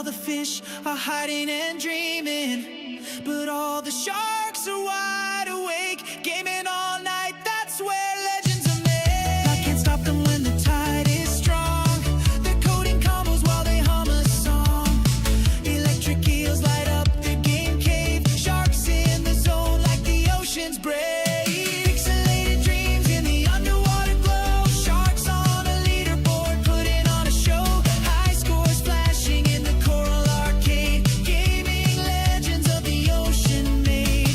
all the fish are hiding and dreaming, but all the sharks are wide awake, gaming all night. That's where legends are made. I can't stop them when the tide is strong. They're coding combos while they hum a song. Electric eels light up their game cave. Sharks in the zone like the ocean's brave. Pixelated dreams in the underwater glow. Sharks on a leaderboard putting on a show. High scores flashing in the coral arcade. Gaming legends of the ocean made.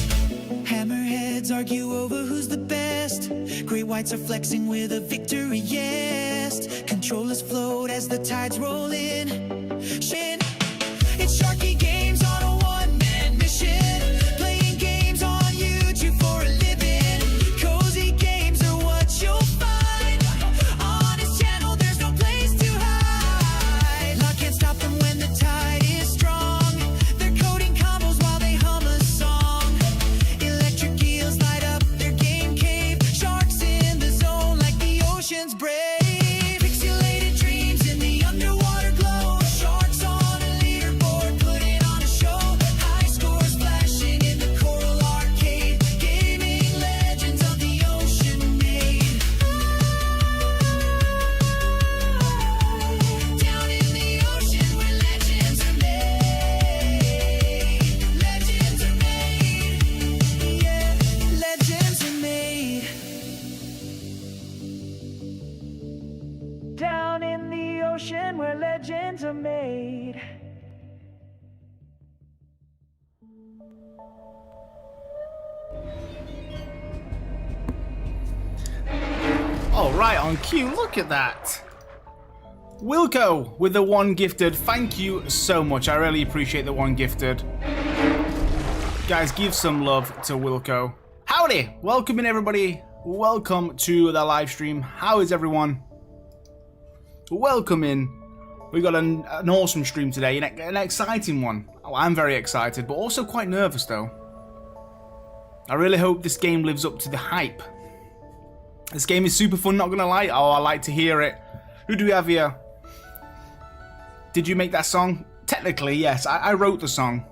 Hammerheads argue over who's the best. Great whites are flexing with a victory, yes. Controllers float as the tides roll in. It's SharkyGames on a one-man mission. Playing games on YouTube for a living. Cozy games are what you'll find. On his channel, there's no place to hide. I can't stop them when the tide is strong. They're coding combos while they hum a song. Electric eels light up their game cave. Sharks in the zone like the ocean's brave. Pixelated dreams in the underwater glow. Sharks on a leaderboard putting on a show. High scores flashing in the coral arcade. Gaming legends of the ocean made. Down in the ocean where legends are made. Legends are made. Yeah, legends are made. Down in the ocean where legends are made. All right, on cue, look at that. Wilco with the one gifted. Thank you so much. I really appreciate the one gifted. Guys, give some love to Wilco. Howdy! Welcome in, everybody. Welcome to the live stream. How is everyone? Welcome in. We got an awesome stream today, an exciting one. Oh, I'm very excited, but also quite nervous though. I really hope this game lives up to the hype. This game is super fun, not gonna lie. Oh, I like to hear it. Who do we have here? Did you make that song? Technically, yes. I wrote the song.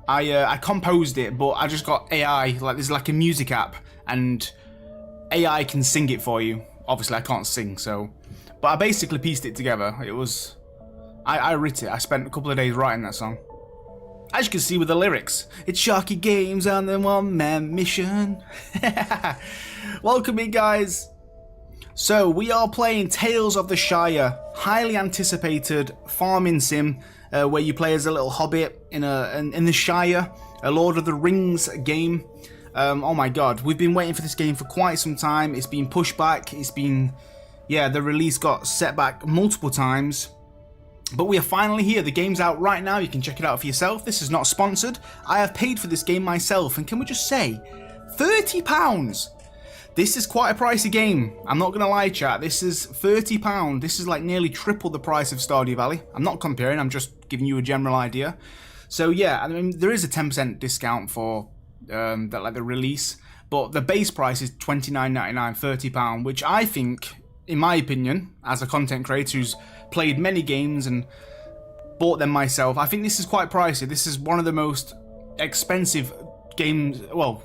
I composed it, but I just got AI. Like, there's like a music app, and AI can sing it for you. Obviously, I can't sing, so. But I basically pieced it together. It was. I wrote it. I spent a couple of days writing that song. As you can see with the lyrics, it's SharkyGames on the one-man mission. Welcome in, guys. So we are playing Tales of the Shire, highly anticipated farming sim, where you play as a little hobbit in the Shire, a Lord of the Rings game. Oh my God, we've been waiting for this game for quite some time. It's been pushed back. It's been, yeah, the release got set back multiple times. But we are finally here. The game's out right now. You can check it out for yourself. This is not sponsored. I have paid for this game myself. And can we just say, £30? This is quite a pricey game. I'm not going to lie, chat. This is £30. This is like nearly triple the price of Stardew Valley. I'm not comparing. I'm just giving you a general idea. So yeah, I mean, there is a 10% discount for the release. But the base price is $29.99, £30, which I think, in my opinion, as a content creator who's played many games and bought them myself, I think this is quite pricey. This is one of the most expensive games, well,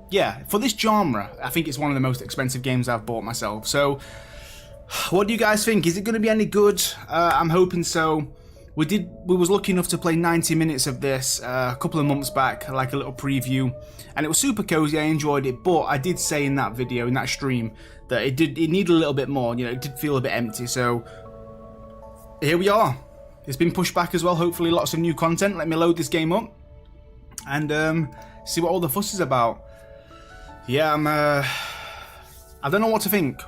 yeah, for this genre, I think it's one of the most expensive games I've bought myself. So, what do you guys think? Is it going to be any good? I'm hoping so. We was lucky enough to play 90 minutes of this a couple of months back, like a little preview, and it was super cozy. I enjoyed it, but I did say in that video, in that stream, that it needed a little bit more. You know, it did feel a bit empty. So here we are. It's been pushed back as well. Hopefully, lots of new content. Let me load this game up and see what all the fuss is about. Yeah, I don't know what to think.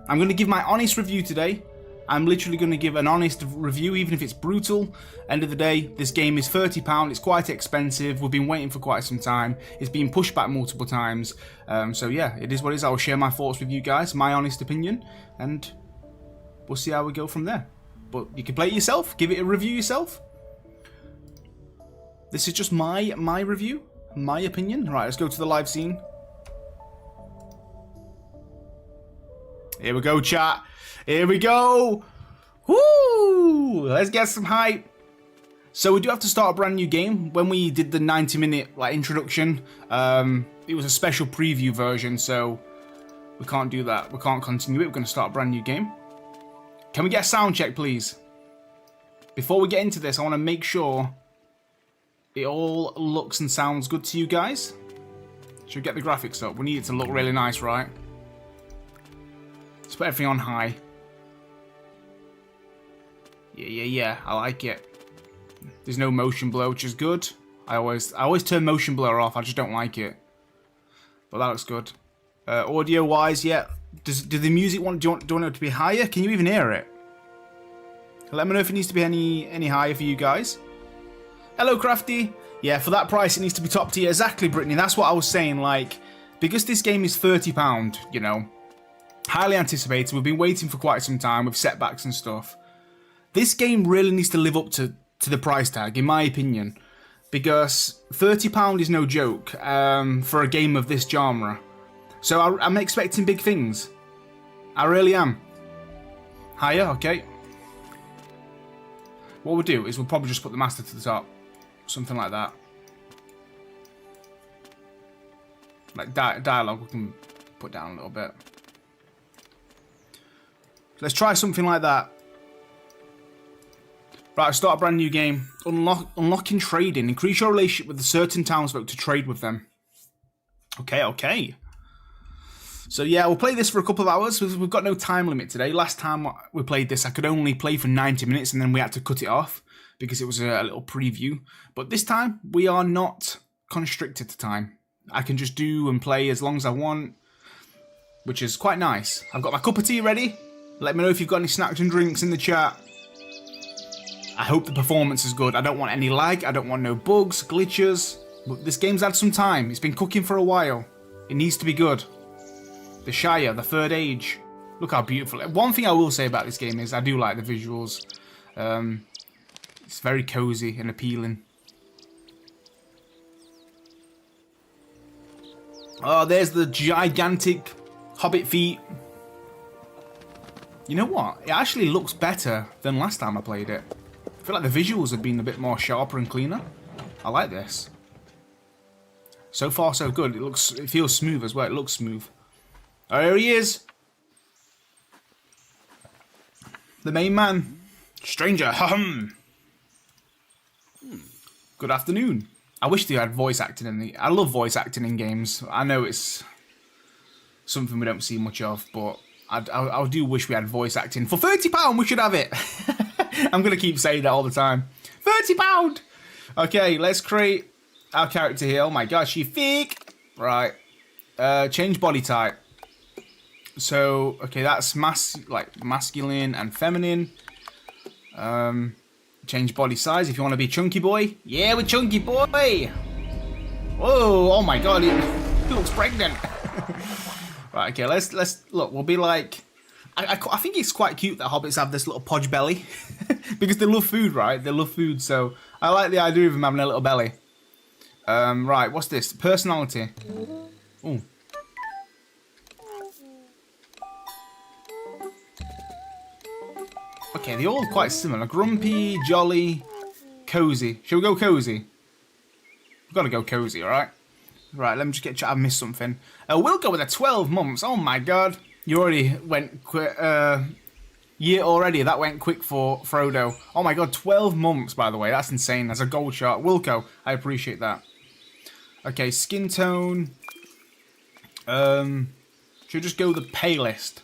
I'm going to give my honest review today. I'm literally going to give an honest review, even if it's brutal. End of the day, this game is £30. It's quite expensive. We've been waiting for quite some time. It's been pushed back multiple times. So yeah, it is what it is. I'll share my thoughts with you guys, my honest opinion, and we'll see how we go from there. But you can play it yourself, give it a review yourself. This is just my review, my opinion. Right, let's go to the live scene. Here we go, chat. Here we go. Woo! Let's get some hype. So we do have to start a brand new game. When we did the 90-minute like introduction, it was a special preview version, so we can't do that. We can't continue it. We're going to start a brand new game. Can we get a sound check, please? Before we get into this, I want to make sure it all looks and sounds good to you guys. Should we get the graphics up? We need it to look really nice, right? Let's put everything on high. Yeah. I like it. There's no motion blur, which is good. I always turn motion blur off. I just don't like it. But that looks good. Audio-wise, yeah. Do the music do you want it to be higher? Can you even hear it? Let me know if it needs to be any higher for you guys. Hello, Crafty. Yeah, for that price, it needs to be top tier. Exactly, Brittany. That's what I was saying. Like, because this game is £30, you know, highly anticipated. We've been waiting for quite some time with setbacks and stuff. This game really needs to live up to the price tag, in my opinion, because £30 is no joke for a game of this genre. So I'm expecting big things. I really am. Higher, okay. What we'll do is we'll probably just put the master to the top. Something like that. Like dialogue we can put down a little bit. Let's try something like that. Right, start a brand new game. Unlocking trading. Increase your relationship with a certain townsfolk to trade with them. Okay. So yeah, we'll play this for a couple of hours. We've got no time limit today. Last time we played this, I could only play for 90 minutes and then we had to cut it off because it was a little preview. But this time, we are not constricted to time. I can just do and play as long as I want, which is quite nice. I've got my cup of tea ready. Let me know if you've got any snacks and drinks in the chat. I hope the performance is good. I don't want any lag. I don't want no bugs, glitches. But this game's had some time. It's been cooking for a while. It needs to be good. The Shire, the Third Age. Look how beautiful. One thing I will say about this game is I do like the visuals. It's very cozy and appealing. Oh, there's the gigantic Hobbit feet. You know what? It actually looks better than last time I played it. I feel like the visuals have been a bit more sharper and cleaner. I like this. So far, so good. It feels smooth as well. It looks smooth. Oh, there he is. The main man. Stranger. Good afternoon. I wish they had voice acting in the... I love voice acting in games. I know it's something we don't see much of, but I do wish we had voice acting. For £30, we should have it. I'm going to keep saying that all the time. £30! Okay, let's create our character here. Oh my gosh, she fake. Right. Change body type. So, okay, that's masculine and feminine. Change body size if you want to be chunky boy. Yeah, we're chunky boy. Whoa, oh my god, he looks pregnant. Right, okay, let's look. We'll be like, I think it's quite cute that hobbits have this little podge belly because they love food, right? They love food, so I like the idea of them having a little belly. Right, what's this? Personality. Ooh. Okay, they're all quite similar. Grumpy, jolly, cozy. Shall we go cozy? We've got to go cozy, alright? Right, let me just get chat. I've missed something. We'll go with a 12 months. Oh my god. You already went quick. Year already. That went quick for Frodo. Oh my god, 12 months, by the way. That's insane. That's a gold shot. Wilco, I appreciate that. Okay, skin tone. Should we just go the palest?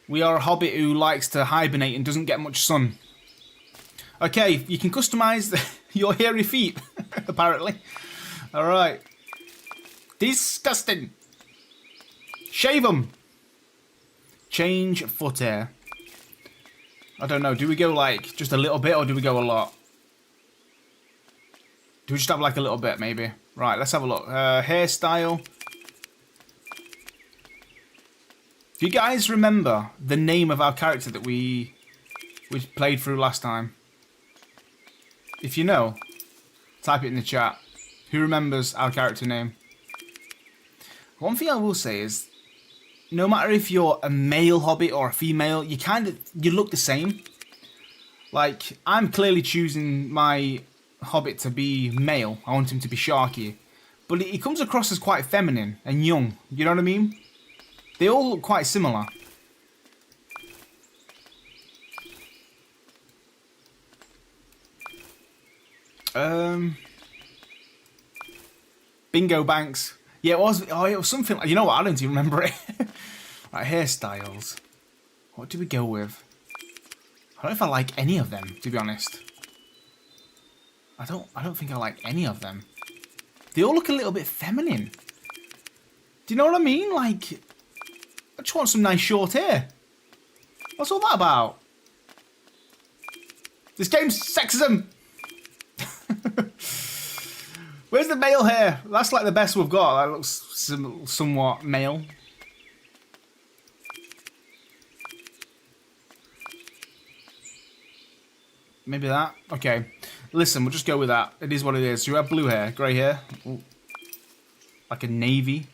We are a hobbit who likes to hibernate and doesn't get much sun. Okay, you can customize your hairy feet, apparently. Alright. Disgusting. Shave them. Change foot hair. I don't know, do we go like just a little bit or do we go a lot? Do we just have like a little bit maybe? Right, let's have a look. Hairstyle. Do you guys remember the name of our character that we played through last time? If you know, type it in the chat. Who remembers our character name? One thing I will say is, no matter if you're a male hobbit or a female, you look the same. Like, I'm clearly choosing my Hobbit to be male. I want him to be Sharky. But he comes across as quite feminine and young. You know what I mean? They all look quite similar. Bingo Banks. Yeah, it was. Oh, it was something like. You know what? I don't even remember it. Right, hairstyles. What do we go with? I don't know if I like any of them, to be honest. I don't think I like any of them. They all look a little bit feminine. Do you know what I mean? Like, I just want some nice short hair. What's all that about? This game's sexism. Where's the male hair? That's like the best we've got. That looks somewhat male. Maybe that? Okay. Listen, we'll just go with that. It is what it is. You have blue hair, grey hair. Ooh. Like a navy.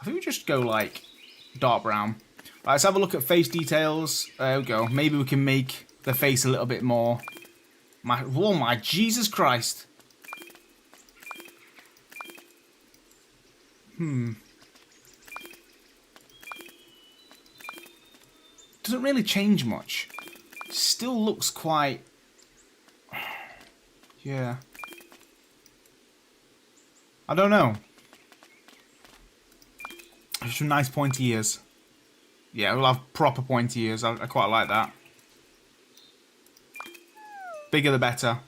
I think we just go like dark brown. Right, let's have a look at face details. There we go. Maybe we can make the face a little bit more. Oh my Jesus Christ. Doesn't really change much. Still looks quite... Yeah. I don't know. Some nice pointy ears. Yeah, we'll have proper pointy ears. I quite like that. Bigger the better.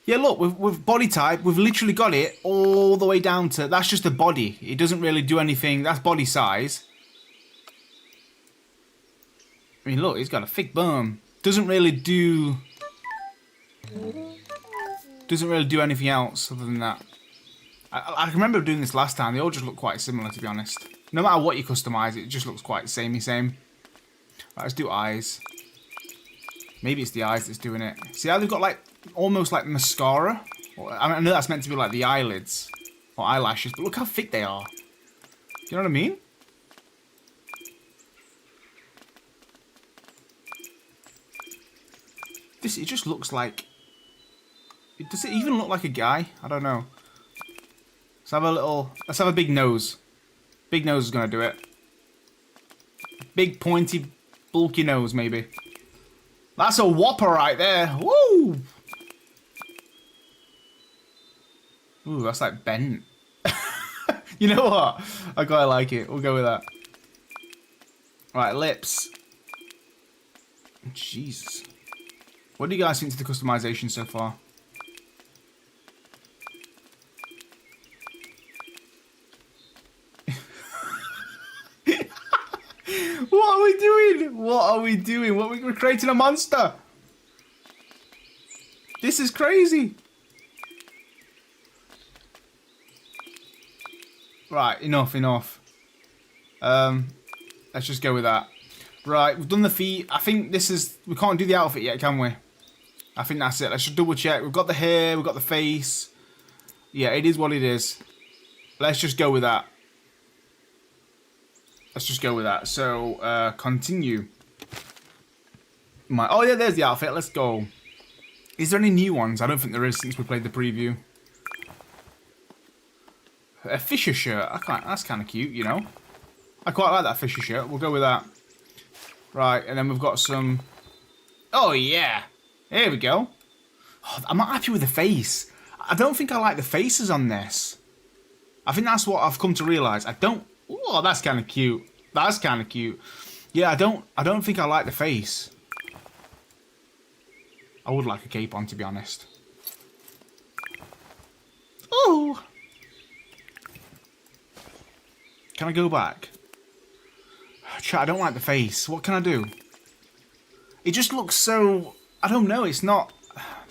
Yeah, look, with body type, we've literally got it all the way down to... That's just the body. It doesn't really do anything. That's body size. I mean, look, he's got a thick bum. Doesn't really do anything else other than that. I remember doing this last time. They all just look quite similar, to be honest. No matter what you customize, it just looks quite samey same. Right, let's do eyes. Maybe it's the eyes that's doing it. See how they've got like almost like mascara? I know that's meant to be like the eyelids or eyelashes, but look how thick they are. Do you know what I mean? It just looks like... Does it even look like a guy? I don't know. Let's have a big nose. Big nose is going to do it. Big, pointy, bulky nose, maybe. That's a whopper right there. Woo! Ooh, that's like bent. You know what? I quite like it. We'll go with that. Right, lips. Jesus. What do you guys think to the customization so far? What are we doing? What are we doing? We're creating a monster. This is crazy. Right, enough. Let's just go with that. Right, we've done the feet. I think this is... We can't do the outfit yet, can we? I think that's it. Let's just double check. We've got the hair. We've got the face. Yeah, it is what it is. Let's just go with that. So, continue. Oh, yeah, there's the outfit. Let's go. Is there any new ones? I don't think there is since we played the preview. A Fisher shirt. That's kind of cute, you know. I quite like that Fisher shirt. We'll go with that. Right, and then we've got some... Oh, yeah. Here we go. Oh, I'm not happy with the face. I don't think I like the faces on this. I think that's what I've come to realise. I don't... Oh, that's kind of cute. That's kind of cute. Yeah, I don't think I like the face. I would like a cape on, to be honest. Oh! Can I go back? Chat, I don't like the face. What can I do? It just looks so... I don't know. It's not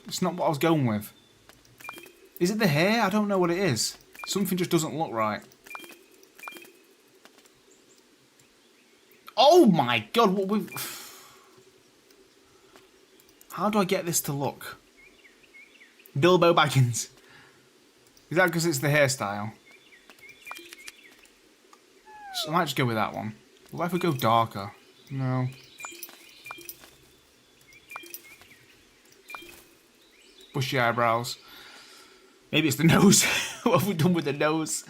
what I was going with. Is it the hair? I don't know what it is. Something just doesn't look right. Oh my god! What we... How do I get this to look? Bilbo Baggins. Is that because it's the hairstyle? So I might just go with that one. What if we go darker? No. Bushy eyebrows. Maybe it's the nose. What have we done with the nose?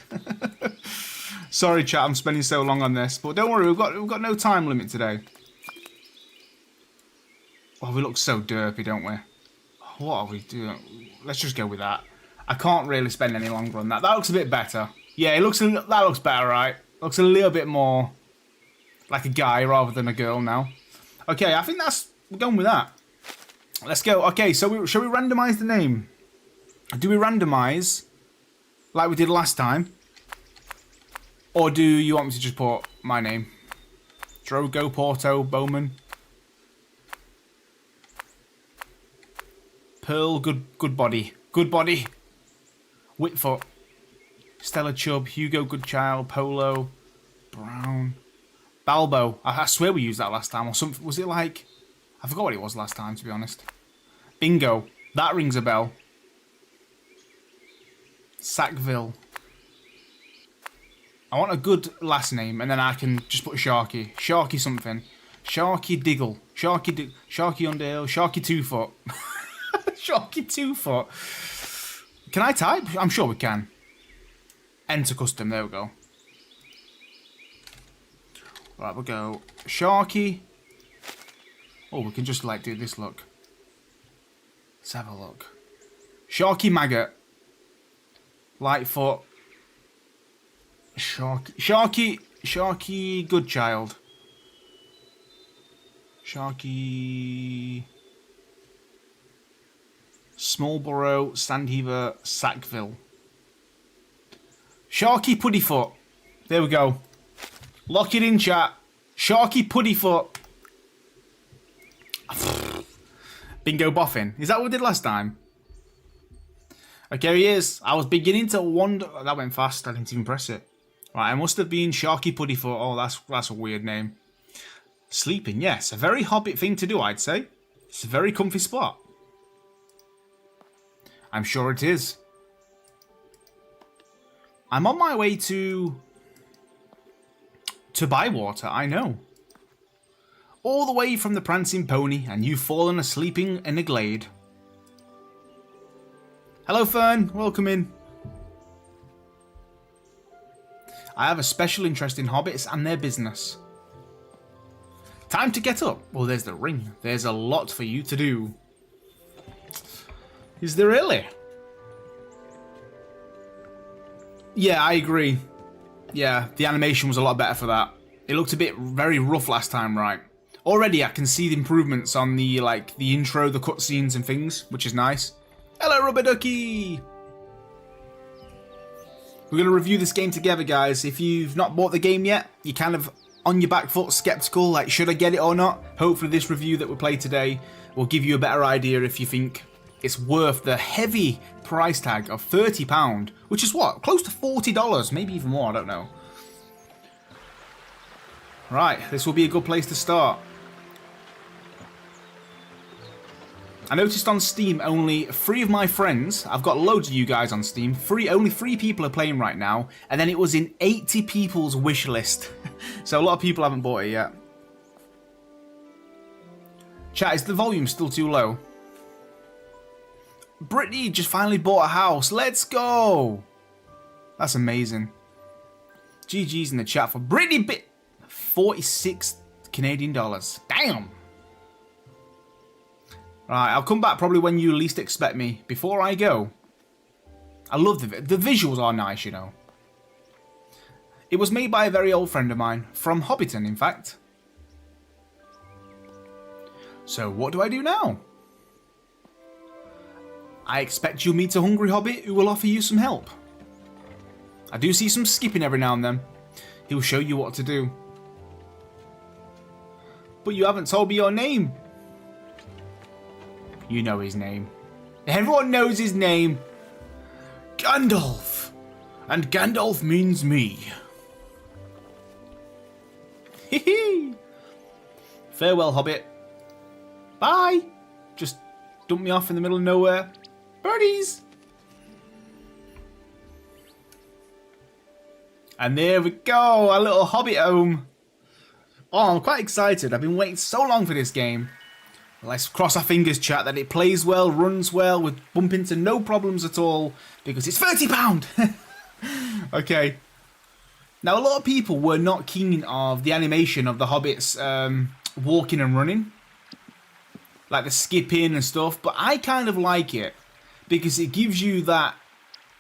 Sorry, chat. I'm spending so long on this, but don't worry. We've got no time limit today. Oh, we look so derpy, don't we? What are we doing? Let's just go with that. I can't really spend any longer on that. That looks a bit better. Yeah, that looks better, right? Looks a little bit more like a guy rather than a girl now. Okay, I think we're going with that. Let's go. Okay, so shall we randomize the name? Do we randomize like we did last time? Or do you want me to just put my name? Drogo, Porto, Bowman. Pearl, good body. Good body. Whitfoot. Stella Chubb, Hugo Goodchild, Polo, Brown. Balbo. I swear we used that last time. Or something. Was it like... I forgot what it was last time, to be honest. Bingo. That rings a bell. Sackville. I want a good last name, and then I can just put Sharky. Sharky something. Sharky Diggle. Sharky Underhill. Sharky 2 foot. Sharky 2 foot. Can I type? I'm sure we can. Enter custom. There we go. Right, we'll go Sharky. Oh, we can just like do this look. Let's have a look. Sharky Maggot. Lightfoot. Sharky Goodchild. Sharky Smallborough, Sandheaver, Sackville. Sharky Puddyfoot. There we go. Lock it in, chat. Sharky Puddyfoot. Bingo Boffin. Is that what we did last time? Okay, here he is. I was beginning to wonder... That went fast. I didn't even press it. Right, I must have been Sharky Puddyfoot. Oh, that's a weird name. Sleeping, yes. A very Hobbit thing to do, I'd say. It's a very comfy spot. I'm sure it is. I'm on my way to Bywater, I know. All the way from the Prancing Pony, and you've fallen asleep in a glade. Hello, Fern. Welcome in. I have a special interest in hobbits and their business. Time to get up. Well, there's the ring. There's a lot for you to do. Is there really? Yeah, I agree. Yeah, the animation was a lot better for that. It looked a bit very rough last time, right? Already I can see the improvements on the intro, the cutscenes and things, which is nice. Hello, Rubber Ducky! We're going to review this game together, guys. If you've not bought the game yet, you're kind of on your back foot, skeptical, like, should I get it or not? Hopefully this review that we play today will give you a better idea if you think it's worth the heavy price tag of £30, which is what? Close to $40, maybe even more, I don't know. Right, this will be a good place to start. I noticed on Steam only 3 of my friends, I've got loads of you guys on Steam, only 3 people are playing right now, and then it was in 80 people's wish list. So a lot of people haven't bought it yet. Chat, is the volume still too low? Brittany just finally bought a house. Let's go! That's amazing. GG's in the chat for Brittany bit 46 Canadian dollars. Damn! Right, I'll come back probably when you least expect me. Before I go, I love the visuals are nice, you know. It was made by a very old friend of mine, from Hobbiton, in fact. So what do I do now? I expect you'll meet a hungry hobbit who will offer you some help. I do see some skipping every now and then. He'll show you what to do. But you haven't told me your name. You know his name. Everyone knows his name. Gandalf. And Gandalf means me. Hee. Farewell, Hobbit. Bye. Just dump me off in the middle of nowhere. Birdies. And there we go. Our little Hobbit home. Oh, I'm quite excited. I've been waiting so long for this game. Let's cross our fingers, chat, that it plays well, runs well, we bump into no problems at all, because it's £30! Okay. Now, a lot of people were not keen of the animation of the Hobbits walking and running. Like the skipping and stuff, but I kind of like it, because it gives you that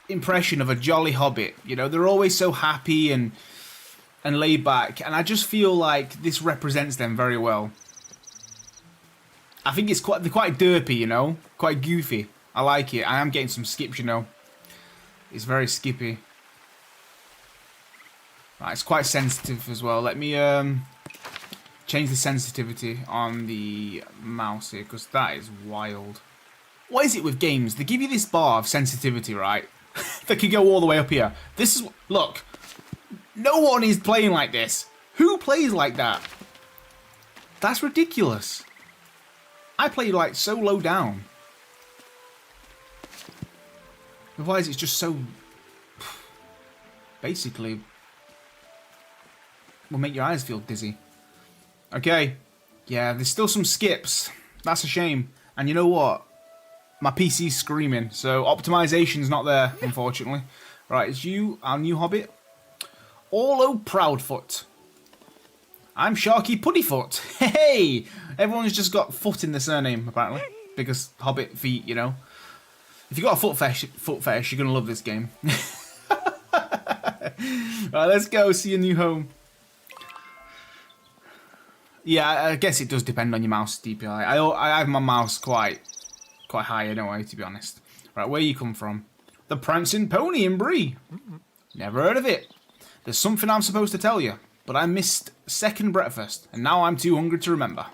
impression of a jolly Hobbit. You know, they're always so happy and laid back, and I just feel like this represents them very well. I think they're quite derpy, you know, quite goofy. I like it. I am getting some skips, you know. It's very skippy. Right, it's quite sensitive as well. Let me change the sensitivity on the mouse here, because that is wild. What is it with games? They give you this bar of sensitivity, right? That could go all the way up here. This is, look. No one is playing like this. Who plays like that? That's ridiculous. I play like so low down. Otherwise it's just so... basically... will make your eyes feel dizzy. Okay. Yeah, there's still some skips. That's a shame. And you know what? My PC's screaming, so optimization's not there, unfortunately. Right, it's you, our new Hobbit. Orlo Proudfoot. I'm Sharky Puddyfoot. Hey! Everyone's just got foot in the surname, apparently. Because Hobbit feet, you know. If you've got a foot fetish, you're going to love this game. Right, let's go see your new home. Yeah, I guess it does depend on your mouse DPI. I have my mouse quite high anyway, to be honest. Right, where you come from? The Prancing Pony in Bree. Never heard of it. There's something I'm supposed to tell you, but I missed second breakfast, and now I'm too hungry to remember.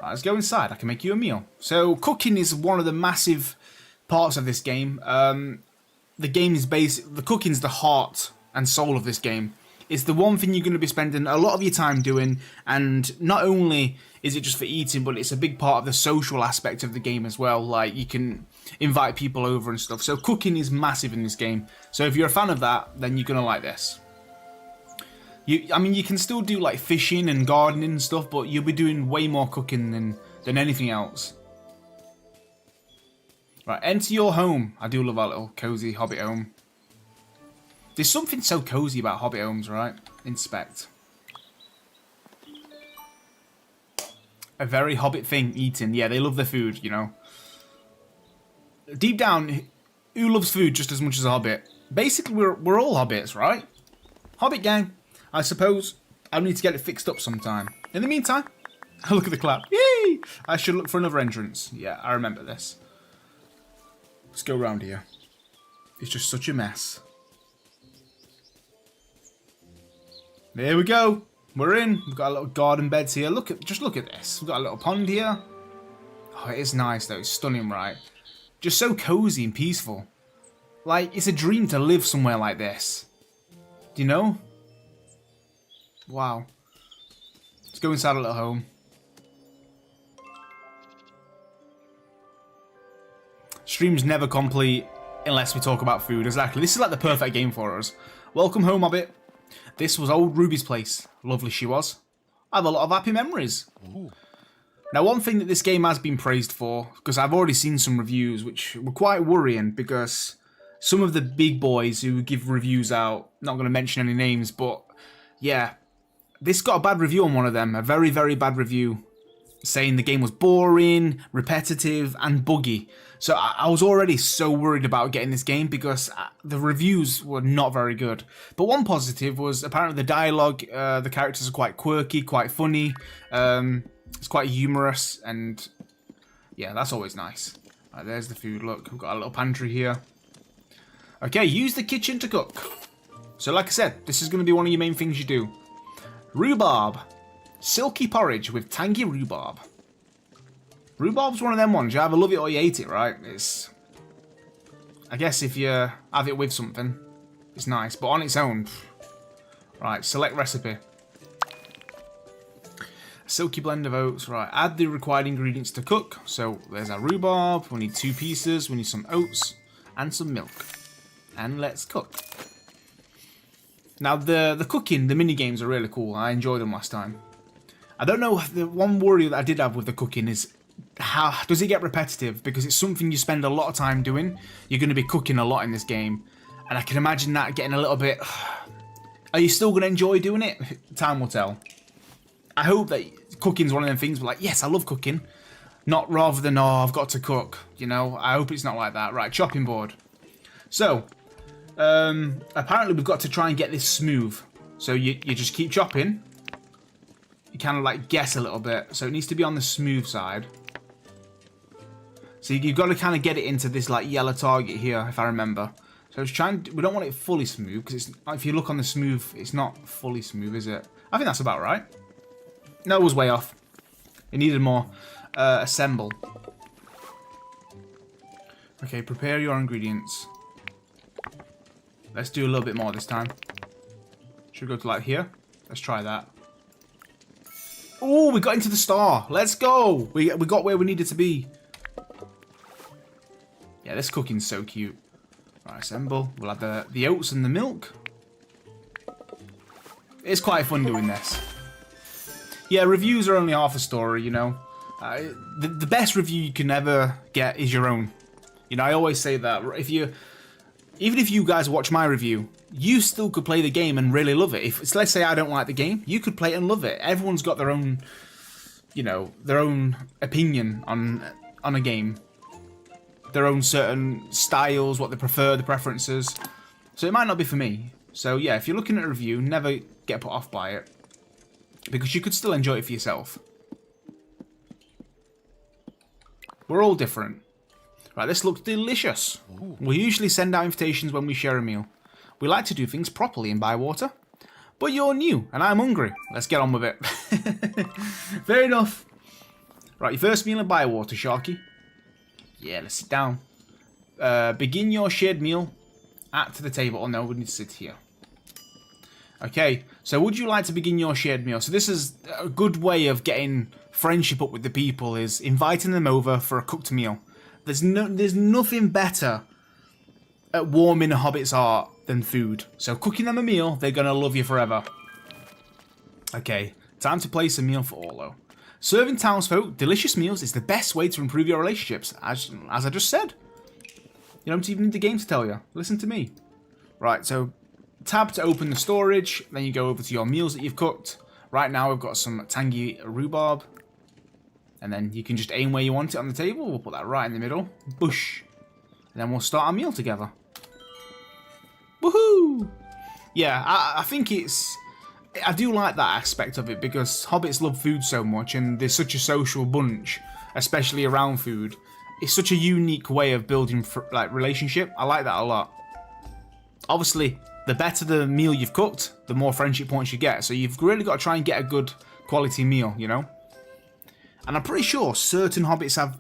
Right, let's go inside. I can make you a meal. So cooking is one of the massive parts of this game. The game is the cooking's the heart and soul of this game. It's the one thing you're going to be spending a lot of your time doing, and not only is it just for eating, but it's a big part of the social aspect of the game as well. Like, you can invite people over and stuff. So cooking is massive in this game. So if you're a fan of that, then you're going to like this. I mean, you can still do like fishing and gardening and stuff, but you'll be doing way more cooking than anything else. Right, enter your home. I do love our little cozy Hobbit home. There's something so cozy about Hobbit homes, right? Inspect. A very Hobbit thing, eating. Yeah, they love their food, you know. Deep down, who loves food just as much as a Hobbit? Basically, we're all Hobbits, right? Hobbit gang. I suppose I need to get it fixed up sometime. In the meantime, look at the clap. Yay! I should look for another entrance. Yeah, I remember this. Let's go around here. It's just such a mess. There we go. We're in. We've got a little garden beds here. Just look at this. We've got a little pond here. Oh, it is nice though. It's stunning, right? Just so cozy and peaceful. Like, it's a dream to live somewhere like this. Do you know? Wow. Let's go inside a little home. Stream's never complete unless we talk about food. Exactly. This is like the perfect game for us. Welcome home, Hobbit. This was old Ruby's place. Lovely she was. I have a lot of happy memories. Ooh. Now, one thing that this game has been praised for, because I've already seen some reviews which were quite worrying, because some of the big boys who give reviews out, not going to mention any names, but yeah, this got a bad review on one of them, a very, very bad review, saying the game was boring, repetitive, and buggy. So I was already so worried about getting this game because the reviews were not very good. But one positive was apparently the dialogue, the characters are quite quirky, quite funny, it's quite humorous, and yeah, that's always nice. Right, there's the food, look, we've got a little pantry here. Okay, use the kitchen to cook. So like I said, this is going to be one of your main things you do. Rhubarb. Silky porridge with tangy rhubarb. Rhubarb's one of them ones. You either love it or you hate it, right? It's... I guess if you have it with something, it's nice. But on its own... Right, select recipe. Silky blend of oats. Right, add the required ingredients to cook. So there's our rhubarb. We need 2 pieces. We need some oats and some milk. And let's cook. Now, the cooking, the mini-games are really cool. I enjoyed them last time. I don't know, the one worry that I did have with the cooking is, how does it get repetitive? Because it's something you spend a lot of time doing. You're going to be cooking a lot in this game. And I can imagine that getting a little bit... Are you still going to enjoy doing it? Time will tell. I hope that cooking's one of them things where, like, yes, I love cooking. Not rather than, oh, I've got to cook. You know, I hope it's not like that. Right, chopping board. So, apparently we've got to try and get this smooth. So you just keep chopping. You kind of like guess a little bit. So it needs to be on the smooth side. So you've got to kind of get it into this like yellow target here, if I remember. So it's trying. We don't want it fully smooth because if you look on the smooth, it's not fully smooth, is it? I think that's about right. No, it was way off. It needed more. Assemble. Okay, prepare your ingredients. Let's do a little bit more this time. Should we go to like here? Let's try that. Oh, we got into the star. Let's go. We got where we needed to be. Yeah, this cooking's so cute. Right, assemble. We'll add the oats and the milk. It's quite fun doing this. Yeah, reviews are only half the story, you know. The best review you can ever get is your own. You know, I always say that. Even if you guys watch my review, you still could play the game and really love it. If let's say I don't like the game, you could play it and love it. Everyone's got their own, you know, their own opinion on a game. Their own certain styles, what they prefer, the preferences. So it might not be for me. So yeah, if you're looking at a review, never get put off by it. Because you could still enjoy it for yourself. We're all different. Right, this looks delicious. We usually send out invitations when we share a meal. We like to do things properly in Bywater. But you're new, and I'm hungry. Let's get on with it. Fair enough. Right, your first meal in Bywater, Sharky. Yeah, let's sit down. Begin your shared meal at the table. Oh no, we need to sit here. Okay, so would you like to begin your shared meal? So this is a good way of getting friendship up with the people, is inviting them over for a cooked meal. There's nothing better at warming a Hobbit's heart than food. So cooking them a meal, they're going to love you forever. Okay, time to place a meal for Orlo. Serving townsfolk delicious meals is the best way to improve your relationships, as I just said. You don't even need the game to tell you. Listen to me. Right, so tab to open the storage, then you go over to your meals that you've cooked. Right now we've got some tangy rhubarb. And then you can just aim where you want it on the table. We'll put that right in the middle. Bush. And then we'll start our meal together. Woohoo! Yeah, I think I do like that aspect of it because Hobbits love food so much and they're such a social bunch, especially around food. It's such a unique way of building like relationship. I like that a lot. Obviously, the better the meal you've cooked, the more friendship points you get. So you've really got to try and get a good quality meal, you know? And I'm pretty sure certain Hobbits have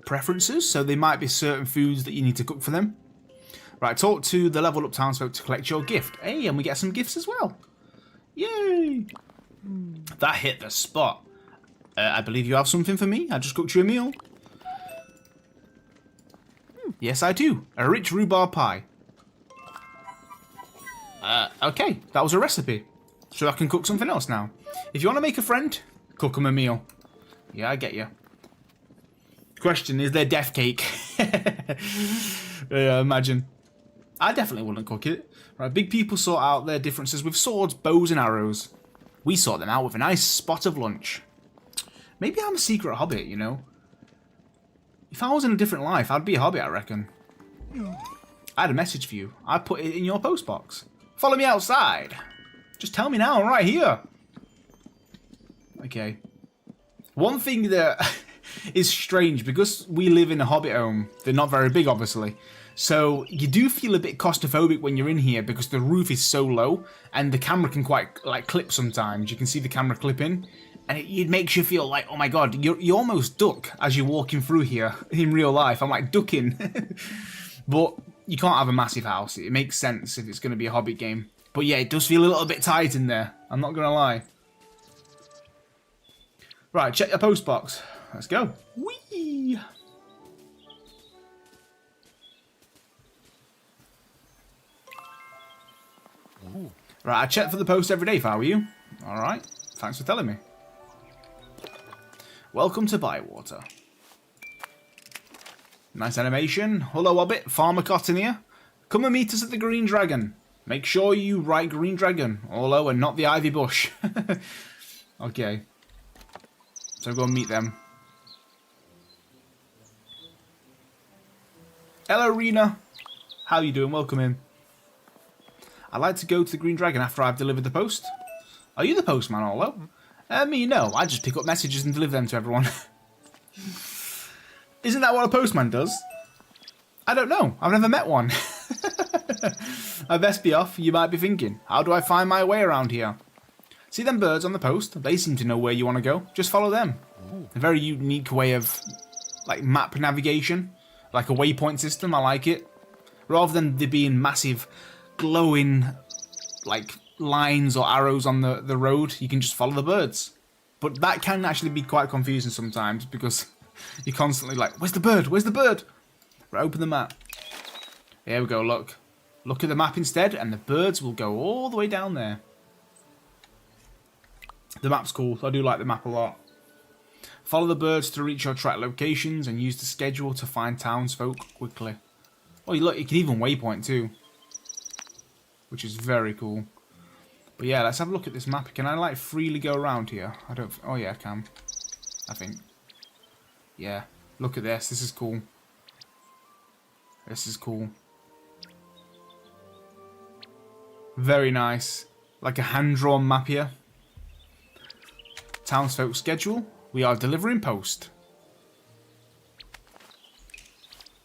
preferences, so there might be certain foods that you need to cook for them. Right, talk to the level up townsfolk to collect your gift. Hey, and we get some gifts as well. Yay! That hit the spot. I believe you have something for me. I just cooked you a meal. Yes, I do. A rich rhubarb pie. Okay, that was a recipe. So I can cook something else now. If you want to make a friend, cook them a meal. Yeah, I get you. Question, is there death cake? Yeah, imagine. I definitely wouldn't cook it. Right, big people sort out their differences with swords, bows and arrows. We sort them out with a nice spot of lunch. Maybe I'm a secret hobbit, you know? If I was in a different life, I'd be a hobbit, I reckon. I had a message for you. I put it in your postbox. Follow me outside. Just tell me now, I'm right here. Okay. One thing that is strange, because we live in a hobbit home, they're not very big, obviously. So you do feel a bit claustrophobic when you're in here because the roof is so low and the camera can quite like clip sometimes. You can see the camera clipping and it makes you feel like, oh my god, you almost duck as you're walking through here in real life. I'm like ducking. But you can't have a massive house. It makes sense if it's going to be a Hobbit game. But yeah, it does feel a little bit tight in there. I'm not going to lie. Right, check your post box. Let's go. Whee! Right, I check for the post every day if I were you. Alright, thanks for telling me. Welcome to Bywater. Nice animation. Hello, Hobbit. Farmer Cotton here. Come and meet us at the Green Dragon. Make sure you write Green Dragon, although and not the Ivy Bush. Okay. So go and meet them. Hello, Rena. How you doing? Welcome in. I'd like to go to the Green Dragon after I've delivered the post. Are you the postman, Orlo? Me, no. I just pick up messages and deliver them to everyone. Isn't that what a postman does? I don't know. I've never met one. I best be off. You might be thinking, how do I find my way around here? See them birds on the post? They seem to know where you want to go. Just follow them. A very unique way of, like, map navigation. Like a waypoint system. I like it. Rather than there being massive, glowing, like, lines or arrows on the road, you can just follow the birds. But that can actually be quite confusing sometimes because you're constantly like, where's the bird? Where's the bird? Right, open the map. Here we go, look. Look at the map instead, and the birds will go all the way down there. The map's cool. I do like the map a lot. Follow the birds to reach your track locations and use the schedule to find townsfolk quickly. Oh, look, you can even waypoint too. Which is very cool. But yeah, let's have a look at this map. Can I, like, freely go around here? I don't... Oh, yeah, I can. I think. Yeah. Look at this. This is cool. This is cool. Very nice. Like a hand-drawn map here. Townsfolk schedule. We are delivering post.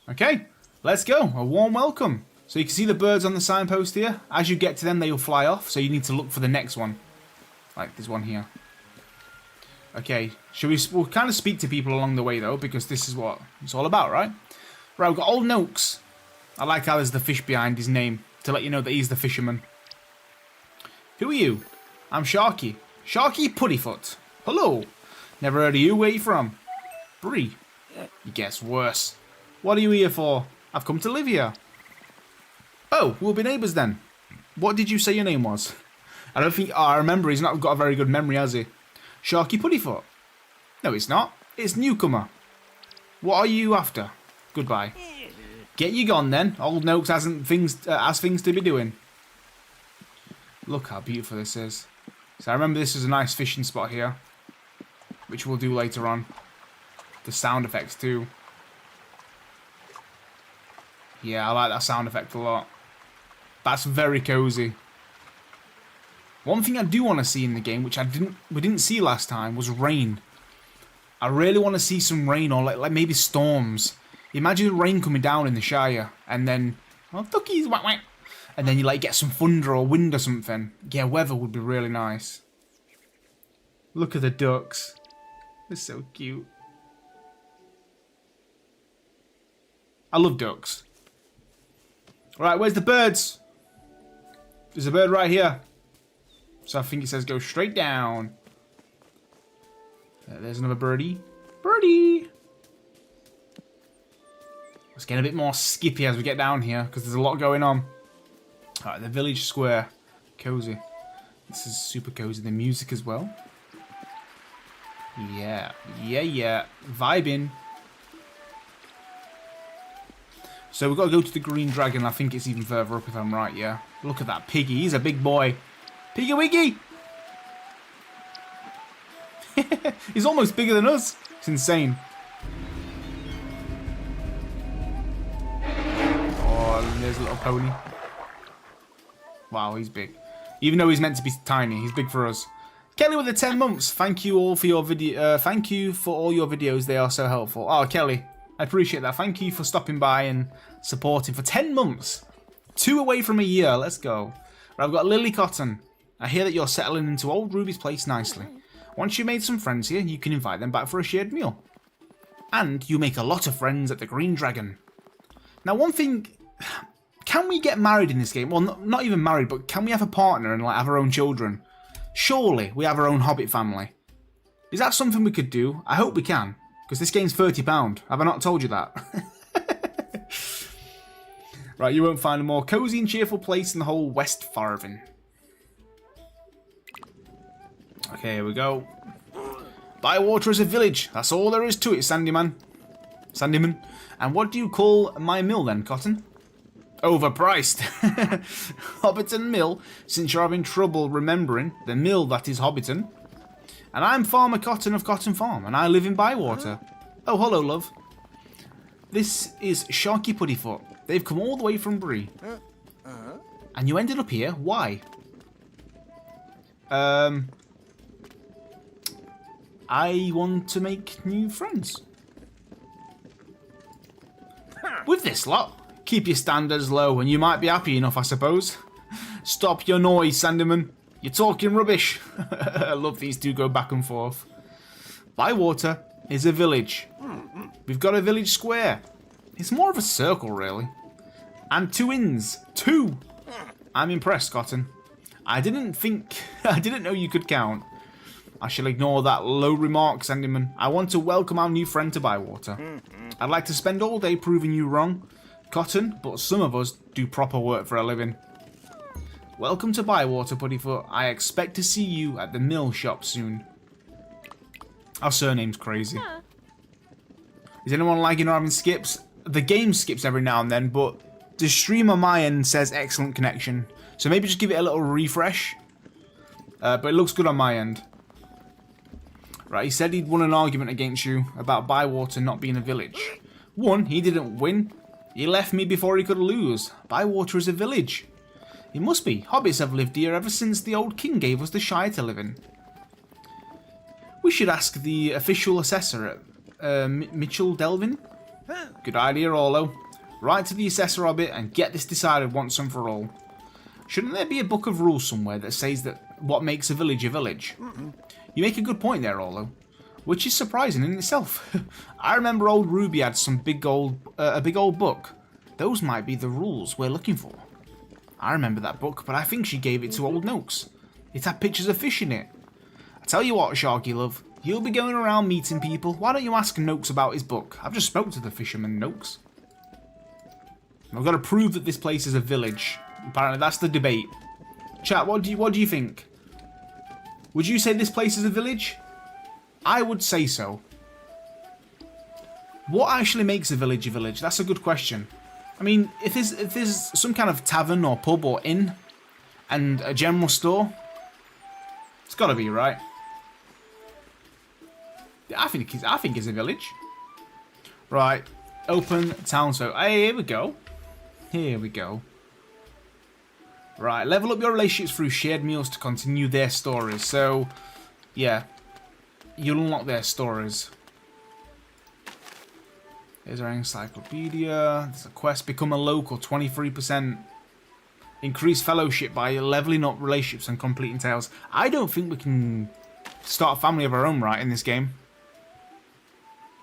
Okay. Let's go. A warm welcome. So you can see the birds on the signpost here. As you get to them, they will fly off. So you need to look for the next one. Like this one here. Okay. We'll kind of speak to people along the way, though, because this is what it's all about, right? Right, we've got Old Noakes. I like how there's the fish behind his name to let you know that he's the fisherman. Who are you? I'm Sharky. Sharky Puddyfoot. Hello. Never heard of you. Where are you from? Bree. You guess worse. What are you here for? I've come to live here. Oh, we'll be neighbours then. What did you say your name was? I don't think... Oh, I remember. He's not got a very good memory, has he? Sharky Puddyfoot. No, it's not. It's Newcomer. What are you after? Goodbye. Get you gone then. Old Noakes has things to be doing. Look how beautiful this is. So I remember this is a nice fishing spot here, which we'll do later on. The sound effects too. Yeah, I like that sound effect a lot. That's very cozy. One thing I do want to see in the game, which we didn't see last time, was rain. I really want to see some rain, or like maybe storms. Imagine rain coming down in the Shire, and then, well, duckies, whack whack, and then you like get some thunder or wind or something. Yeah, weather would be really nice. Look at the ducks. They're so cute. I love ducks. Right, where's the birds? There's a bird right here. So I think it says go straight down. There's another birdie. Birdie! Let's get a bit more skippy as we get down here, because there's a lot going on. Alright, the village square. Cozy. This is super cozy. The music as well. Yeah. Yeah. Vibing. So we've got to go to the Green Dragon. I think it's even further up if I'm right, yeah. Look at that piggy. He's a big boy. Piggy Wiggy! He's almost bigger than us. It's insane. Oh, and there's a little pony. Wow, he's big. Even though he's meant to be tiny, he's big for us. Kelly with the 10 months. Thank you all for your video. Thank you for all your videos. They are so helpful. Oh, Kelly, I appreciate that. Thank you for stopping by and supporting for 10 months. 2 away from a year. Let's go. Right, I've got Lily Cotton. I hear that you're settling into old Ruby's place nicely. Once you've made some friends here, you can invite them back for a shared meal. And you make a lot of friends at the Green Dragon. Now, one thing... Can we get married in this game? Well, not even married, but can we have a partner and like have our own children? Surely we have our own Hobbit family. Is that something we could do? I hope we can. Because this game's £30. Have I not told you that? Right, you won't find a more cosy and cheerful place in the whole West Farthing. Okay, here we go. Bywater is a village. That's all there is to it, Sandyman. Sandyman. And what do you call my mill then, Cotton? Overpriced. Hobbiton Mill, since you're having trouble remembering the mill that is Hobbiton. And I'm Farmer Cotton of Cotton Farm, and I live in Bywater. Oh, hello, love. This is Sharky Puddyfoot. They've come all the way from Bree. And you ended up here? Why? I want to make new friends. With this lot. Keep your standards low and you might be happy enough, I suppose. Stop your noise, Sandyman. You're talking rubbish. I love these two go back and forth. Bywater is a village. We've got a village square. It's more of a circle, really. And 2 inns. 2! I'm impressed, Cotton. I didn't know you could count. I shall ignore that low remark, Sandyman. I want to welcome our new friend to Bywater. I'd like to spend all day proving you wrong, Cotton, but some of us do proper work for a living. Welcome to Bywater, Puddyfoot. I expect to see you at the mill shop soon. Our surname's crazy. Is anyone lagging or having skips? The game skips every now and then, but the stream on my end says excellent connection. So maybe just give it a little refresh. But it looks good on my end. Right, he said he'd won an argument against you about Bywater not being a village. One, he didn't win. He left me before he could lose. Bywater is a village. It must be. Hobbits have lived here ever since the old king gave us the Shire to live in. We should ask the official assessor at Mitchell Delvin. Good idea, Orlo. Write to the assessor Hobbit and get this decided once and for all. Shouldn't there be a book of rules somewhere that says that what makes a village a village? You make a good point there, Orlo. Which is surprising in itself. I remember old Ruby had some a big old book. Those might be the rules we're looking for. I remember that book, but I think she gave it to old Noakes. It had pictures of fish in it. I tell you what, Sharky love, you'll be going around meeting people. Why don't you ask Noakes about his book? I've just spoke to the fisherman, Noakes. I've got to prove that this place is a village. Apparently that's the debate. Chat, what do you think? Would you say this place is a village? I would say so. What actually makes a village a village? That's a good question. I mean, if there's some kind of tavern or pub or inn and a general store, it's got to be, right? I think it's a village. Right, open town. So hey, here we go. Here we go. Right, level up your relationships through shared meals to continue their stories. So, yeah. You'll unlock their stories. Here's our encyclopedia. There's a quest. Become a local. 23%. Increase fellowship by leveling up relationships and completing tales. I don't think we can start a family of our own, right, in this game.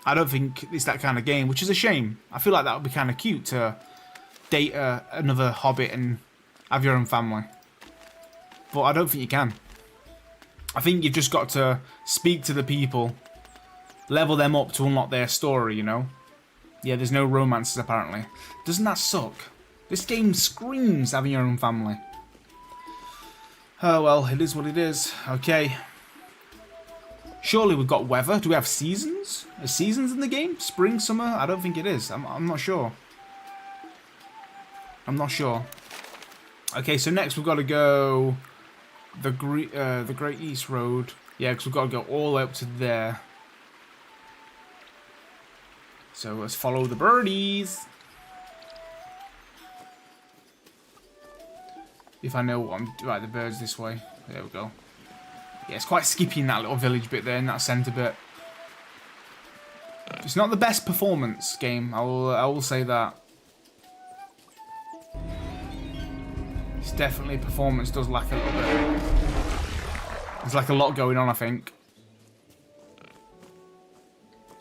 I don't think it's that kind of game, which is a shame. I feel like that would be kind of cute to date another Hobbit and have your own family. But I don't think you can. I think you've just got to speak to the people, level them up to unlock their story, you know? Yeah, there's no romances apparently. Doesn't that suck? This game screams having your own family. Oh well, it is what it is. Okay. Surely we've got weather. Do we have seasons? Are seasons in the game? Spring, summer? I don't think it is. I'm not sure. I'm not sure. Okay, so next we've got to go the Great East Road. Yeah, because we've got to go all the way up to there. So let's follow the birdies. If I know what I'm... Right, the bird's this way. There we go. Yeah, it's quite skippy in that little village bit there, in that centre bit. It's not the best performance game, I will say that. It's definitely performance does lack a little bit. There's like a lot going on, I think.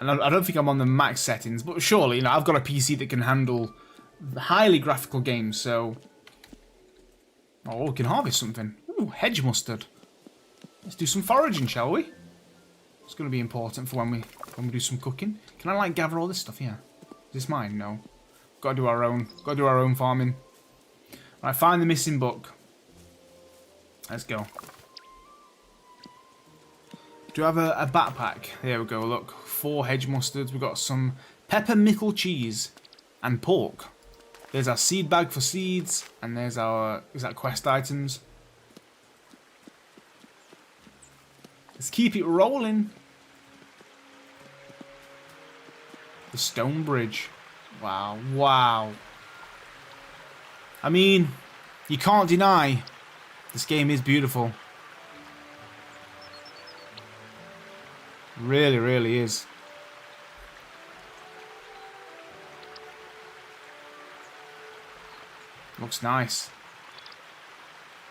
And I don't think I'm on the max settings, but surely, you know, I've got a PC that can handle highly graphical games, so... Oh, we can harvest something. Ooh, hedge mustard. Let's do some foraging, shall we? It's going to be important for when we do some cooking. Can I, like, gather all this stuff here? Is this mine? No. Got to do our own. Got to do our own farming. Right, find the missing book. Let's go. Do you have a backpack? There we go, look. 4 hedge mustards. We've got some peppermickle cheese and pork. There's our seed bag for seeds. And there's our, is that quest items? Let's keep it rolling. The stone bridge. Wow, wow. I mean, you can't deny this game is beautiful. Really, really is. Looks nice.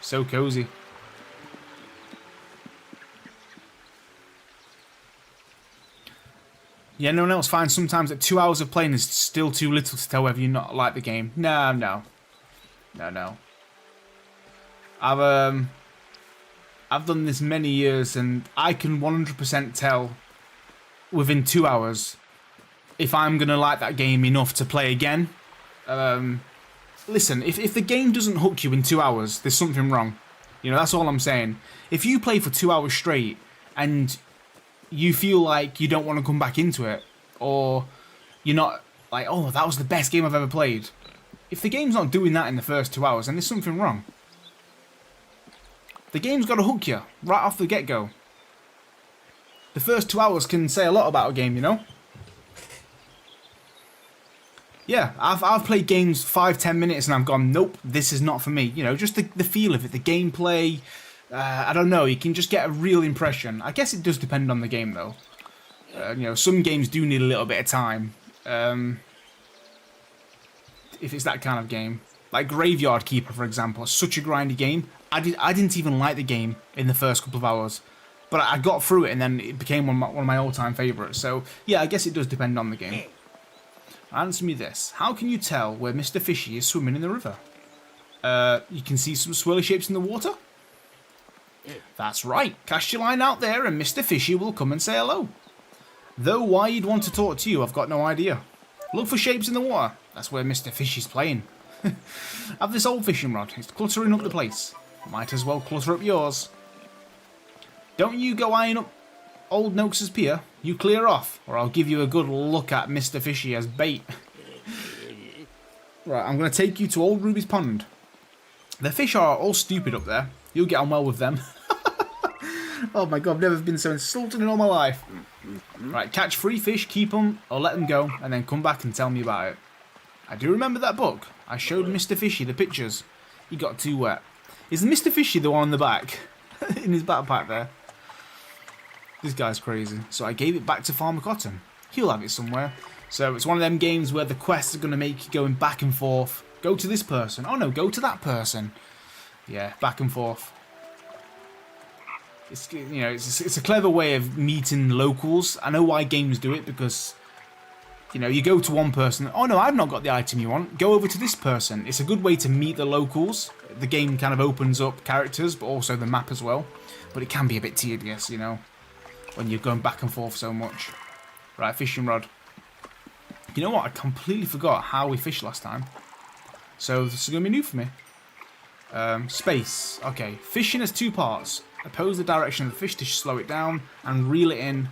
So cozy. Yeah, no one else finds sometimes that 2 hours of playing is still too little to tell whether you not like the game. No, no. No, no. I've done this many years and I can 100% tell within 2 hours if I'm going to like that game enough to play again. Listen, if the game doesn't hook you in 2 hours, there's something wrong. You know, that's all I'm saying. If you play for 2 hours straight and you feel like you don't want to come back into it, or you're not like, oh, that was the best game I've ever played. If the game's not doing that in the first 2 hours, then there's something wrong. The game's got to hook you right off the get-go. The first 2 hours can say a lot about a game, you know? Yeah, I've played games 5-10 minutes and I've gone, nope, this is not for me. You know, just the feel of it, the gameplay. I don't know, you can just get a real impression. I guess it does depend on the game, though. You know, some games do need a little bit of time. If it's that kind of game. Like Graveyard Keeper, for example. Such a grindy game. I didn't even like the game in the first couple of hours. But I got through it and then it became one of my all-time favourites. So, yeah, I guess it does depend on the game. Answer me this. How can you tell where Mr. Fishy is swimming in the river? You can see some swirly shapes in the water? That's right. Cast your line out there and Mr. Fishy will come and say hello. Though why you'd want to talk to you, I've got no idea. Look for shapes in the water. That's where Mr. Fishy's playing. Have this old fishing rod. It's cluttering up the place. Might as well clutter up yours. Don't you go eyeing up old Noakes' pier. You clear off, or I'll give you a good look at Mr. Fishy as bait. Right, I'm going to take you to Old Ruby's Pond. The fish are all stupid up there. You'll get on well with them. Oh my god, I've never been so insulted in all my life. Right, catch 3 fish, keep them, or let them go, and then come back and tell me about it. I do remember that book. I showed Mr. Fishy the pictures. He got too wet. Is Mr. Fishy the one on the back? In his backpack there. This guy's crazy. So I gave it back to Farmer Cotton. He'll have it somewhere. So it's one of them games where the quests are going to make you going back and forth. Go to this person. Oh no, go to that person. Yeah, back and forth. It's, you know, it's a clever way of meeting locals. I know why games do it, because, you know, you go to one person. Oh no, I've not got the item you want. Go over to this person. It's a good way to meet the locals. The game kind of opens up characters, but also the map as well. But it can be a bit tedious, you know, when you're going back and forth so much. Right, fishing rod. You know what? I completely forgot how we fished last time. So this is going to be new for me. Space. Okay, fishing has 2 parts. Oppose the direction of the fish to slow it down and reel it in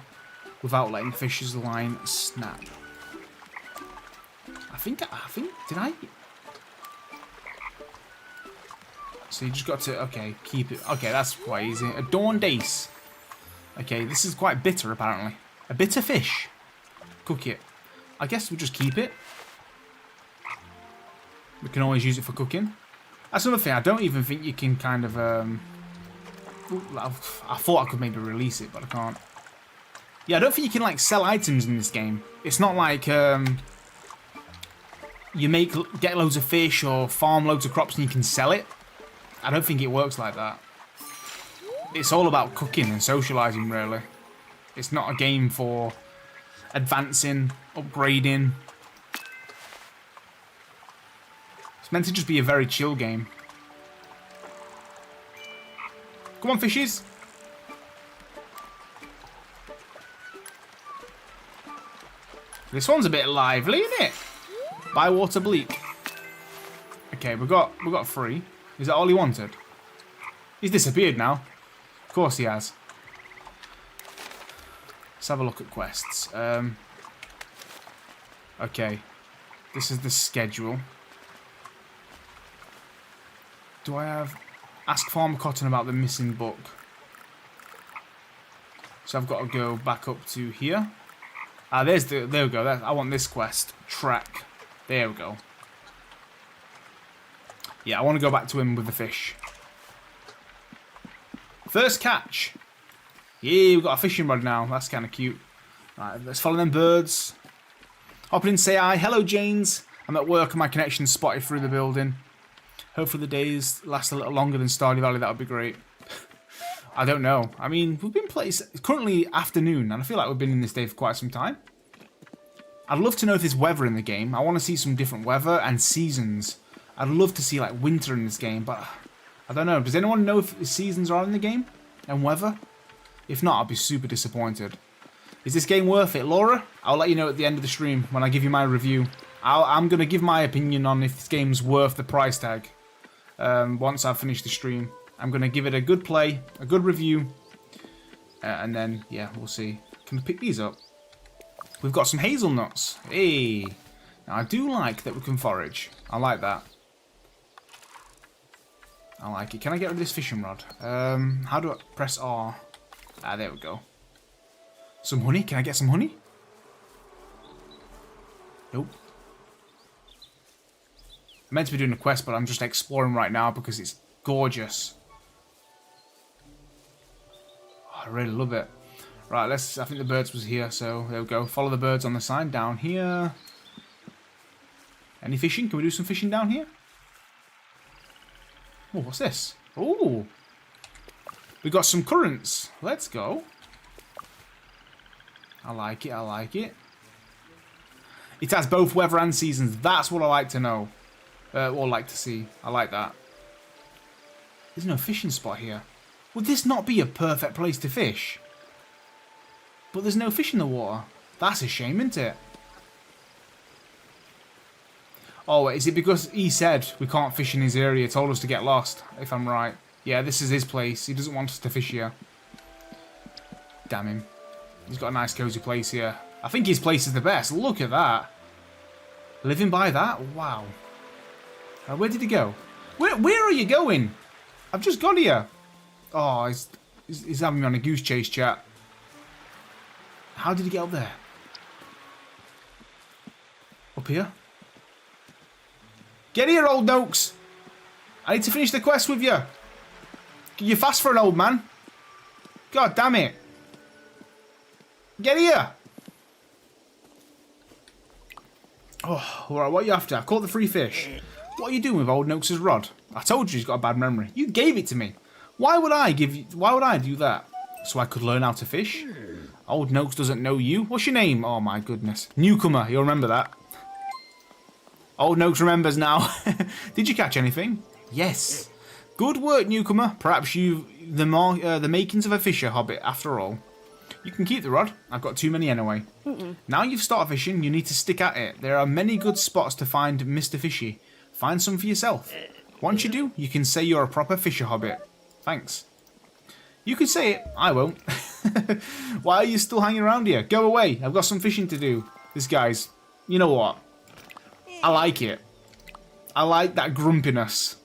without letting the fish's line snap. I think, did I? So you just got to, okay, keep it. Okay, that's quite easy. Adorned ace. Okay, this is quite bitter apparently. A bitter fish. Cook it. I guess we'll just keep it. We can always use it for cooking. That's another thing. I don't even think you can kind of, I thought I could maybe release it, but I can't. Yeah, I don't think you can, like, sell items in this game. It's not like, you get loads of fish or farm loads of crops and you can sell it. I don't think it works like that. It's all about cooking and socialising, really. It's not a game for advancing, upgrading. It's meant to just be a very chill game. Come on, fishies. This one's a bit lively, isn't it? Bywater bleak. Okay, we got 3. Is that all he wanted? He's disappeared now. Of course he has. Let's have a look at quests. Okay. This is the schedule. Do I have... Ask Farmer Cotton about the missing book. So I've got to go back up to here. Ah, there we go. I want this quest. Track. There we go. Yeah, I want to go back to him with the fish. First catch. Yeah, we've got a fishing rod now. That's kind of cute. Right, let's follow them birds. Hop in and say hi. Hello, Janes. I'm at work and my connection's spotted through the building. Hopefully the days last a little longer than Stardew Valley. That would be great. I don't know. I mean, we've been playing... It's currently afternoon, and I feel like we've been in this day for quite some time. I'd love to know if there's weather in the game. I want to see some different weather and seasons. I'd love to see, like, winter in this game, but... I don't know. Does anyone know if seasons are in the game? And weather? If not, I'll be super disappointed. Is this game worth it, Laura? I'll let you know at the end of the stream when I give you my review. I'm going to give my opinion on if this game's worth the price tag. Once I've finished the stream. I'm going to give it a good play, a good review, and then, yeah, we'll see. Can we pick these up? We've got some hazelnuts. Hey! Now, I do like that we can forage. I like that. I like it. Can I get rid of this fishing rod? How do I press R? Ah, there we go. Some honey? Can I get some honey? Nope. I'm meant to be doing a quest, but I'm just exploring right now because it's gorgeous. I really love it. Right, I think the birds was here, so there we go. Follow the birds on the sign down here. Any fishing? Can we do some fishing down here? Oh, what's this? Oh, we got some currants. Let's go. I like it, I like it. It has both weather and seasons. That's what I like to know. Or like to see. I like that. There's no fishing spot here. Would this not be a perfect place to fish? But there's no fish in the water. That's a shame, isn't it? Oh, is it because he said we can't fish in his area, told us to get lost, if I'm right? Yeah, this is his place. He doesn't want us to fish here. Damn him. He's got a nice cozy place here. I think his place is the best. Look at that. Living by that? Wow. Where did he go? Where are you going? I've just got here. Oh, he's having me on a goose chase, chat. How did he get up there? Up here? Get here, old Noakes. I need to finish the quest with you. You're fast for an old man. God damn it. Get here. Oh, alright, what are you after? I caught the free fish. What are you doing with old Noakes' rod? I told you he's got a bad memory. You gave it to me. Why would I do that? So I could learn how to fish? Old Noakes doesn't know you. What's your name? Oh my goodness. Newcomer, you'll remember that. Old Noakes remembers now. Did you catch anything? Yes. Good work, newcomer. Perhaps you've the makings of a fisher hobbit after all. You can keep the rod. I've got too many anyway. Now you've started fishing, you need to stick at it. There are many good spots to find Mr. Fishy. Find some for yourself. Once you do, you can say you're a proper fisher hobbit. Thanks. You can say it. I won't. Why are you still hanging around here? Go away. I've got some fishing to do. This guy's... You know what? I like it. I like that grumpiness.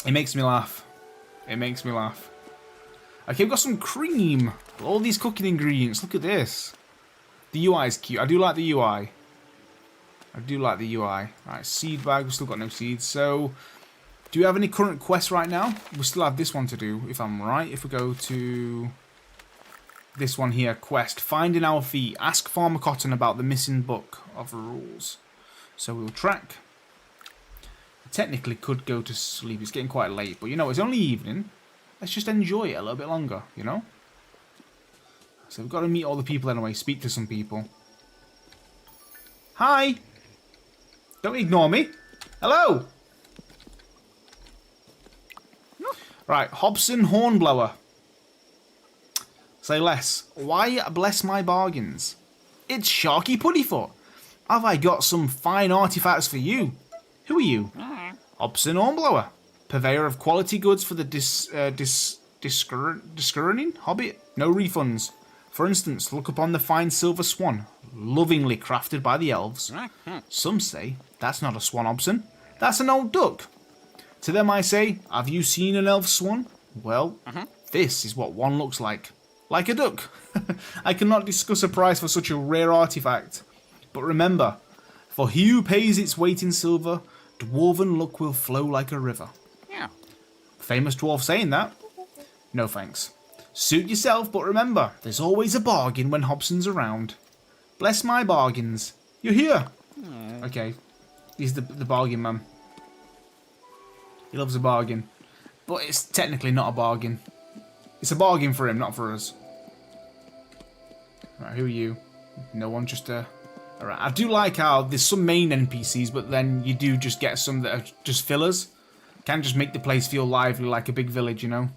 It makes me laugh. It makes me laugh. Okay, we've got some cream. All these cooking ingredients. Look at this. The UI is cute. I do like the UI. I do like the UI. Alright, seed bag. We've still got no seeds. So, do we have any current quests right now? We still have this one to do, if I'm right. If we go to this one here, quest. Finding our feet. Ask Farmer Cotton about the missing book of rules. So we'll track. I technically could go to sleep. It's getting quite late. But you know, it's only evening. Let's just enjoy it a little bit longer, you know? So we've got to meet all the people anyway. Speak to some people. Hi! Don't ignore me. Hello! Right, Hobson Hornblower. Say less. Why bless my bargains? It's Sharky Puddyfoot. Have I got some fine artifacts for you? Who are you? Hobson Hornblower. Purveyor of quality goods for the discerning Hobbit. No refunds. For instance, look upon the fine silver swan, lovingly crafted by the elves. Some say that's not a swan, Hobson. That's an old duck. To them I say, have you seen an elf swan? Well, this is what one looks like. Like a duck. I cannot discuss a price for such a rare artifact. But remember, for he who pays its weight in silver, dwarven luck will flow like a river. Yeah. Famous dwarf saying that. No thanks. Suit yourself, but remember, there's always a bargain when Hobson's around. Bless my bargains. You're here. Okay. He's the bargain man. He loves a bargain. But it's technically not a bargain. It's a bargain for him, not for us. Right, who are you? No one, just Alright, I do like how there's some main NPCs, but then you do just get some that are just fillers. Can just make the place feel lively like a big village, you know?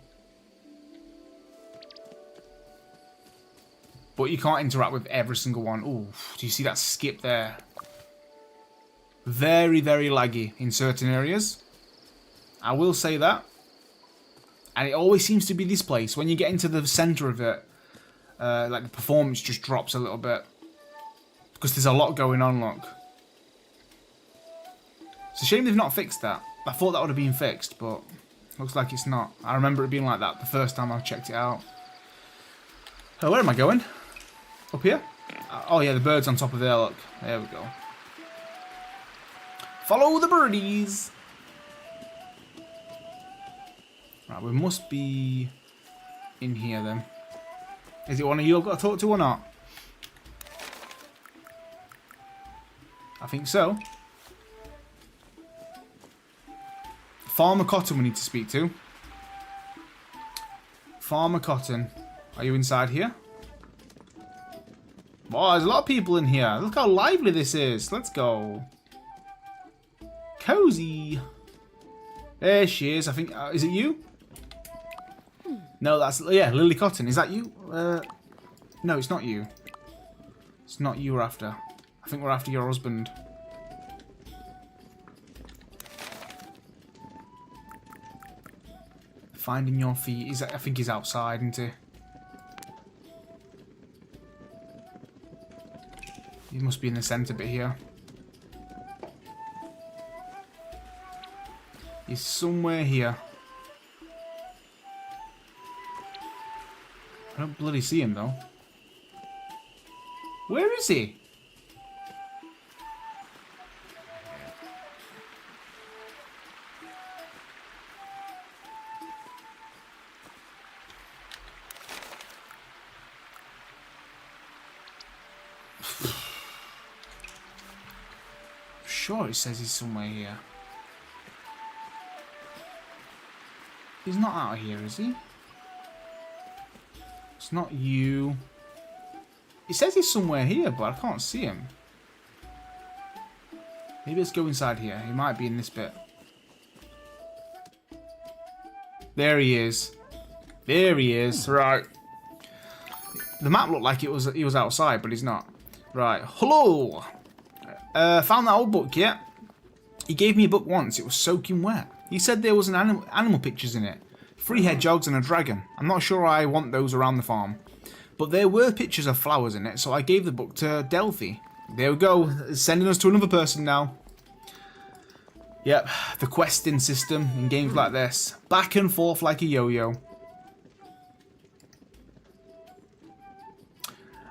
But you can't interact with every single one. Ooh, do you see that skip there? Very, very laggy in certain areas. I will say that. And it always seems to be this place. When you get into the centre of it, like the performance just drops a little bit. Because there's a lot going on, look. It's a shame they've not fixed that. I thought that would have been fixed, but looks like it's not. I remember it being like that the first time I checked it out. Oh, where am I going? Up here? Oh yeah, the bird's on top of there, look. There we go. Follow the birdies! Right, we must be in here then. Is it one of you I've got to talk to or not? I think so. Farmer Cotton we need to speak to. Farmer Cotton. Are you inside here? Oh, there's a lot of people in here. Look how lively this is. Let's go. Cozy. There she is. I think. Is it you? No, that's. Yeah, Lily Cotton. Is that you? No, it's not you. It's not you we're after. I think we're after your husband. Finding your feet. I think he's outside, isn't he? He must be in the centre bit here. He's somewhere here. I don't bloody see him though. Where is he? Sure, it says he's somewhere here. He's not out here, is he? It's not you. It says he's somewhere here, but I can't see him. Maybe let's go inside here. He might be in this bit. There he is. There he is. Right. The map looked like he was outside, but he's not. Right. Hello. Found that old book yet? He gave me a book once. It was soaking wet. He said there was an animal pictures in it. 3 hedgehogs and a dragon. I'm not sure I want those around the farm. But there were pictures of flowers in it, so I gave the book to Delphi. There we go. It's sending us to another person now. Yep, the questing system in games like this. Back and forth like a yo-yo.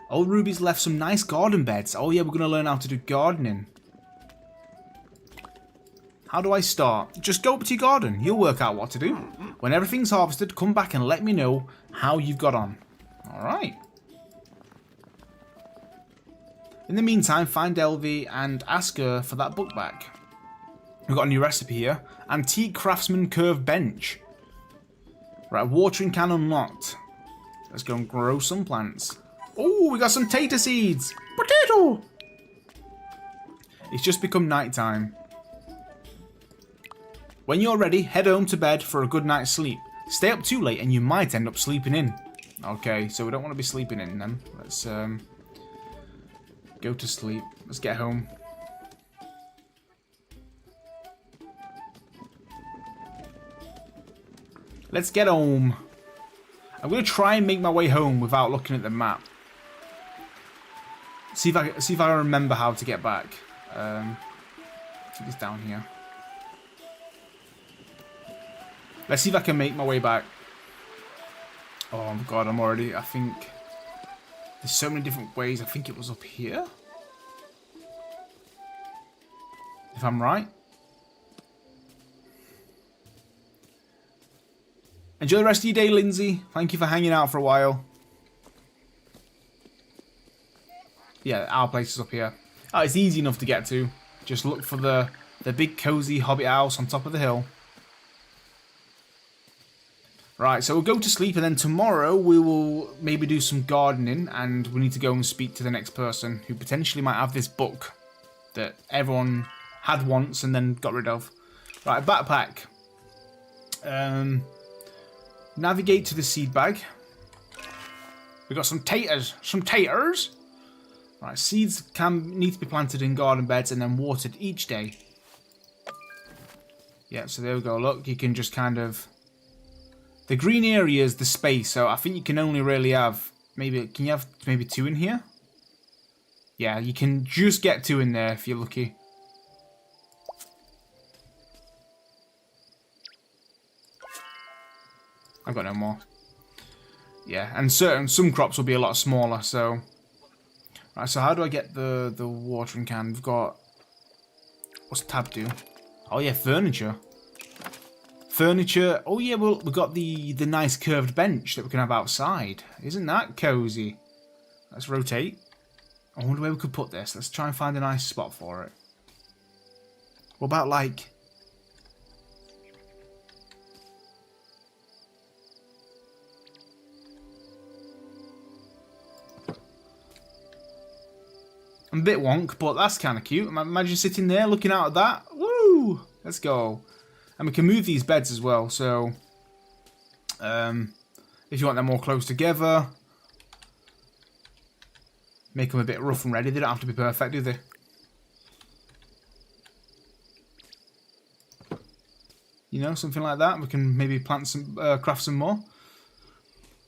Old Ruby's left some nice garden beds. Oh yeah, we're going to learn how to do gardening. How do I start? Just go up to your garden. You'll work out what to do. When everything's harvested, come back and let me know how you've got on. Alright. In the meantime, find Delphi and ask her for that book back. We've got a new recipe here. Antique Craftsman Curved Bench. Right, watering can unlocked. Let's go and grow some plants. Oh, we got some tater seeds. Potato! It's just become night time. When you're ready, head home to bed for a good night's sleep. Stay up too late and you might end up sleeping in. Okay, so we don't want to be sleeping in then. Let's go to sleep. Let's get home. Let's get home. I'm going to try and make my way home without looking at the map. See if I remember how to get back. I think it's down here. Let's see if I can make my way back. Oh my god, I think there's so many different ways. I think it was up here, if I'm right. Enjoy the rest of your day, Lindsay. Thank you for hanging out for a while. Yeah, our place is up here. Oh, it's easy enough to get to. Just look for the big cozy Hobbit house on top of the hill. Right, so we'll go to sleep, and then tomorrow we will maybe do some gardening, and we need to go and speak to the next person who potentially might have this book that everyone had once and then got rid of. Right, backpack. Navigate to the seed bag. We got some taters. Some taters. Right, seeds need to be planted in garden beds and then watered each day. Yeah, so there we go. Look, you can just kind of... The green area is the space, so I think you can only really have... Maybe, can you have maybe 2 in here? Yeah, you can just get 2 in there if you're lucky. I've got no more. Yeah, and some crops will be a lot smaller, so... Right, so how do I get the watering can? We've got... What's tab do? Oh yeah, furniture. Furniture. Oh yeah, well, we've got the nice curved bench that we can have outside. Isn't that cozy? Let's rotate. I wonder where we could put this. Let's try and find a nice spot for it. What about, like... I'm a bit wonk, but that's kind of cute. Imagine sitting there looking out at that. Woo! Let's go. And we can move these beds as well, so... if you want them more close together... Make them a bit rough and ready. They don't have to be perfect, do they? You know, something like that. We can maybe plant some, craft some more.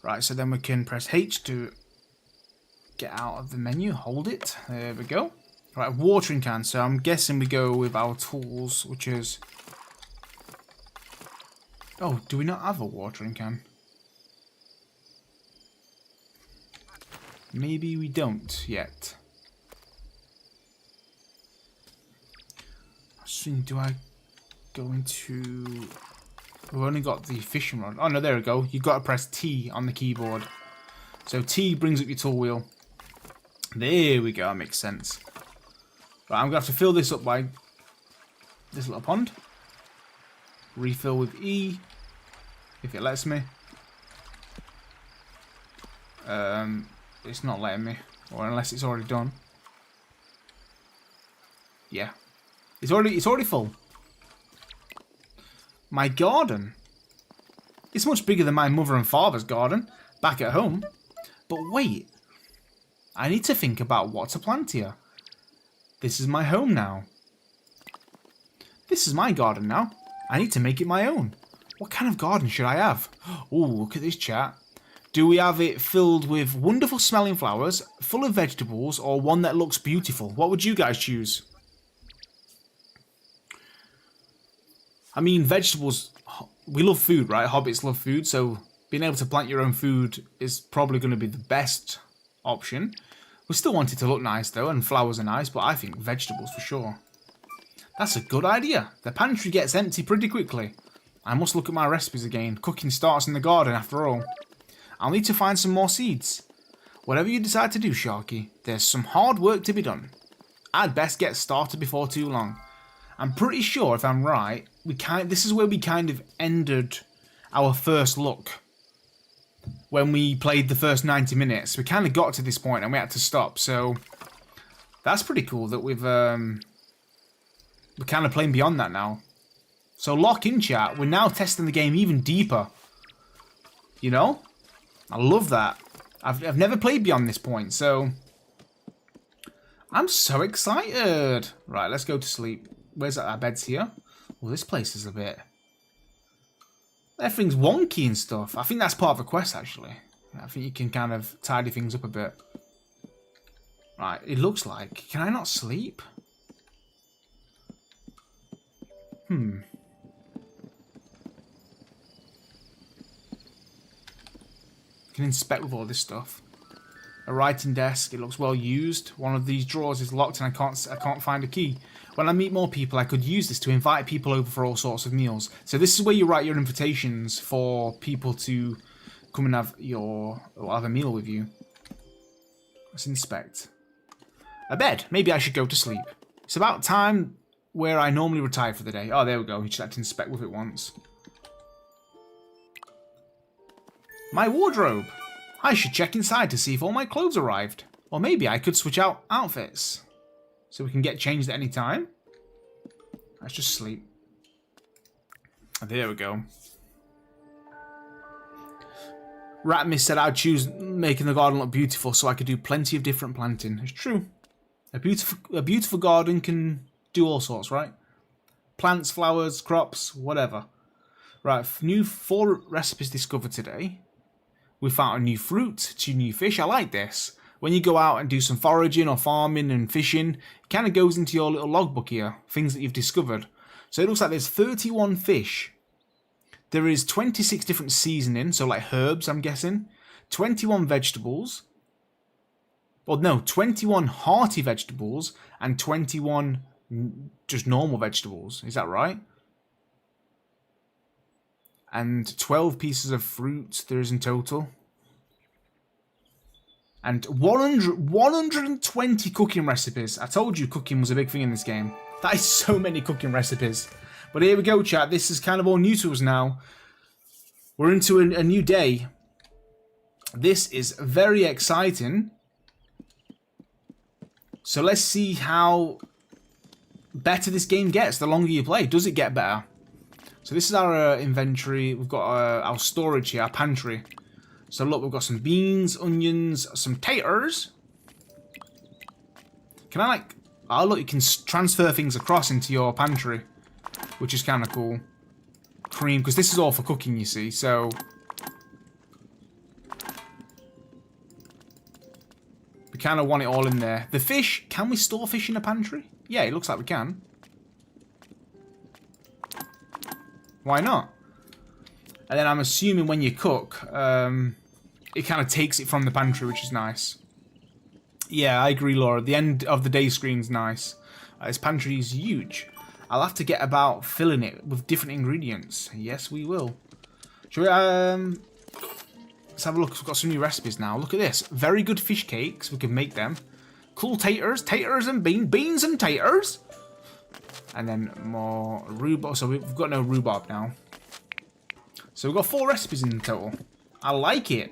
Right, so then we can press H to... get out of the menu, hold it, there we go. Right, watering can, so I'm guessing we go with our tools, which is... Oh, do we not have a watering can? Maybe we don't yet. So do I go into... We've only got the fishing rod. Oh no, there we go. You've got to press T on the keyboard. So T brings up your tool wheel. There we go, that makes sense. Right, I'm going to have to fill this up by this little pond. Refill with E, if it lets me. It's not letting me, or unless it's already done. Yeah, it's already full. My garden. It's much bigger than my mother and father's garden back at home. But wait. I need to think about what to plant here. This is my home now. This is my garden now. I need to make it my own. What kind of garden should I have? Oh, look at this chat. Do we have it filled with wonderful smelling flowers, full of vegetables, or one that looks beautiful? What would you guys choose? I mean, vegetables, we love food, right? Hobbits love food, so being able to plant your own food is probably going to be the best option. We still want it to look nice though, and flowers are nice, but I think vegetables for sure. That's a good idea. The pantry gets empty pretty quickly. I must look at my recipes again. Cooking starts in the garden after all. I'll need to find some more seeds. Whatever you decide to do, Sharky, there's some hard work to be done. I'd best get started before too long. I'm pretty sure, if I'm right, this is where we kind of ended our first look. When we played the first 90 minutes, we kind of got to this point and we had to stop. So that's pretty cool that we're kind of playing beyond that now. So lock in, chat. We're now testing the game even deeper. You know, I love that. I've never played beyond this point, so I'm so excited. Right, let's go to sleep. Where's that? Our bed's here. Well, this place is a bit... Everything's wonky and stuff. I think that's part of a quest, actually. I think you can kind of tidy things up a bit. Right, it looks like. Can I not sleep? Can inspect with all this stuff. A writing desk, it looks well used. One of these drawers is locked and I can't find a key. When I meet more people, I could use this to invite people over for all sorts of meals. So this is where you write your invitations for people to come and have a meal with you. Let's inspect. A bed. Maybe I should go to sleep. It's about time where I normally retire for the day. Oh, there we go. You just had to inspect with it once. My wardrobe. I should check inside to see if all my clothes arrived. Or maybe I could switch out outfits. So we can get changed at any time. Let's just sleep. There we go. Ratmiss said I'd choose making the garden look beautiful so I could do plenty of different planting. It's true. A beautiful garden can do all sorts, right? Plants, flowers, crops, whatever. Right, new 4 recipes discovered today. We found a new fruit, 2 new fish. I like this. When you go out and do some foraging or farming and fishing, it kind of goes into your little logbook here, things that you've discovered. So it looks like there's 31 fish. There is 26 different seasoning, so like herbs, I'm guessing. 21 vegetables. Well, no, 21 hearty vegetables and 21 just normal vegetables. Is that right? And 12 pieces of fruit there is in total. And 120 cooking recipes. I told you cooking was a big thing in this game. That is so many cooking recipes. But here we go, chat. This is kind of all new to us now. We're into a new day. This is very exciting. So let's see how better this game gets the longer you play. Does it get better? So this is our inventory. We've got our storage here, our pantry. So look, we've got some beans, onions, some taters. Can I like... Oh look, you can transfer things across into your pantry, which is kind of cool. Cream, because this is all for cooking, you see, so... We kind of want it all in there. The fish, can we store fish in a pantry? Yeah, it looks like we can. Why not? And then I'm assuming when you cook, it kind of takes it from the pantry, which is nice. Yeah, I agree, Laura. The end of the day screen's nice. This pantry is huge. I'll have to get about filling it with different ingredients. Yes, we will. Shall we, let's have a look. We've got some new recipes now. Look at this. Very good fish cakes. We can make them. Cool taters. Taters and beans and taters. And then more rhubarb. So we've got no rhubarb now. So we've got 4 recipes in total. I like it.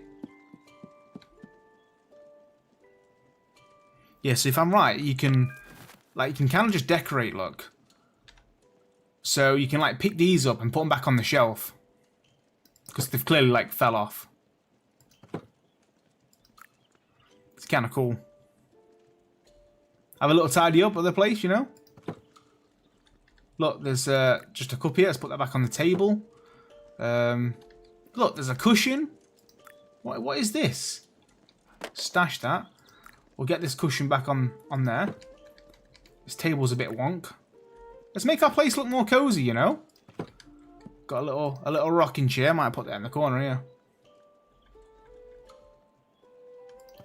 Yeah, so if I'm right, you can kind of just decorate, look. So you can like pick these up and put them back on the shelf. Because they've clearly like fell off. It's kind of cool. Have a little tidy up of the place, you know. Look, there's just a cup here. Let's put that back on the table. Look, there's a cushion. What is this? Stash that. We'll get this cushion back on there. This table's a bit wonk. Let's make our place look more cozy, you know. Got a little rocking chair. Might put that in the corner here.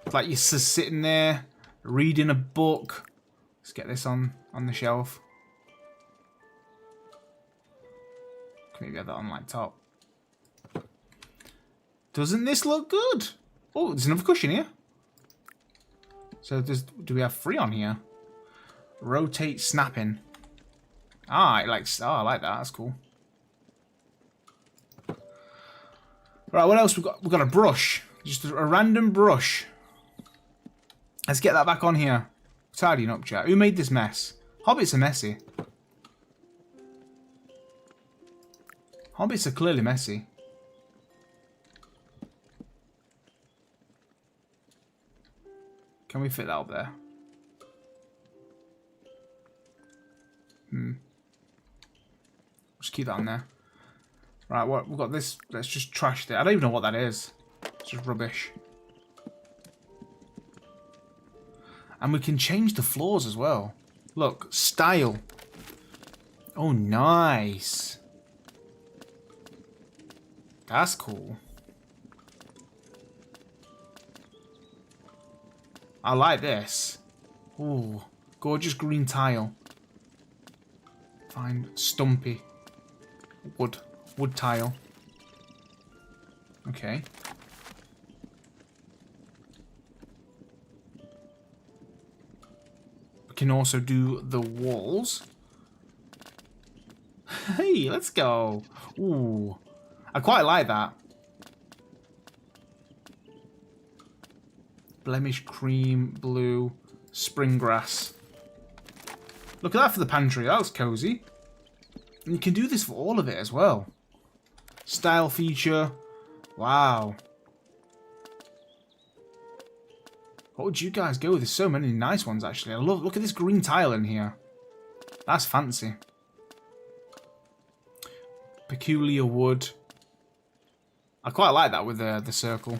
It's like you're just sitting there reading a book. Let's get this on the shelf. Maybe have that on like top. Doesn't this look good? Oh, there's another cushion here. So do we have 3 on here? Rotate snapping. Ah, I like that. That's cool. Right, what else we got? We've got a brush. Just a random brush. Let's get that back on here. Tidying up, chat. Who made this mess? Hobbits are messy. Hobbits are clearly messy. Can we fit that up there? Just keep that on there. Right, what we've got this. Let's just trash it. I don't even know what that is. It's just rubbish. And we can change the floors as well. Look, style. Oh, nice. That's cool. I like this. Ooh, gorgeous green tile. Fine, stumpy. Wood tile. Okay. We can also do the walls. Hey, let's go. Ooh, I quite like that. Blemish cream, blue, spring grass. Look at that for the pantry. That looks cozy. And you can do this for all of it as well. Style feature. Wow. What would you guys go with? There's so many nice ones actually. I love. Look at this green tile in here. That's fancy. Peculiar wood. I quite like that with the circle.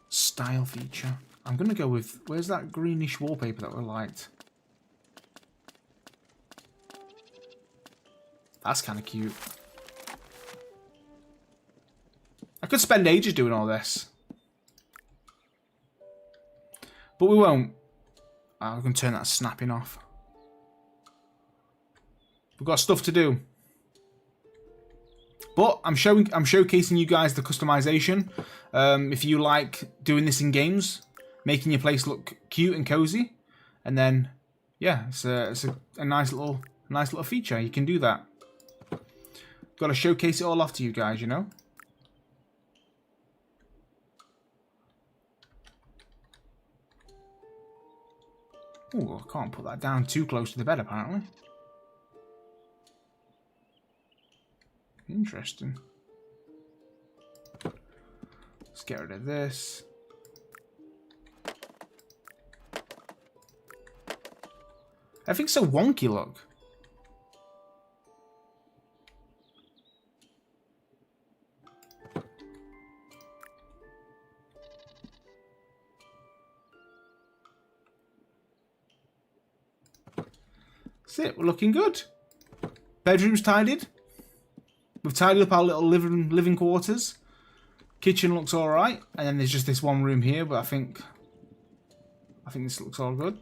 Style feature. I'm gonna go with, where's that greenish wallpaper that we liked? That's kind of cute. I could spend ages doing all this, but we won't. I'm gonna turn that snapping off. We've got stuff to do. But I'm showcasing you guys the customization. If you like doing this in games, making your place look cute and cozy, and then yeah, it's a nice little feature. You can do that. Got to showcase it all off to you guys, you know. Oh, I can't put that down too close to the bed apparently. Interesting. Let's get rid of this. Everything's so wonky, look. That's it, we're looking good. Bedroom's tidied. We've tidied up our little living quarters. Kitchen looks alright. And then there's just this one room here, but I think this looks all good.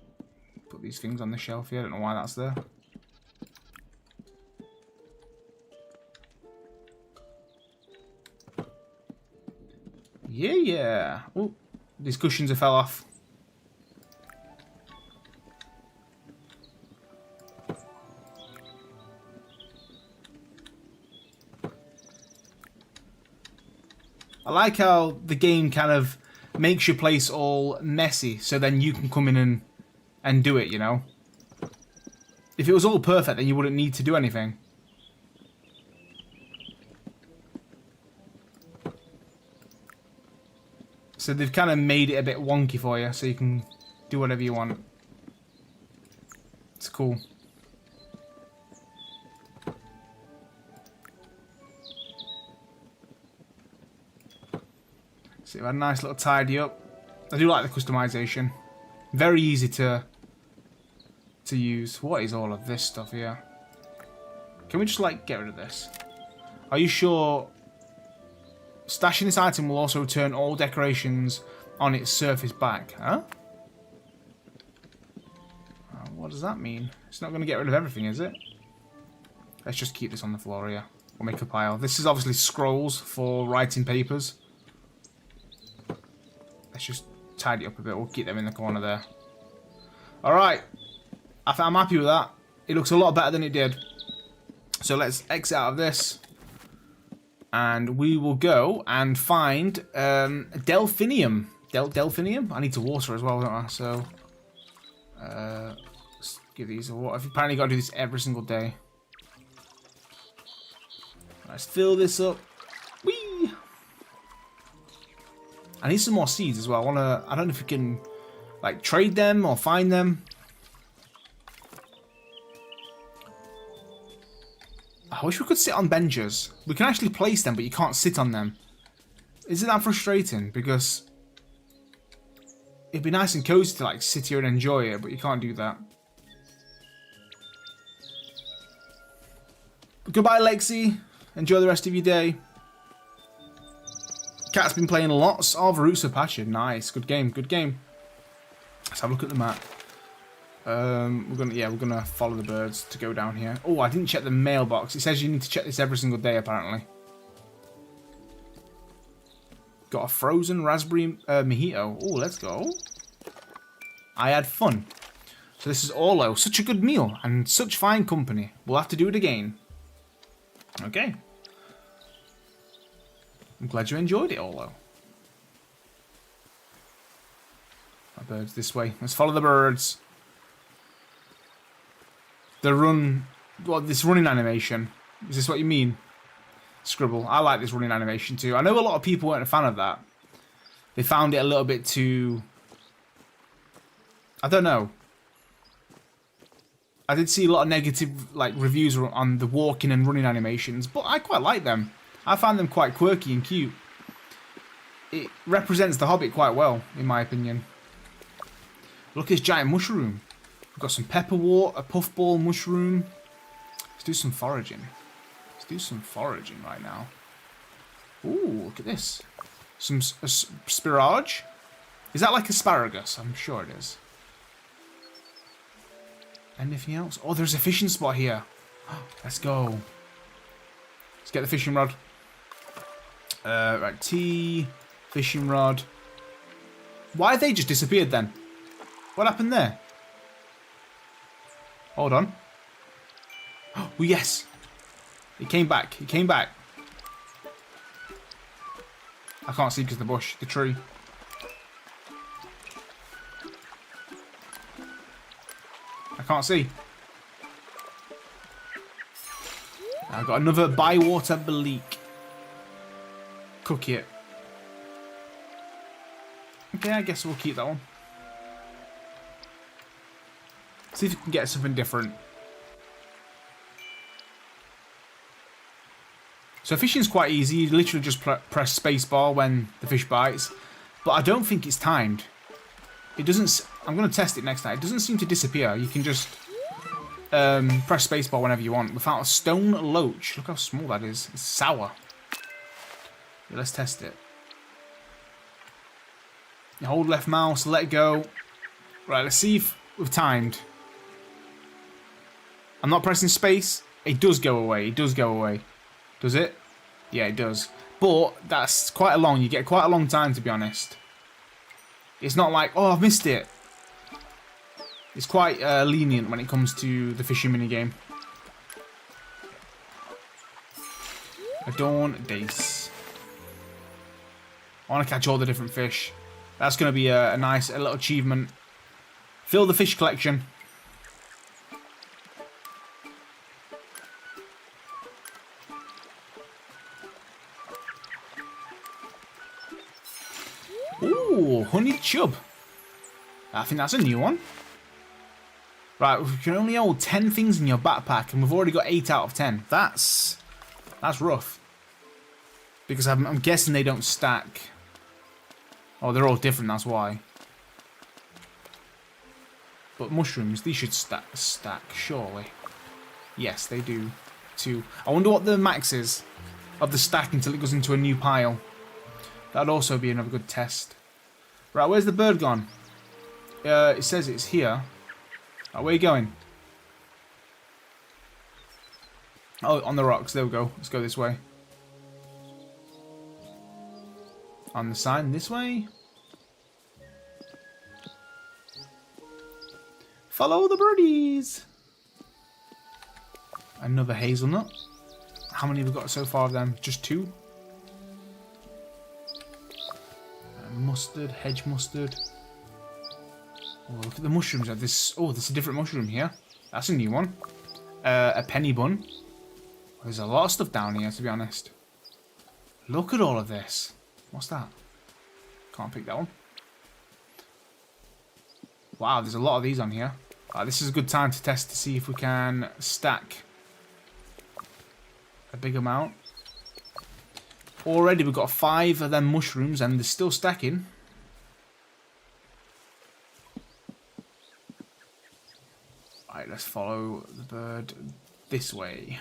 Put these things on the shelf here. I don't know why that's there. Yeah. Oh, these cushions have fell off. I like how the game kind of makes your place all messy, so then you can come in and do it, you know? If it was all perfect, then you wouldn't need to do anything. So they've kind of made it a bit wonky for you, so you can do whatever you want. It's cool. So we had a nice little tidy up. I do like the customization. Very easy to use. What is all of this stuff here? Can we just like get rid of this? Are you sure? Stashing this item will also turn all decorations on its surface back. Huh? What does that mean? It's not going to get rid of everything, is it? Let's just keep this on the floor here. We'll make a pile. This is obviously scrolls for writing papers. Let's just tidy it up a bit. We'll keep them in the corner there. Alright. I'm happy with that. It looks a lot better than it did. So let's exit out of this. And we will go and find delphinium. Delphinium? I need to water as well, don't I? So, let's give these a water. I've apparently got to do this every single day. Let's fill this up. Whee! I need some more seeds as well. I don't know if we can like trade them or find them. I wish we could sit on benches. We can actually place them, but you can't sit on them. Isn't that frustrating? Because it'd be nice and cozy to like sit here and enjoy it, but you can't do that. Goodbye, Lexi. Enjoy the rest of your day. Cat's been playing lots of Roots of Passion. Nice, good game, good game. Let's have a look at the map. We're gonna follow the birds to go down here. Oh, I didn't check the mailbox. It says you need to check this every single day, apparently. Got a frozen raspberry mojito. Oh, let's go. I had fun. So this is Orlo. Such a good meal and such fine company. We'll have to do it again. Okay. I'm glad you enjoyed it, Orlo. My birds this way. Let's follow the birds. The run... What, this running animation. Is this what you mean? Scribble. I like this running animation too. I know a lot of people weren't a fan of that. They found it a little bit too... I don't know. I did see a lot of negative like reviews on the walking and running animations, but I quite like them. I find them quite quirky and cute. It represents the Hobbit quite well, in my opinion. Look at this giant mushroom. We've got some pepperwort, a puffball mushroom. Let's do some foraging. Let's do some foraging right now. Ooh, look at this. Some spirage. Is that like asparagus? I'm sure it is. Anything else? Oh, there's a fishing spot here. Let's go. Let's get the fishing rod. Right, tea, fishing rod. Why have they just disappeared then? What happened there? Hold on. Oh, yes. It came back. It came back. I can't see because of the bush, the tree. I can't see. I've got another bywater bleak. Cook it. Okay, I guess we'll keep that one. See if we can get something different. So fishing's quite easy. You literally just press spacebar when the fish bites. But I don't think it's timed. It doesn't... I'm going to test it next time. It doesn't seem to disappear. You can just press spacebar whenever you want. Without a stone loach. Look how small that is. It's sour. Yeah, let's test it. You hold left mouse, let go. Right, let's see if we've timed. I'm not pressing space. It does go away. It does go away. Does it? Yeah, it does. But that's quite a long... You get quite a long time, to be honest. It's not like, oh, I've missed it. It's quite lenient when it comes to the fishing minigame. Adorn Dace. I want to catch all the different fish. That's going to be a nice little achievement. Fill the fish collection. Ooh, honey chub. I think that's a new one. Right, we can only hold 10 things in your backpack, and we've already got 8 out of 10. That's rough. Because I'm guessing they don't stack. Oh, they're all different, that's why. But mushrooms, these should stack, surely. Yes, they do, too. I wonder what the max is of the stack until it goes into a new pile. That'd also be another good test. Right, where's the bird gone? It says it's here. Right, where are you going? Oh, on the rocks. There we go. Let's go this way. On the sign this way. Follow the birdies. Another hazelnut. How many have we got so far of them? Just 2? Mustard, hedge mustard. Oh, look at the mushrooms. Oh, there's a different mushroom here. That's a new one. A penny bun. There's a lot of stuff down here, to be honest. Look at all of this. What's that? Can't pick that one. Wow, there's a lot of these on here. This is a good time to test to see if we can stack a big amount. Already we've got 5 of them mushrooms and they're still stacking. Right, let's follow the bird this way.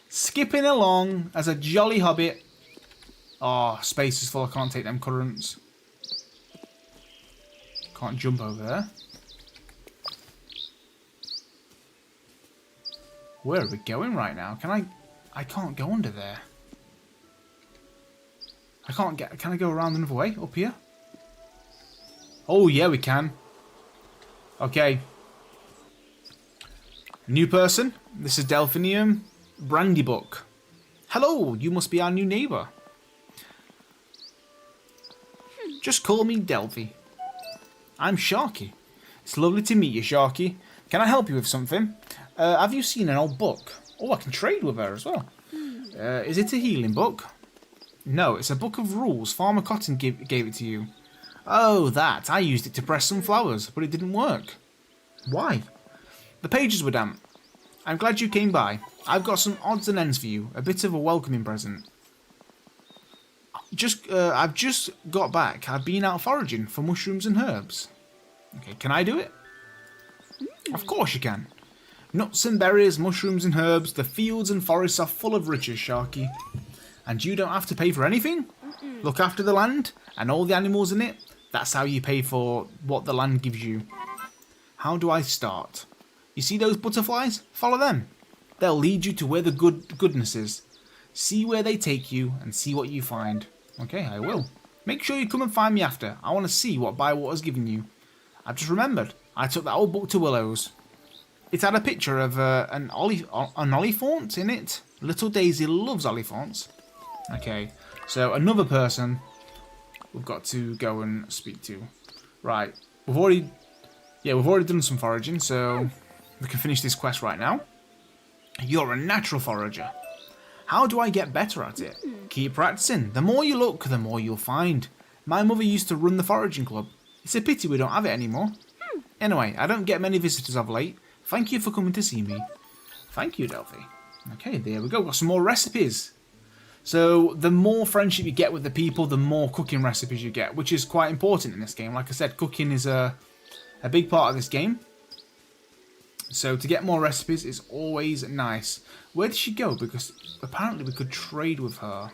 Skipping along as a jolly hobbit. Oh, space is full. I can't take them currents. Can't jump over there. Where are we going right now? Can I can't go under there. I can't get... Can I go around another way? Up here? Oh, yeah, we can. Okay. New person. This is Delphinium Brandybuck. Hello, you must be our new neighbour. Just call me Delphi. I'm Sharky. It's lovely to meet you, Sharky. Can I help you with something? Have you seen an old book? Oh, I can trade with her as well. Is it a healing book? No, it's a book of rules. Farmer Cotton gave it to you. Oh, that. I used it to press some flowers, but it didn't work. Why? The pages were damp. I'm glad you came by. I've got some odds and ends for you. A bit of a welcoming present. I've just got back. I've been out foraging for mushrooms and herbs. Okay, can I do it? Of course you can. Nuts and berries, mushrooms and herbs. The fields and forests are full of riches, Sharky. And you don't have to pay for anything. Look after the land and all the animals in it. That's how you pay for what the land gives you. How do I start? You see those butterflies? Follow them. They'll lead you to where the goodness is. See where they take you and see what you find. Okay, I will. Make sure you come and find me after. I want to see what Bywater's given you. I've just remembered. I took that old book to Willow's. It had a picture of an olifant in it. Little Daisy loves olifants. Okay, so another person we've got to go and speak to. Right, we've already done some foraging, so we can finish this quest right now. You're a natural forager. How do I get better at it? Keep practicing. The more you look, the more you'll find. My mother used to run the foraging club. It's a pity we don't have it anymore. Anyway, I don't get many visitors of late. Thank you for coming to see me. Thank you, Delphi. Okay, there we go. Got some more recipes. So, the more friendship you get with the people, the more cooking recipes you get, which is quite important in this game. Like I said, cooking is a big part of this game. So, to get more recipes is always nice. Where did she go? Because apparently we could trade with her.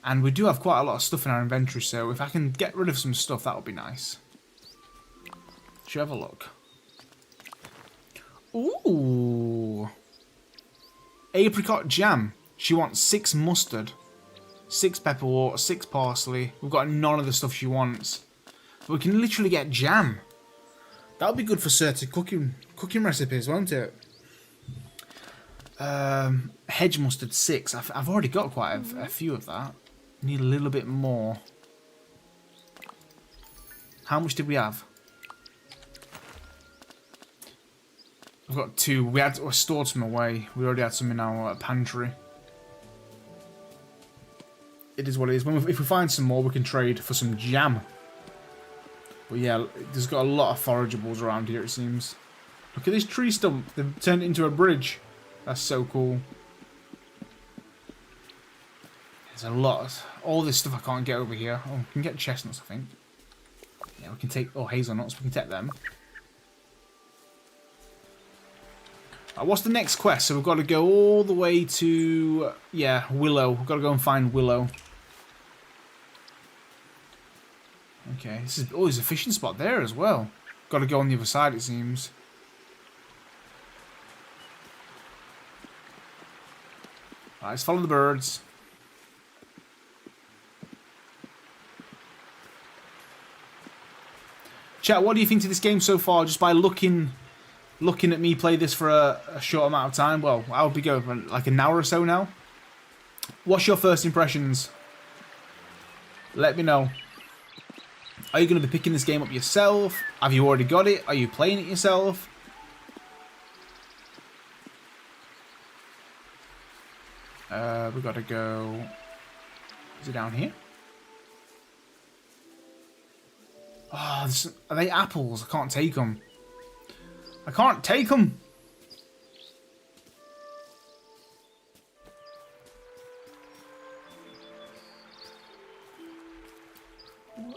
And we do have quite a lot of stuff in our inventory, so if I can get rid of some stuff, that would be nice. Should have a look. Ooh. Apricot jam. She wants 6 mustard, 6 pepperwort, 6 parsley. We've got none of the stuff she wants. But we can literally get jam. That would be good for certain cooking recipes, won't it? Hedge mustard 6. I've already got quite a few of that. Need a little bit more. How much did we have? I've got 2. We stored some away. We already had some in our pantry. It is what it is. If we find some more, we can trade for some jam. But yeah, there's got a lot of forageables around here, it seems. Look at this tree stump. They've turned it into a bridge. That's so cool. There's a lot. All this stuff I can't get over here. Oh, we can get chestnuts, I think. Yeah, we can take... Oh, hazelnuts. We can take them. What's the next quest? So we've got to go all the way to... Yeah, Willow. We've got to go and find Willow. Okay, this is... Oh, there's a fishing spot there as well. Got to go on the other side, it seems. Alright, let's follow the birds. Chat, what do you think of this game so far? Just by looking at me play this for a short amount of time. Well, I'll be going for like an hour or so now. What's your first impressions? Let me know. Are you going to be picking this game up yourself? Have you already got it? Are you playing it yourself? We've got to go... Is it down here? Oh, are they apples? I can't take them. I can't take them.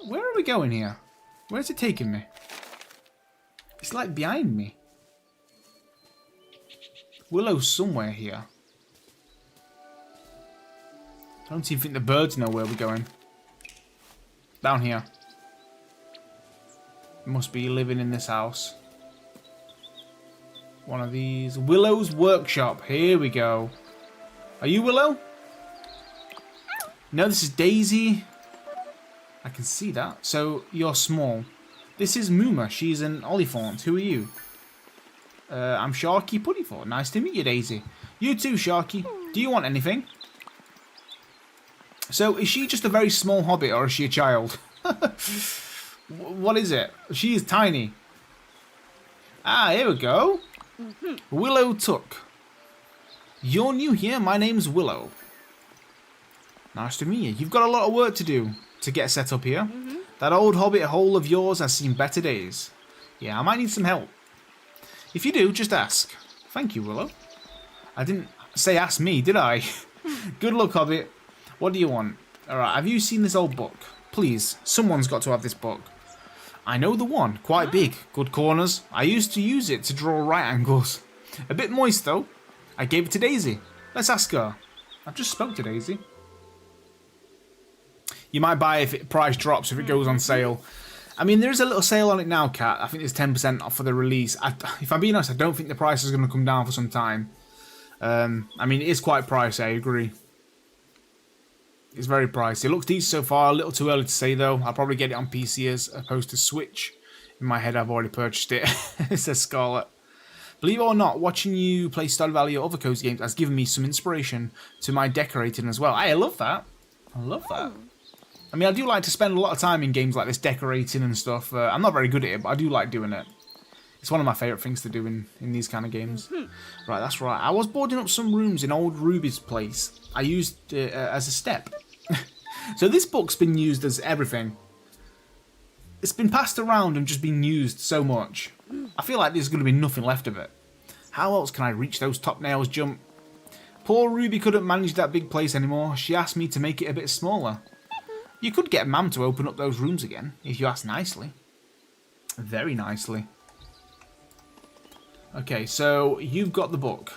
Where are we going here? Where's it taking me? It's like behind me. Willow's somewhere here. I don't even think the birds know where we're going. Down here. Must be living in this house. One of these. Willow's workshop. Here we go. Are you Willow? No, this is Daisy. I can see that. So, you're small. This is Mooma. She's an Oliphant. Who are you? I'm Sharky Puddyfoot. Nice to meet you, Daisy. You too, Sharky. Do you want anything? So, is she just a very small hobbit, or is she a child? What is it? She is tiny. Ah, here we go. Willow Tuck. You're new here. My name's Willow. Nice to meet you. You've got a lot of work to do to get set up here. That old hobbit hole of yours has seen better days. Yeah, I might need some help. If you do, just ask. Thank you, Willow. I didn't say ask me, did I? Good luck, hobbit. What do you want? Alright, have you seen this old book? Please, someone's got to have this book. I know the one. Quite big. Good corners. I used to use it to draw right angles. A bit moist, though. I gave it to Daisy. Let's ask her. I've just spoke to Daisy. You might buy if it price drops, if it goes on sale. I mean, there is a little sale on it now, Kat. I think there's 10% off for the release. If I'm being honest, I don't think the price is going to come down for some time. I mean, it is quite pricey, I agree. It's very pricey. It looks decent so far. A little too early to say, though. I'll probably get it on PC as opposed to Switch. In my head, I've already purchased it. It says Scarlet. Believe it or not, watching you play Stardew Valley or other cozy games has given me some inspiration to my decorating as well. Hey, I love that. I love that. I mean, I do like to spend a lot of time in games like this decorating and stuff. I'm not very good at it, but I do like doing it. It's one of my favourite things to do in these kind of games. Right, that's right. I was boarding up some rooms in old Ruby's place. I used it as a step. So this book's been used as everything. It's been passed around and just been used so much. I feel like there's going to be nothing left of it. How else can I reach those top nails jump? Poor Ruby couldn't manage that big place anymore. She asked me to make it a bit smaller. You could get Mam to open up those rooms again, if you ask nicely. Very nicely. Okay, so you've got the book.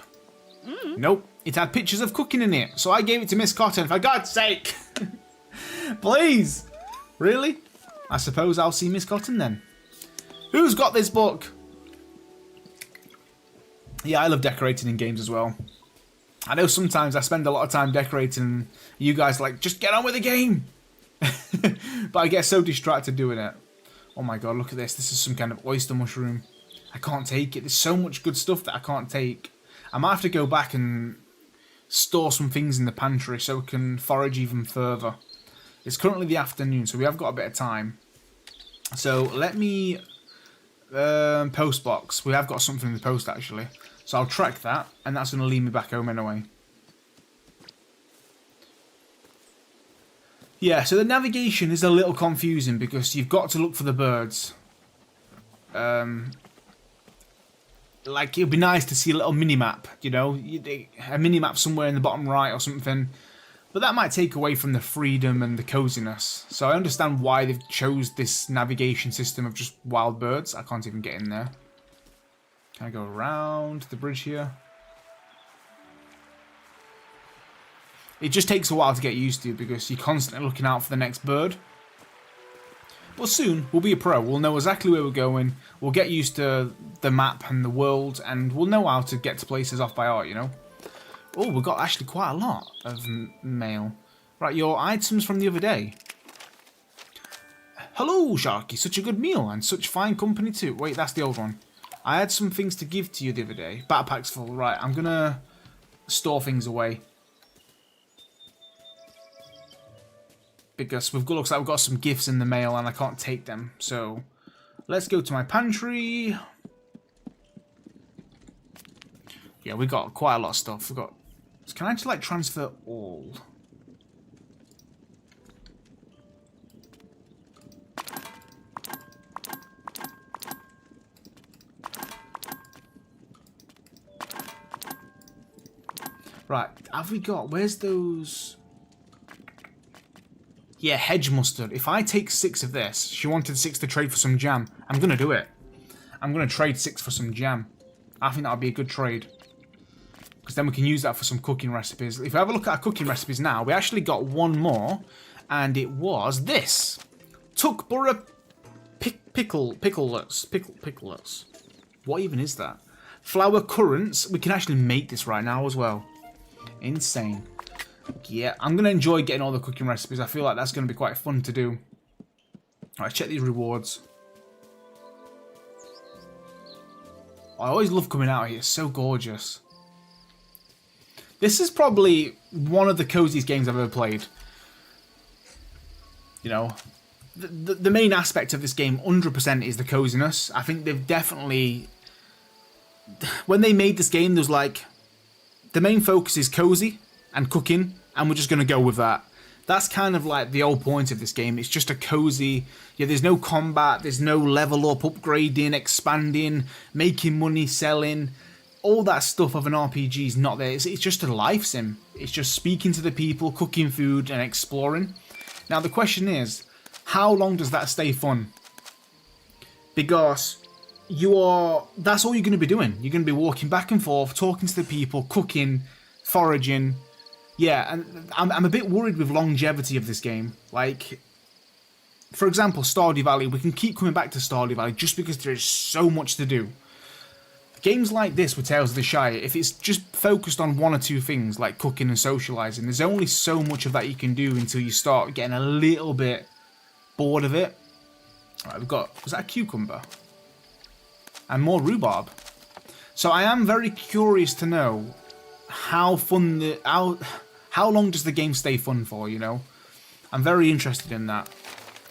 Nope, it had pictures of cooking in it, so I gave it to Miss Cotton, for God's sake! Please! Really? I suppose I'll see Miss Cotton then. Who's got this book? Yeah, I love decorating in games as well. I know sometimes I spend a lot of time decorating and you guys are like, just get on with the game! But I get so distracted doing it. Oh my god, look at this. This is some kind of oyster mushroom. I can't take it. There's so much good stuff that I can't take. I might have to go back and store some things in the pantry so we can forage even further. It's currently the afternoon, so we have got a bit of time. So let me post box. We have got something in the post actually. So I'll track that, and that's going to lead me back home anyway. Yeah, so the navigation is a little confusing because you've got to look for the birds. Like, it would be nice to see a little mini-map, you know? A mini-map somewhere in the bottom right or something. But that might take away from the freedom and the coziness. So I understand why they've chose this navigation system of just wild birds. I can't even get in there. Can I go around the bridge here? It just takes a while to get used to because you're constantly looking out for the next bird. But soon, we'll be a pro. We'll know exactly where we're going. We'll get used to the map and the world, and we'll know how to get to places off by heart, you know? Oh, we've got actually quite a lot of mail. Right, your items from the other day. Hello, Sharky. Such a good meal, and such fine company too. Wait, that's the old one. I had some things to give to you the other day. Backpack's full. Right, I'm gonna store things away. Because looks like we've got some gifts in the mail and I can't take them. So, let's go to my pantry. Yeah, we've got quite a lot of stuff. We've got... Can I just, like, transfer all? Right, have we got... Where's those... Yeah, hedge mustard. If I take 6 of this, she wanted 6 to trade for some jam. I'm going to do it. I'm going to trade 6 for some jam. I think that would be a good trade. Because then we can use that for some cooking recipes. If we have a look at our cooking recipes now, we actually got one more. And it was this. Tuckborough picklets. What even is that? Flour currants. We can actually make this right now as well. Insane. Yeah, I'm going to enjoy getting all the cooking recipes. I feel like that's going to be quite fun to do. Alright, check these rewards. I always love coming out here. It's so gorgeous. This is probably one of the coziest games I've ever played. You know, the main aspect of this game 100% is the coziness. I think they've definitely... When they made this game, there's like... The main focus is cozy and cooking, and we're just going to go with that. That's kind of like the whole point of this game. It's just a cozy... Yeah, there's no combat, there's no level up, upgrading, expanding, making money, selling. All that stuff of an RPG is not there. It's just a life sim. It's just speaking to the people, cooking food, and exploring. Now, the question is, how long does that stay fun? Because that's all you're going to be doing. You're going to be walking back and forth, talking to the people, cooking, foraging. Yeah, and I'm a bit worried with longevity of this game. Like, for example, Stardew Valley. We can keep coming back to Stardew Valley just because there is so much to do. Games like this with Tales of the Shire, if it's just focused on one or two things, like cooking and socialising, there's only so much of that you can do until you start getting a little bit bored of it. Right, we've got... Was that a cucumber? And more rhubarb. So I am very curious to know how fun how long does the game stay fun for, you know? I'm very interested in that.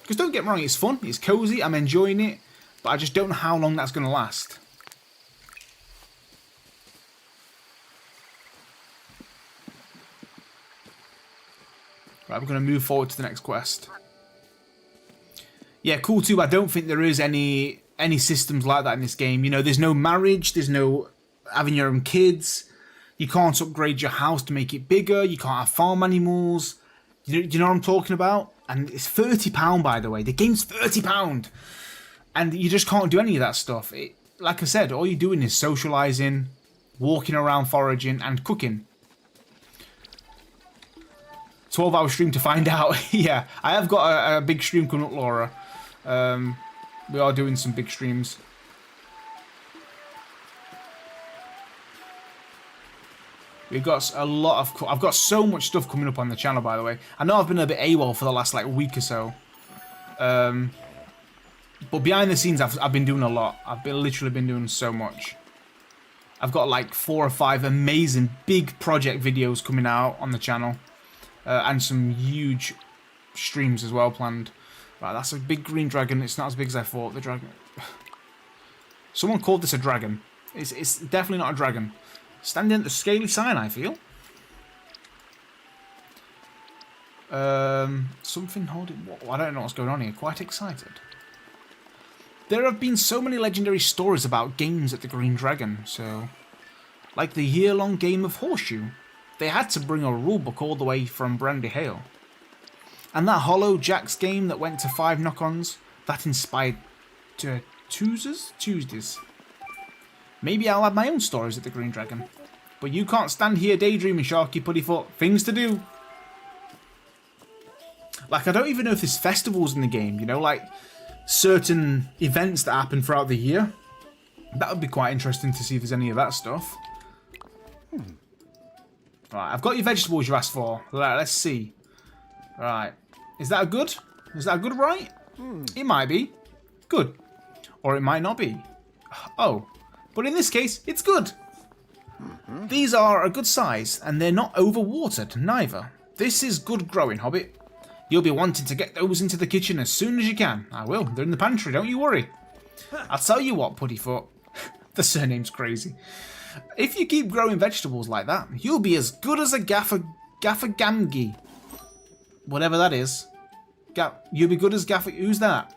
Because don't get me wrong, it's fun, it's cozy, I'm enjoying it, but I just don't know how long that's going to last. Right, we're going to move forward to the next quest. Yeah, cool too. I don't think there is any systems like that in this game. You know, there's no marriage, there's no having your own kids. You can't upgrade your house to make it bigger. You can't have farm animals. Do you know what I'm talking about? And it's £30, by the way. The game's £30. And you just can't do any of that stuff. Like I said, all you're doing is socialising, walking around foraging, and cooking. 12-hour stream to find out. Yeah, I have got a big stream coming up, Laura. We are doing some big streams. We've got a lot of... I've got so much stuff coming up on the channel, by the way. I know I've been a bit AWOL for the last, like, week or so. But behind the scenes, I've been doing a lot. I've literally been doing so much. I've got, like, 4 or 5 amazing big project videos coming out on the channel. And some huge streams as well planned. Right, that's a big green dragon. It's not as big as I thought. The dragon. Someone called this a dragon. It's definitely not a dragon. Standing at the scaly sign, I feel. Something holding... I don't know what's going on here. Quite excited. There have been so many legendary stories about games at the Green Dragon. So, like the year-long game of Horseshoe. They had to bring a rulebook all the way from Brandy Hale. And that Hollow Jacks game that went to 5 knock-ons, that inspired to Tuesdays. Maybe I'll have my own stories at the Green Dragon. But you can't stand here daydreaming, Sharky Puddyfoot. Things to do. Like, I don't even know if there's festivals in the game, you know, like certain events that happen throughout the year. That would be quite interesting to see if there's any of that stuff. Right, I've got your vegetables you asked for. Right, let's see. Right. Is that a good? Is that a good right? It might be. Good. Or it might not be. Oh. But in this case, it's good. These are a good size, and they're not overwatered, neither. This is good growing, Hobbit. You'll be wanting to get those into the kitchen as soon as you can. I will. They're in the pantry, don't you worry. I'll tell you what, Puddyfoot. The surname's crazy. If you keep growing vegetables like that, you'll be as good as a Gaffagamgi. Whatever that is. You'll be good as Gaffer... Who's that?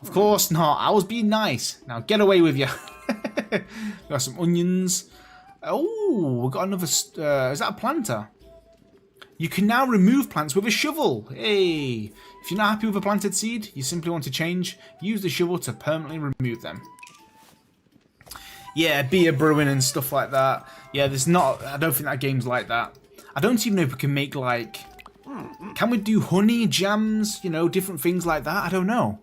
Of course not. I was being nice. Now get away with you. Got some onions. Oh, we've got another... is that a planter? You can now remove plants with a shovel. Hey! If you're not happy with a planted seed, you simply want to change, use the shovel to permanently remove them. Yeah, beer brewing and stuff like that. Yeah, there's not... I don't think that game's like that. I don't even know if we can make, like... Can we do honey, jams, you know, different things like that? I don't know.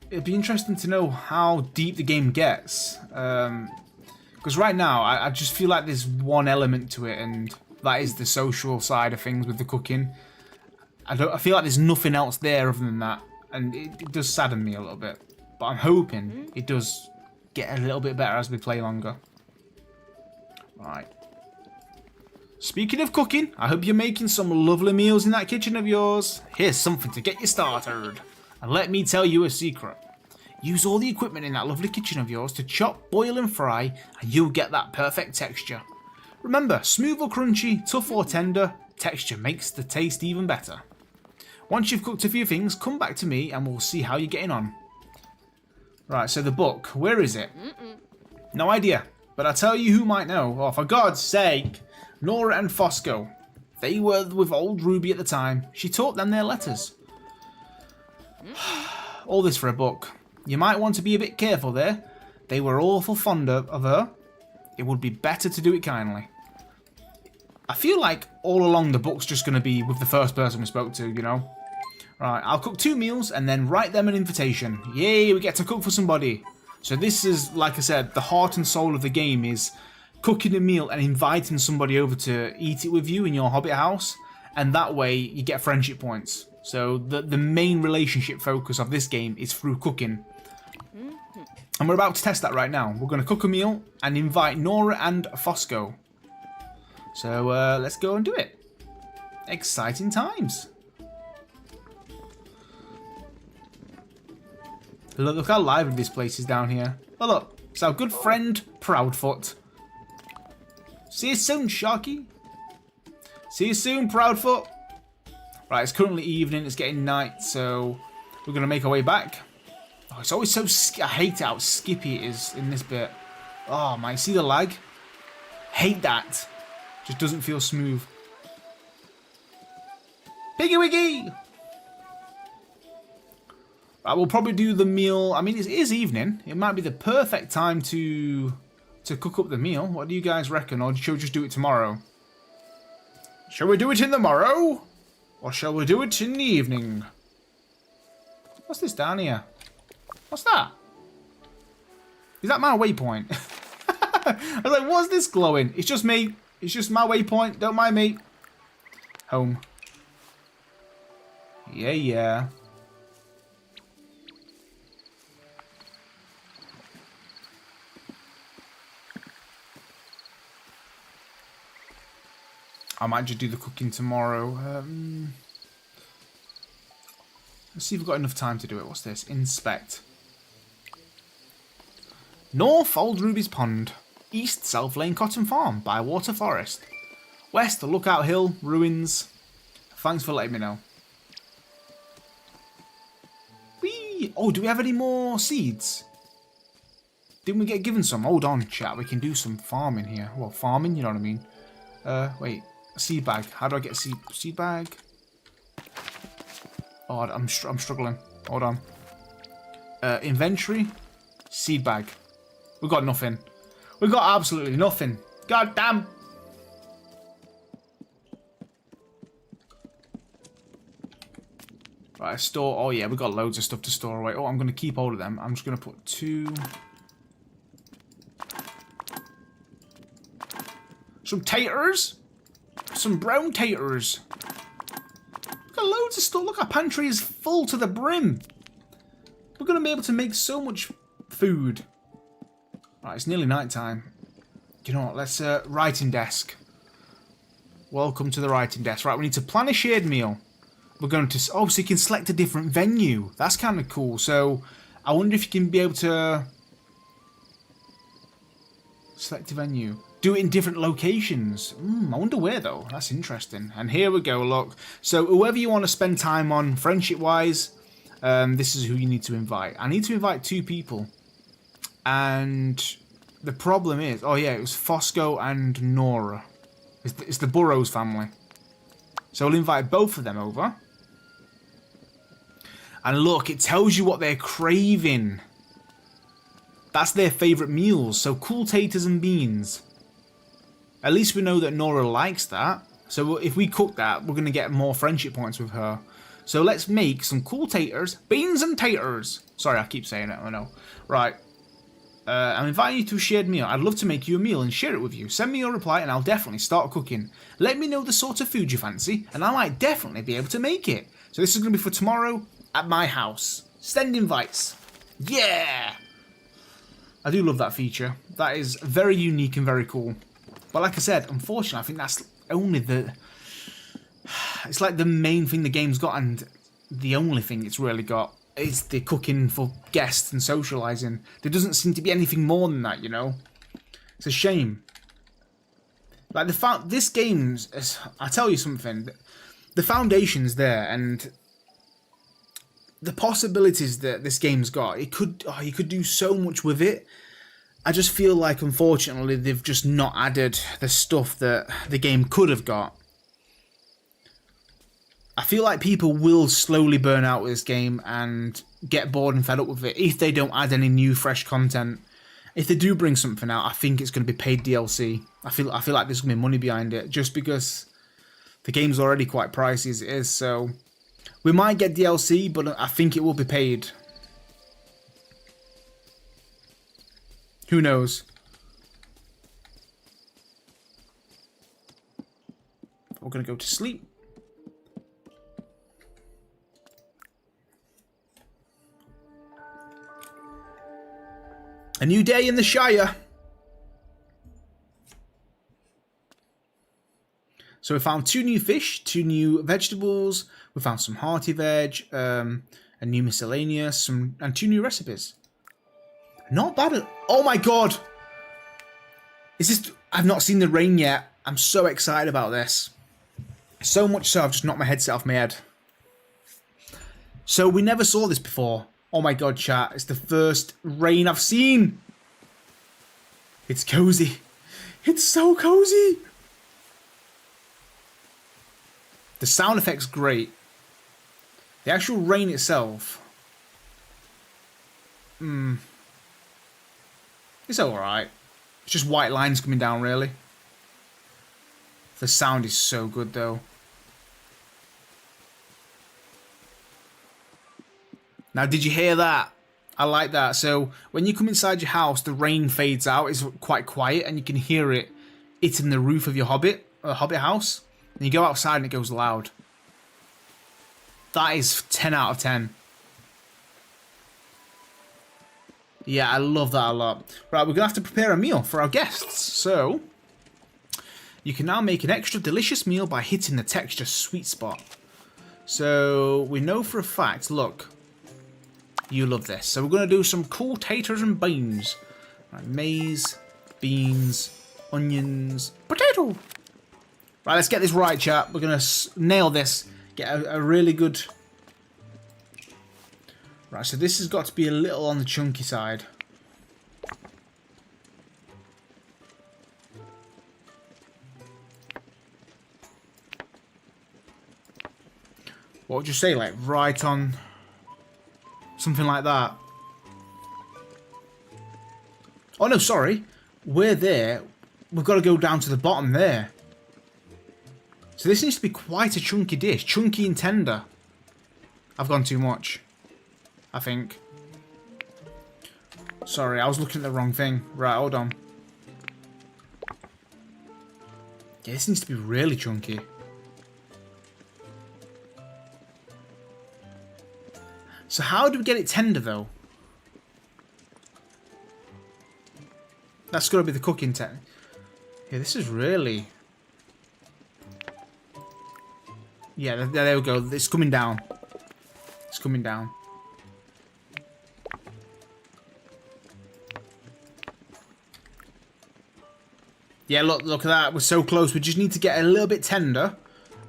It'd be interesting to know how deep the game gets. Because right now, I just feel like there's one element to it, and that is the social side of things with the cooking. I feel like there's nothing else there other than that, and it does sadden me a little bit. But I'm hoping it does get a little bit better as we play longer. Right. Speaking of cooking, I hope you're making some lovely meals in that kitchen of yours. Here's something to get you started. And let me tell you a secret. Use all the equipment in that lovely kitchen of yours to chop, boil and fry, and you'll get that perfect texture. Remember, smooth or crunchy, tough or tender, texture makes the taste even better. Once you've cooked a few things, come back to me and we'll see how you're getting on. Right, so the book, where is it? No idea, but I'll tell you who might know. Oh, for God's sake, Nora and Fosco. They were with old Ruby at the time. She taught them their letters. All this for a book. You might want to be a bit careful there. They were awful fond of her. It would be better to do it kindly. I feel like all along the book's just going to be with the first person we spoke to, you know. Right, I'll cook 2 meals and then write them an invitation. Yay, we get to cook for somebody. So this is, like I said, the heart and soul of the game is cooking a meal and inviting somebody over to eat it with you in your Hobbit house. And that way you get friendship points. So the main relationship focus of this game is through cooking. And we're about to test that right now. We're going to cook a meal and invite Nora and Fosco. So let's go and do it. Exciting times. Look how lively this place is down here. Oh look, it's our good friend Proudfoot. See you soon, Sharky. See you soon, Proudfoot. Right, it's currently evening, it's getting night, so we're going to make our way back. Oh, it's always so... I hate how skippy it is in this bit. Oh, man, see the lag? Hate that. Just doesn't feel smooth. Piggy Wiggy! Right, we'll probably do the meal... I mean, it is evening. It might be the perfect time to cook up the meal. What do you guys reckon? Or shall we just do it tomorrow? Shall we do it in the morrow? Or shall we do it in the evening? What's this down here? What's that? Is that my waypoint? I was like, what's this glowing? It's just me. It's just my waypoint. Don't mind me. Home. Yeah, yeah. I might just do the cooking tomorrow. Let's see if we've got enough time to do it. What's this? Inspect. North, Old Ruby's Pond. East, South Lane Cotton Farm, Bywater Forest. West, Lookout Hill, Ruins. Thanks for letting me know. Whee! Oh, do we have any more seeds? Didn't we get given some? Hold on, chat. We can do some farming here. Well, farming, you know what I mean. Wait. A seed bag. How do I get a seed bag? Oh, I'm struggling. Hold on. Inventory. Seed bag. We've got nothing. We've got absolutely nothing. God damn. Right, store. Oh, yeah, we've got loads of stuff to store away. Oh, I'm going to keep hold of them. I'm just going to put 2. Some taters. Some brown taters. We've got loads of stuff. Look, our pantry is full to the brim. We're going to be able to make so much food. Right, it's nearly night time. You know what? Let's writing desk. Welcome to the writing desk. Right, we need to plan a shared meal. We're going to... Oh, so you can select a different venue. That's kind of cool. So, I wonder if you can be able to... Select a venue. Do it in different locations. I wonder where, though. That's interesting. And here we go, look. So, whoever you want to spend time on, friendship-wise, this is who you need to invite. I need to invite 2 people. And the problem is, oh yeah, it was Fosco and Nora. It's the Burrows family. So we'll invite both of them over. And look, it tells you what they're craving. That's their favourite meals, so cool taters and beans. At least we know that Nora likes that. So if we cook that, we're going to get more friendship points with her. So let's make some cool taters, beans and taters. Sorry, I keep saying it, I know. Right. I'm inviting you to a shared meal. I'd love to make you a meal and share it with you. Send me your reply and I'll definitely start cooking. Let me know the sort of food you fancy and I might definitely be able to make it. So this is going to be for tomorrow at my house. Send invites. Yeah! I do love that feature. That is very unique and very cool. But like I said, unfortunately, I think that's only the... It's like the main thing the game's got and the only thing it's really got. It's the cooking for guests and socialising. There doesn't seem to be anything more than that, you know? It's a shame. Like, this game's... I tell you something. The foundation's there, and the possibilities that this game's got, you could do so much with it. I just feel like, unfortunately, they've just not added the stuff that the game could have got. I feel like people will slowly burn out with this game and get bored and fed up with it if they don't add any new, fresh content. If they do bring something out, I think it's going to be paid DLC. I feel like there's going to be money behind it, just because the game's already quite pricey as it is. So we might get DLC, but I think it will be paid. Who knows? We're going to go to sleep. A new day in the Shire. So we found 2 new fish, 2 new vegetables. We found some hearty veg, a new miscellaneous, and 2 new recipes. Not bad at... Oh my god! Is this... I've not seen the rain yet. I'm so excited about this. So much so I've just knocked my headset off my head. So we never saw this before. Oh my god, chat. It's the first rain I've seen. It's cozy. It's so cozy. The sound effect's great. The actual rain itself... It's alright. It's just white lines coming down, really. The sound is so good, though. Now, did you hear that? I like that. So, when you come inside your house, the rain fades out. It's quite quiet, and you can hear it hitting the roof of your Hobbit house. And you go outside, and it goes loud. That is 10 out of 10. Yeah, I love that a lot. Right, we're going to have to prepare a meal for our guests. So, you can now make an extra delicious meal by hitting the texture sweet spot. So, we know for a fact, look... You love this. So we're going to do some cool taters and beans. Right, maize, beans, onions, potato. Right, let's get this right, chat. We're going to nail this. Get a really good... Right, so this has got to be a little on the chunky side. What would you say? Like, right on... Something like that. Oh no, sorry. We're there. We've got to go down to the bottom there. So this needs to be quite a chunky dish. Chunky and tender. I've gone too much, I think. Sorry, I was looking at the wrong thing. Right, hold on. Yeah, this needs to be really chunky. So how do we get it tender, though? That's got to be the cooking technique. Yeah, this is really... Yeah, there we go. It's coming down. It's coming down. Yeah, look at that. We're so close. We just need to get a little bit tender,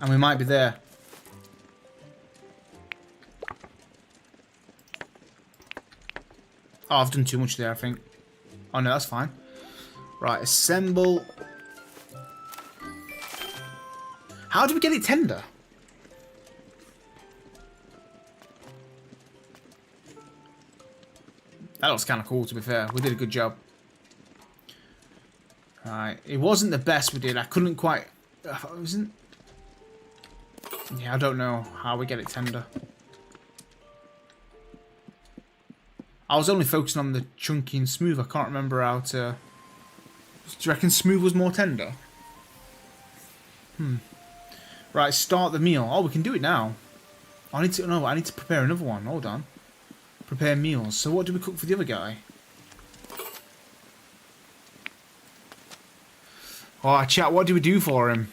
and we might be there. Oh, I've done too much there, I think. Oh no, that's fine. Right, assemble. How do we get it tender? That looks kind of cool, to be fair. We did a good job. Right, it wasn't the best we did. I couldn't quite... It wasn't... Yeah, I don't know how we get it tender. I was only focusing on the chunky and smooth. I can't remember how to... Do you reckon smooth was more tender? Right, start the meal. Oh, we can do it now. I need to... No, I need to prepare another one. Hold on. Prepare meals. So what do we cook for the other guy? Oh, chat, what do we do for him?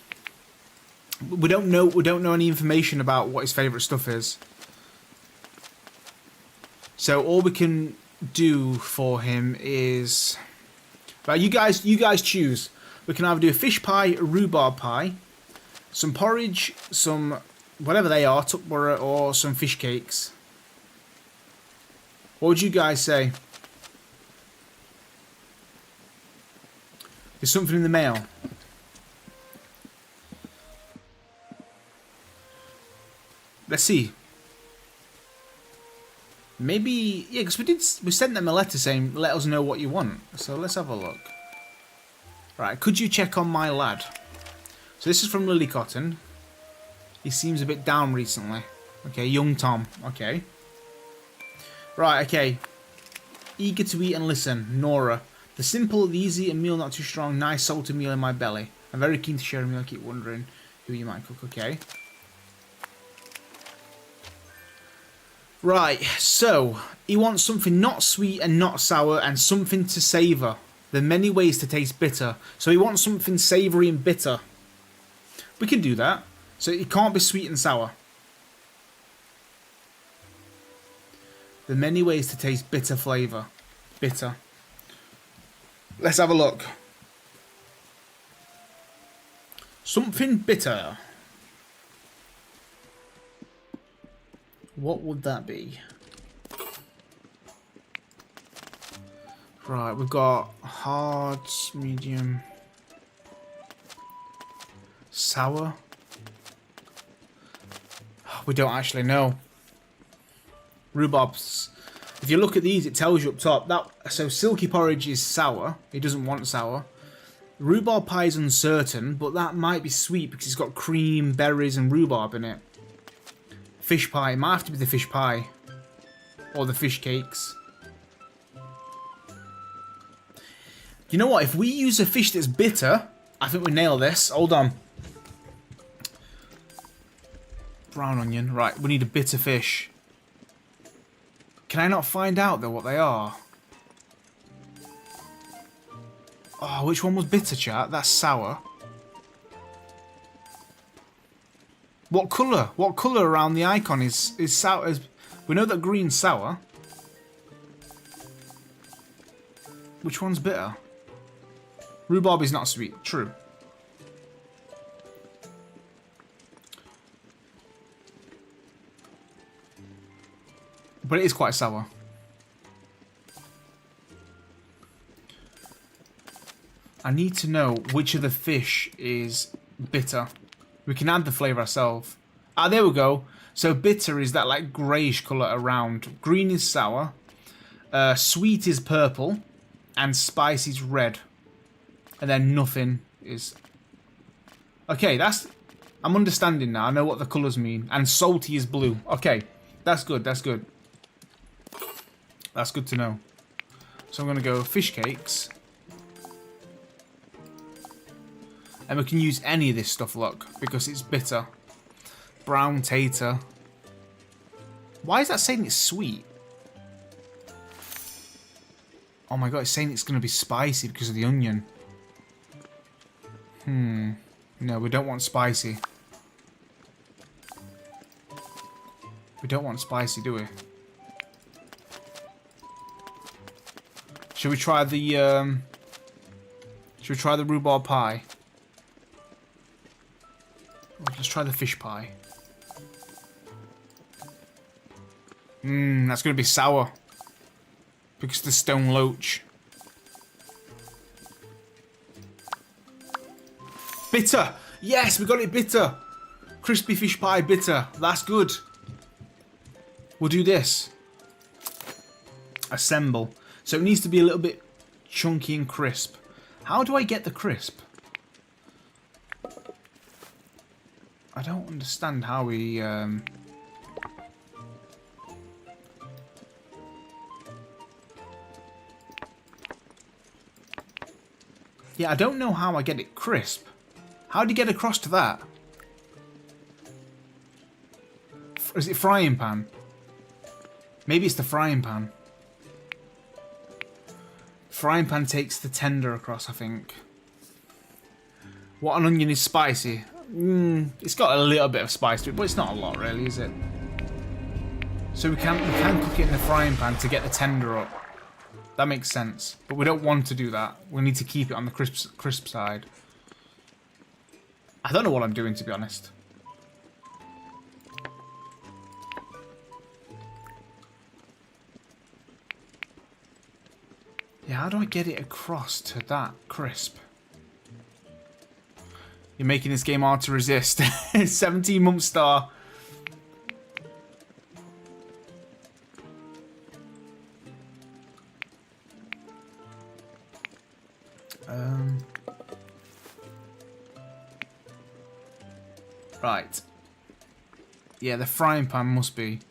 We don't know any information about what his favourite stuff is. So all we can do for him is... Right, you guys choose. We can either do a fish pie, a rhubarb pie, some porridge, some whatever they are, tukbara, or some fish cakes. What would you guys say? There's something in the mail. Let's see. Maybe, yeah, because we sent them a letter saying, let us know what you want. So let's have a look. Right, could you check on my lad? So this is from Lily Cotton. He seems a bit down recently. Okay, young Tom. Okay. Right, okay. Eager to eat and listen. Nora. The simple, the easy, a meal not too strong, nice salty meal in my belly. I'm very keen to share a meal, I keep wondering who you might cook. Okay. Right, so, he wants something not sweet and not sour and something to savour. There are many ways to taste bitter. So he wants something savoury and bitter. We can do that. So it can't be sweet and sour. There are many ways to taste bitter flavour. Bitter. Let's have a look. Something bitter. What would that be? Right, we've got hard, medium, sour. We don't actually know. Rhubarbs. If you look at these, it tells you up top. So silky porridge is sour. He doesn't want sour. Rhubarb pie is uncertain, but that might be sweet because it's got cream, berries, and rhubarb in it. Fish pie. It might have to be the fish pie. Or the fish cakes. You know what? If we use a fish that's bitter, I think we nail this. Hold on. Brown onion. Right, we need a bitter fish. Can I not find out, though, what they are? Oh, which one was bitter, chat? That's sour. What colour? What colour around the icon is sour? We know that green's sour. Which one's bitter? Rhubarb is not sweet. True. But it is quite sour. I need to know which of the fish is bitter. We can add the flavour ourselves. Ah, there we go. So bitter is that like greyish colour around. Green is sour. Sweet is purple. And spicy is red. And then nothing is... Okay, that's... I'm understanding now. I know what the colours mean. And salty is blue. Okay, that's good, that's good. That's good to know. So I'm going to go fish cakes. And we can use any of this stuff, look, because it's bitter. Brown tater. Why is that saying it's sweet? Oh my god, it's saying it's going to be spicy because of the onion. No, we don't want spicy. We don't want spicy, do we? Should we try the rhubarb pie? Let's try the fish pie. That's going to be sour. Because the stone loach. Bitter! Yes, we got it bitter! Crispy fish pie bitter. That's good. We'll do this. Assemble. So it needs to be a little bit chunky and crisp. How do I get the crisp? I don't understand how we... Yeah, I don't know how I get it crisp. How do you get across to that? Is it frying pan? Maybe it's the frying pan. Frying pan takes the tender across, I think. What an onion is spicy. It's got a little bit of spice to it, but it's not a lot really, is it? So we can cook it in the frying pan to get the tender up. That makes sense. But we don't want to do that. We need to keep it on the crisp side. I don't know what I'm doing, to be honest. Yeah, how do I get it across to that crisp? You're making this game hard to resist. 17-month star. Right. Yeah, the frying pan must be.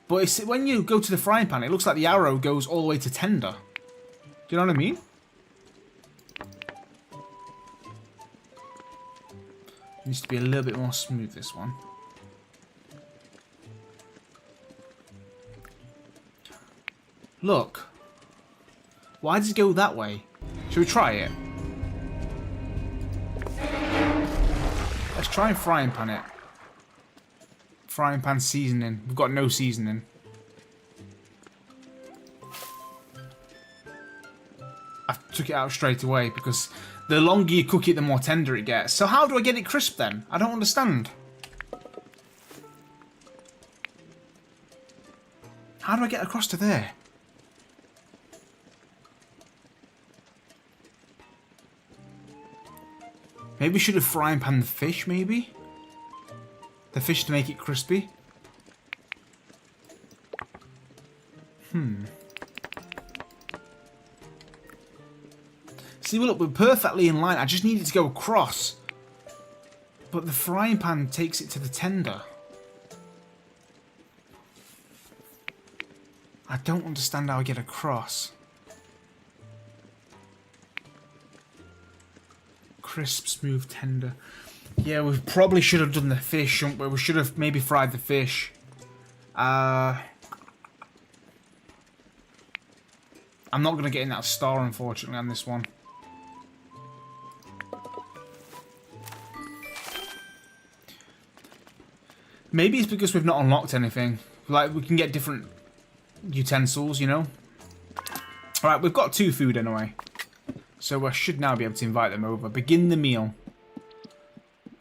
But it's, when you go to the frying pan, it looks like the arrow goes all the way to tender. Do you know what I mean? Needs to be a little bit more smooth, this one. Look. Why does it go that way? Should we try it? Let's try and frying pan it. Frying pan seasoning. We've got no seasoning. I took it out straight away because the longer you cook it, the more tender it gets. So how do I get it crisp then? I don't understand. How do I get across to there? Maybe we should have frying pan the fish, maybe? The fish to make it crispy? See, look, we're perfectly in line. I just need it to go across. But the frying pan takes it to the tender. I don't understand how I get across. Crisp, smooth, tender. Yeah, we probably should have done the fish, shouldn't we? We should have maybe fried the fish. I'm not going to get in that star, unfortunately, on this one. Maybe it's because we've not unlocked anything. Like, we can get different utensils, you know? Alright, we've got 2 food anyway. So I should now be able to invite them over. Begin the meal.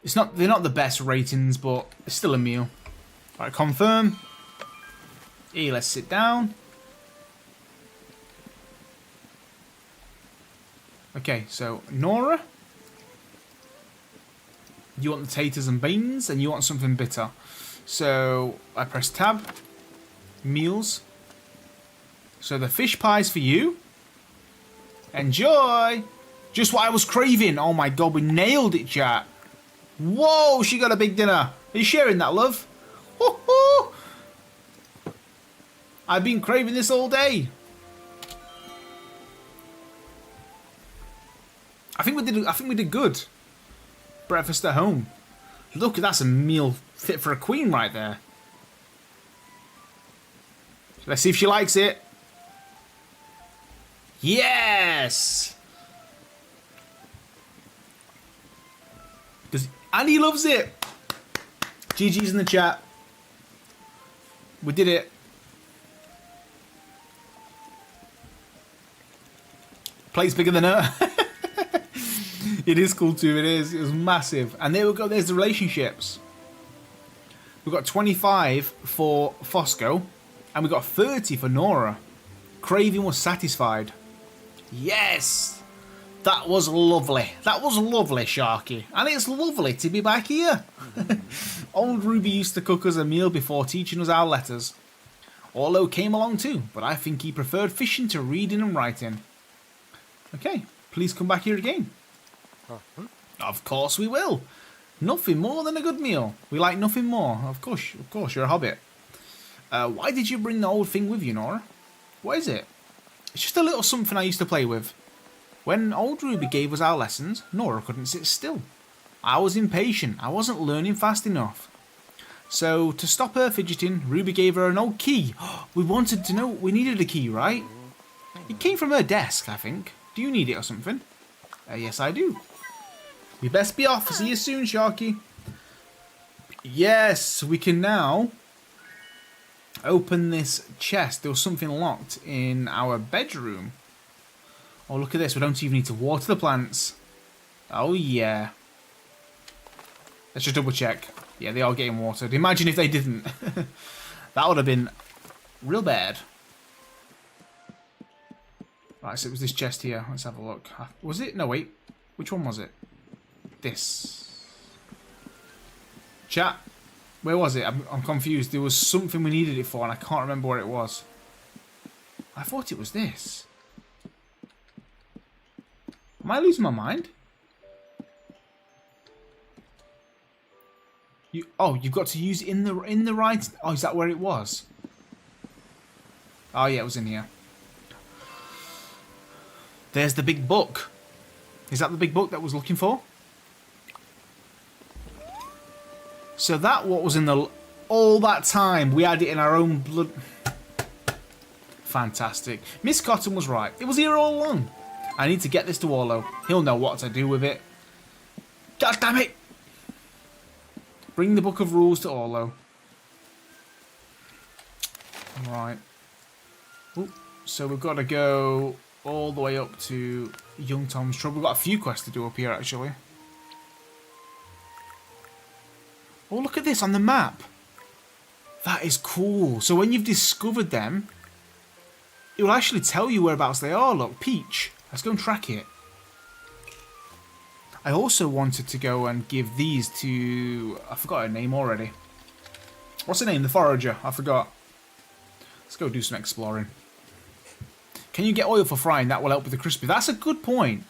They're not the best ratings, but it's still a meal. Alright, confirm. Hey, let's sit down. Okay, so Nora. You want the taters and beans, and you want something bitter. So I press tab. Meals. So the fish pie's for you. Enjoy! Just what I was craving. Oh my god, we nailed it, chat. Whoa, she got a big dinner. Are you sharing that, love? Woohoo! I've been craving this all day. I think we did good. Breakfast at home. Look, that's a meal fit for a queen right there. Let's see if she likes it. Yes! Because Annie loves it. GG's in the chat. We did it. Plate's bigger than her. It is cool too, it is. It was massive. And there we go, there's the relationships. We've got 25 for Fosco. And we got 30 for Nora. Craving was satisfied. Yes! That was lovely. That was lovely, Sharky. And it's lovely to be back here. Old Ruby used to cook us a meal before teaching us our letters. Orlo came along too, but I think he preferred fishing to reading and writing. Okay, please come back here again. Of course we will. Nothing more than a good meal. We like nothing more. Of course, you're a hobbit. Why did you bring the old thing with you, Nora? What is it? It's just a little something I used to play with. When old Ruby gave us our lessons, Nora couldn't sit still. I was impatient. I wasn't learning fast enough. So, to stop her fidgeting, Ruby gave her an old key. We wanted to know, we needed a key, right? It came from her desk, I think. Do you need it or something? Yes, I do. We best be off. See you soon, Sharky. Yes, we can now open this chest. There was something locked in our bedroom. Oh, look at this. We don't even need to water the plants. Oh, yeah. Let's just double check. Yeah, they are getting watered. Imagine if they didn't. That would have been real bad. Right, so it was this chest here. Let's have a look. Was it? No, wait. Which one was it? This. Chat. Where was it? I'm confused. There was something we needed it for and I can't remember where it was. I thought it was this. Am I losing my mind? You've got to use it in the right. Oh, is that where it was? Oh yeah, it was in here. There's the big book. Is that the big book that I was looking for? So that what was in the all that time we had it in our own blood. Fantastic. Miss Cotton was right. It was here all along. I need to get this to Orlo. He'll know what to do with it. God damn it! Bring the book of rules to Orlo. Right. Ooh, so we've got to go all the way up to Young Tom's Trouble. We've got a few quests to do up here, actually. Oh, look at this on the map. That is cool. So when you've discovered them, it will actually tell you whereabouts they are. Look, Peach. Let's go and track it. I also wanted to go and give these to... I forgot her name already. What's her name? The forager. I forgot. Let's go do some exploring. Can you get oil for frying? That will help with the crispy. That's a good point.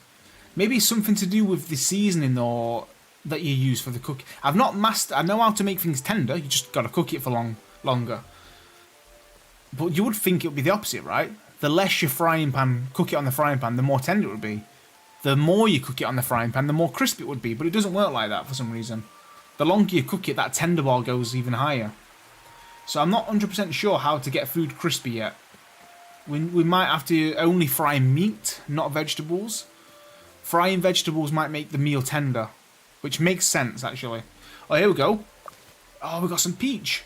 Maybe something to do with the seasoning or that you use for the cook. I've not mastered... I know how to make things tender. You just got to cook it for longer. But you would think it would be the opposite, right? The less your frying pan, cook it on the frying pan, the more tender it would be. The more you cook it on the frying pan, the more crisp it would be. But it doesn't work like that for some reason. The longer you cook it, that tender bar goes even higher. So I'm not 100% sure how to get food crispy yet. We might have to only fry meat, not vegetables. Frying vegetables might make the meal tender. Which makes sense, actually. Oh, here we go. Oh, we got some peach.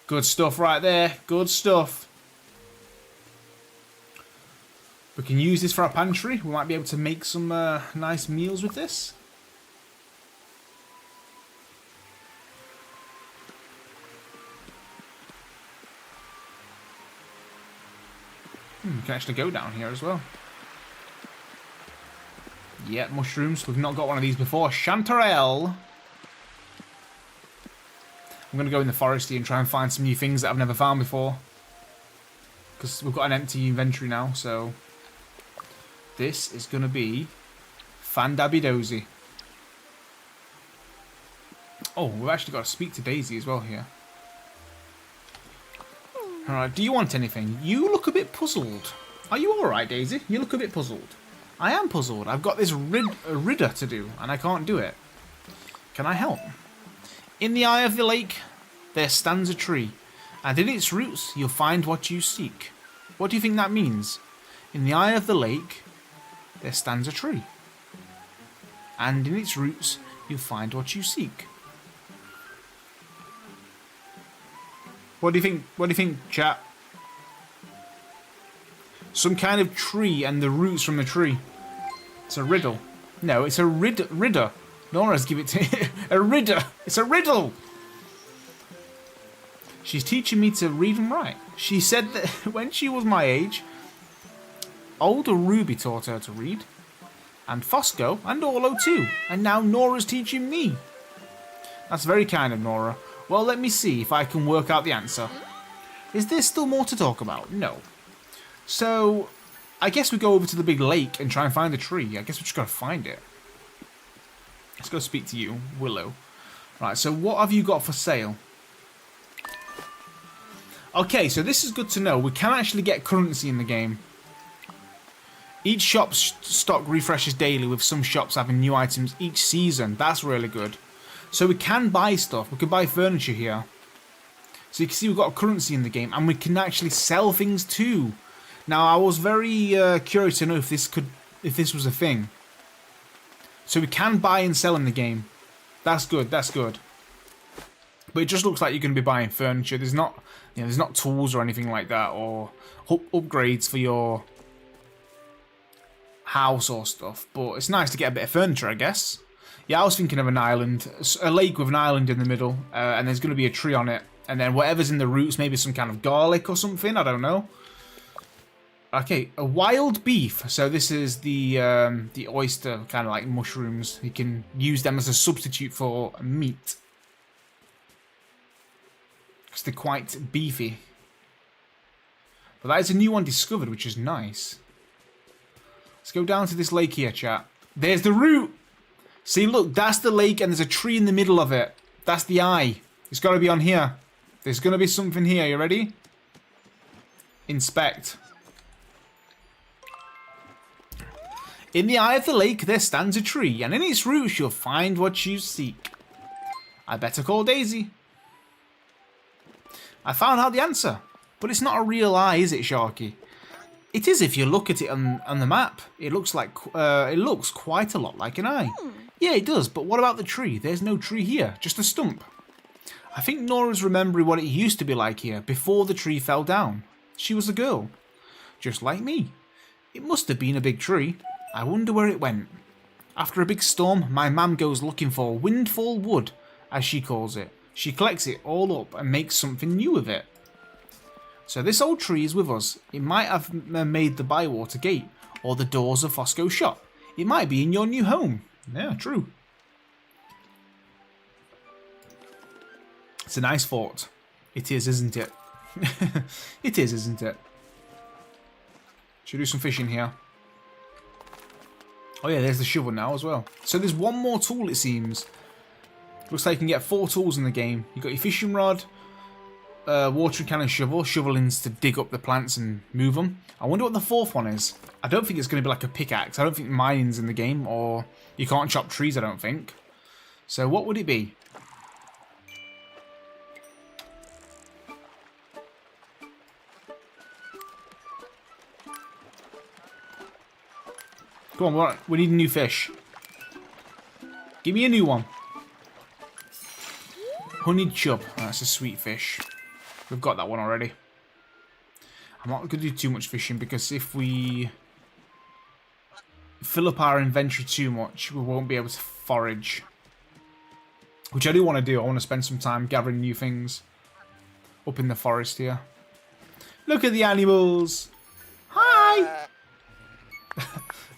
Good stuff right there. Good stuff. We can use this for our pantry. We might be able to make some nice meals with this. We can actually go down here as well. Yeah, mushrooms. We've not got one of these before. Chanterelle. I'm going to go in the forest here and try and find some new things that I've never found before. Because we've got an empty inventory now, so... This is going to be... Fandabby-dozy. Oh, we've actually got to speak to Daisy as well here. Alright, do you want anything? You look a bit puzzled. Are you alright, Daisy? You look a bit puzzled. I am puzzled. I've got this ridder to do, and I can't do it. Can I help? In the eye of the lake, there stands a tree, and in its roots you'll find what you seek. What do you think that means? In the eye of the lake, there stands a tree, and in its roots you'll find what you seek. What do you think? What do you think, chat? Some kind of tree and the roots from the tree. It's a riddle. No, it's a ridder. Nora's give it to a ridder. It's a riddle. She's teaching me to read and write. She said that when she was my age, older Ruby taught her to read. And Fosco and Orlo too. And now Nora's teaching me. That's very kind of Nora. Well, let me see if I can work out the answer. Is there still more to talk about? No. So, I guess we go over to the big lake and try and find the tree. I guess we just gotta find it. Let's go speak to you, Willow. Right, so what have you got for sale? Okay, so this is good to know. We can actually get currency in the game. Each shop's stock refreshes daily, with some shops having new items each season. That's really good. So we can buy stuff. We can buy furniture here. So you can see we've got a currency in the game, and we can actually sell things too. Now I was very curious to know if this was a thing. So we can buy and sell in the game. That's good. That's good. But it just looks like you're going to be buying furniture. There's not, there's not tools or anything like that, or upgrades for your house or stuff. But it's nice to get a bit of furniture, I guess. Yeah, I was thinking of an island, a lake with an island in the middle, and there's going to be a tree on it, and then whatever's in the roots, maybe some kind of garlic or something. I don't know. Okay, a wild beef. So this is the oyster, kind of like mushrooms. You can use them as a substitute for meat. Because they're quite beefy. But that is a new one discovered, which is nice. Let's go down to this lake here, chat. There's the root! See, look, that's the lake, and there's a tree in the middle of it. That's the eye. It's got to be on here. There's going to be something here. You ready? Inspect. In the eye of the lake, there stands a tree, and in its roots you'll find what you seek. I better call Daisy. I found out the answer, but it's not a real eye, is it, Sharky? It is if you look at it on the map. It looks quite a lot like an eye. Yeah, it does, but what about the tree? There's no tree here, just a stump. I think Nora's remembering what it used to be like here before the tree fell down. She was a girl, just like me. It must have been a big tree. I wonder where it went. After a big storm, my mum goes looking for windfall wood, as she calls it. She collects it all up and makes something new of it. So this old tree is with us. It might have made the Bywater Gate or the doors of Fosco's shop. It might be in your new home. Yeah, true. It's a nice fort. It is, isn't it? It is, isn't it? Should we do some fishing here? Oh yeah, there's the shovel now as well. So there's one more tool, it seems. Looks like you can get 4 tools in the game. You've got your fishing rod, watering can and shovel. Shoveling's to dig up the plants and move them. I wonder what the 4th one is. I don't think it's going to be like a pickaxe. I don't think mining's in the game, or you can't chop trees, I don't think. So what would it be? Come on, we need a new fish. Give me a new one. Honeyed chub. Oh, that's a sweet fish. We've got that one already. I'm not going to do too much fishing because if we fill up our inventory too much, we won't be able to forage. Which I do want to do. I want to spend some time gathering new things up in the forest here. Look at the animals. Hi!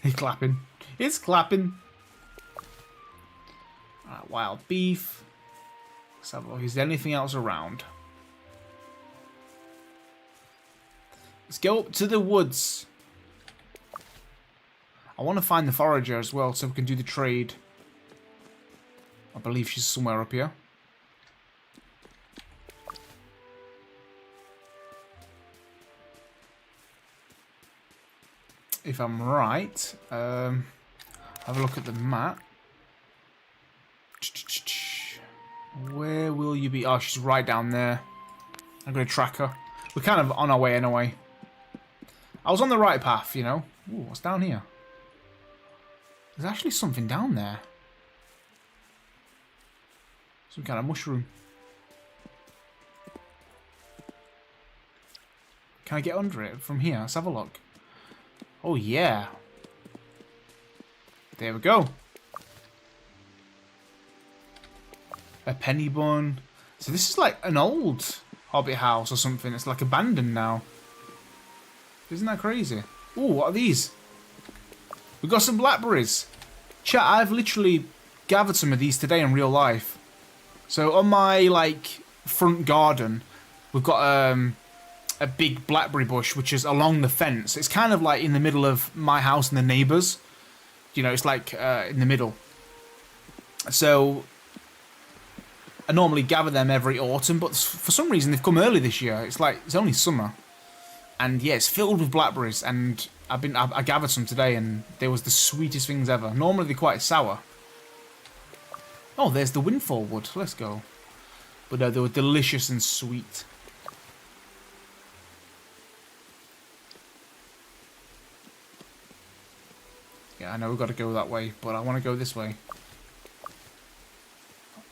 He's clapping. It's clapping. Right, wild beef. Let's have a look. Is there anything else around? Let's go up to the woods. I want to find the forager as well so we can do the trade. I believe she's somewhere up here. If I'm right, have a look at the map. Where will you be? Oh, she's right down there. I'm going to track her. We're kind of on our way anyway. I was on the right path, you know. Ooh, what's down here? There's actually something down there. Some kind of mushroom. Can I get under it from here? Let's have a look. Oh, yeah. There we go. A penny bun. So this is like an old Hobbit house or something. It's like abandoned now. Isn't that crazy? Ooh, what are these? We've got some blackberries. Chat, I've literally gathered some of these today in real life. So on my, like, front garden, we've got a big blackberry bush, which is along the fence. It's kind of like in the middle of my house and the neighbours. You know, it's like in the middle. So I normally gather them every autumn, but for some reason they've come early this year. It's like, it's only summer. And yeah, it's filled with blackberries, and I gathered some today, and they was the sweetest things ever. Normally they're quite sour. Oh, there's the windfall wood. Let's go. But no, they were delicious and sweet. Yeah, I know we've got to go that way, but I want to go this way.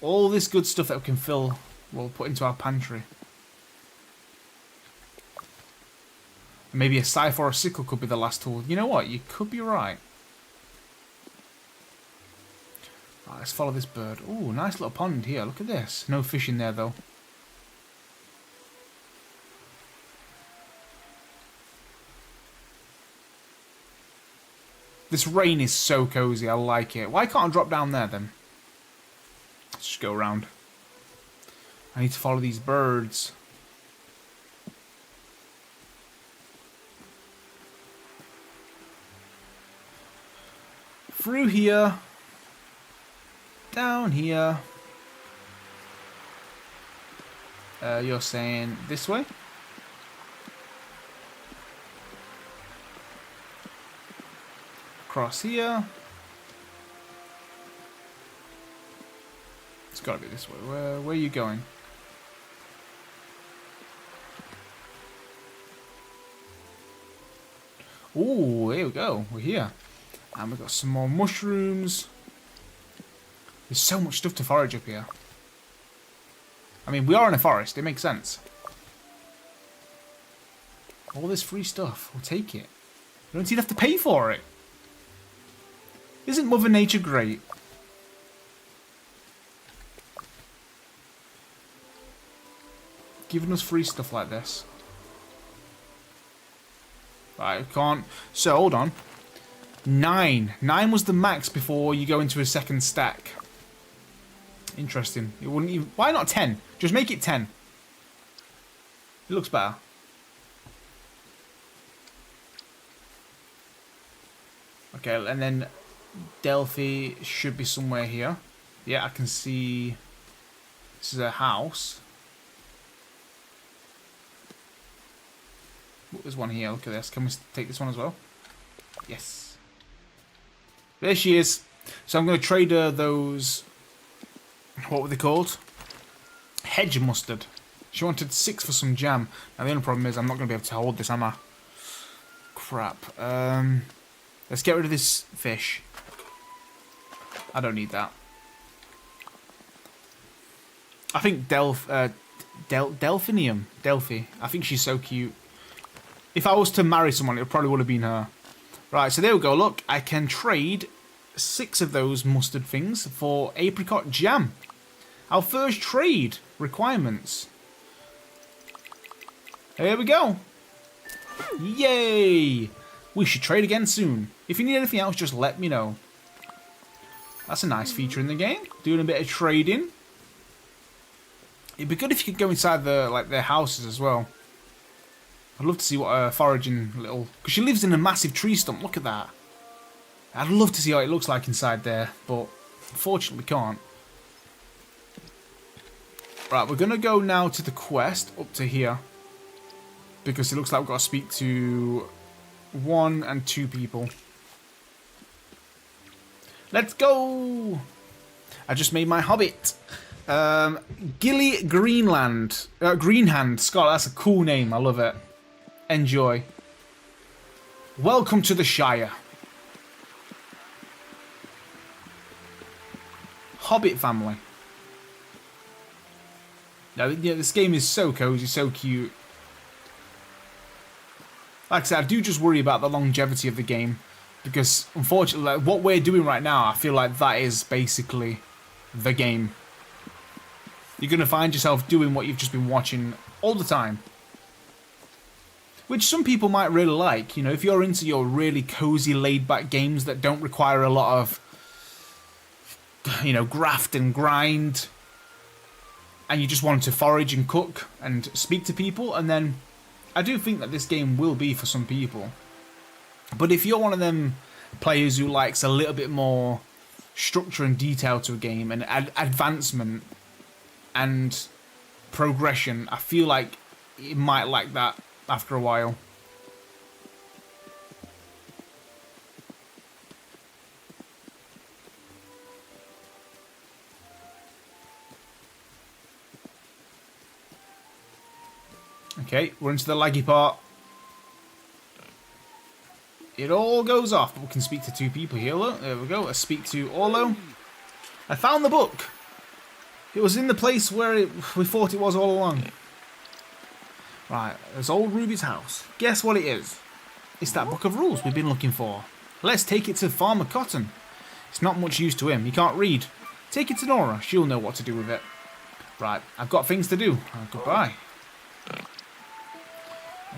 All this good stuff that we can fill, we'll put into our pantry. Maybe a scythe or a sickle could be the last tool. You know what? You could be right. Right, let's follow this bird. Ooh, nice little pond here. Look at this. No fish in there, though. This rain is so cozy. I like it. Why can't I drop down there, then? Let's just go around. I need to follow these birds. Through here. Down here. You're saying this way? Across here. It's gotta be this way. Where are you going? Ooh, here we go. We're here. And we've got some more mushrooms. There's so much stuff to forage up here. I mean, we are in a forest. It makes sense. All this free stuff. We'll take it. You don't even have to pay for it. Isn't Mother Nature great? Giving us free stuff like this. Right, I can't... So, hold on. 9. 9 was the max before you go into a second stack. Interesting. It wouldn't even... Why not 10? Just make it 10. It looks better. Okay, and then Delphi should be somewhere here. Yeah, I can see... This is a house. There's one here. Look at this. Can we take this one as well? Yes. There she is. So I'm going to trade her those... What were they called? Hedge mustard. She wanted 6 for some jam. Now the only problem is I'm not going to be able to hold this, am I? Crap. Let's get rid of this fish. I don't need that. I think Delphinium. Delphi. I think she's so cute. If I was to marry someone, it probably would have been her. Right, so there we go. Look, I can trade 6 of those mustard things for apricot jam. Our first trade requirements. There we go. Yay! We should trade again soon. If you need anything else, just let me know. That's a nice feature in the game. Doing a bit of trading. It'd be good if you could go inside their houses as well. I'd love to see what foraging little... Because she lives in a massive tree stump. Look at that. I'd love to see how it looks like inside there. But unfortunately can't. Right, we're going to go now to the quest. Up to here. Because it looks like we've got to speak to 1 and 2 people. Let's go! I just made my Hobbit. Gilly Greenland. Greenhand. Scott, that's a cool name. I love it. Enjoy. Welcome to the Shire. Hobbit family. Now, yeah, this game is so cozy, so cute. Like I said, I do just worry about the longevity of the game. Because, unfortunately, like, what we're doing right now, I feel like that is basically the game. You're going to find yourself doing what you've just been watching all the time. which some people might really like. You know, if you're into your really cozy, laid-back games that don't require a lot of, you know, graft and grind, and you just want to forage and cook and speak to people, and then I do think that this game will be for some people. But if you're one of them players who likes a little bit more structure and detail to a game and advancement and progression, I feel like it might like that after a while. Okay, we're into the laggy part. It all goes off, but we can speak to two people here. Look, there we go. Let's speak to Orlo. I found the book. It was in the place where we thought it was all along. Right, there's old Ruby's house. Guess what it is? It's that book of rules we've been looking for. Let's take it to Farmer Cotton. It's not much use to him. He can't read. Take it to Nora. She'll know what to do with it. Right, I've got things to do. Goodbye.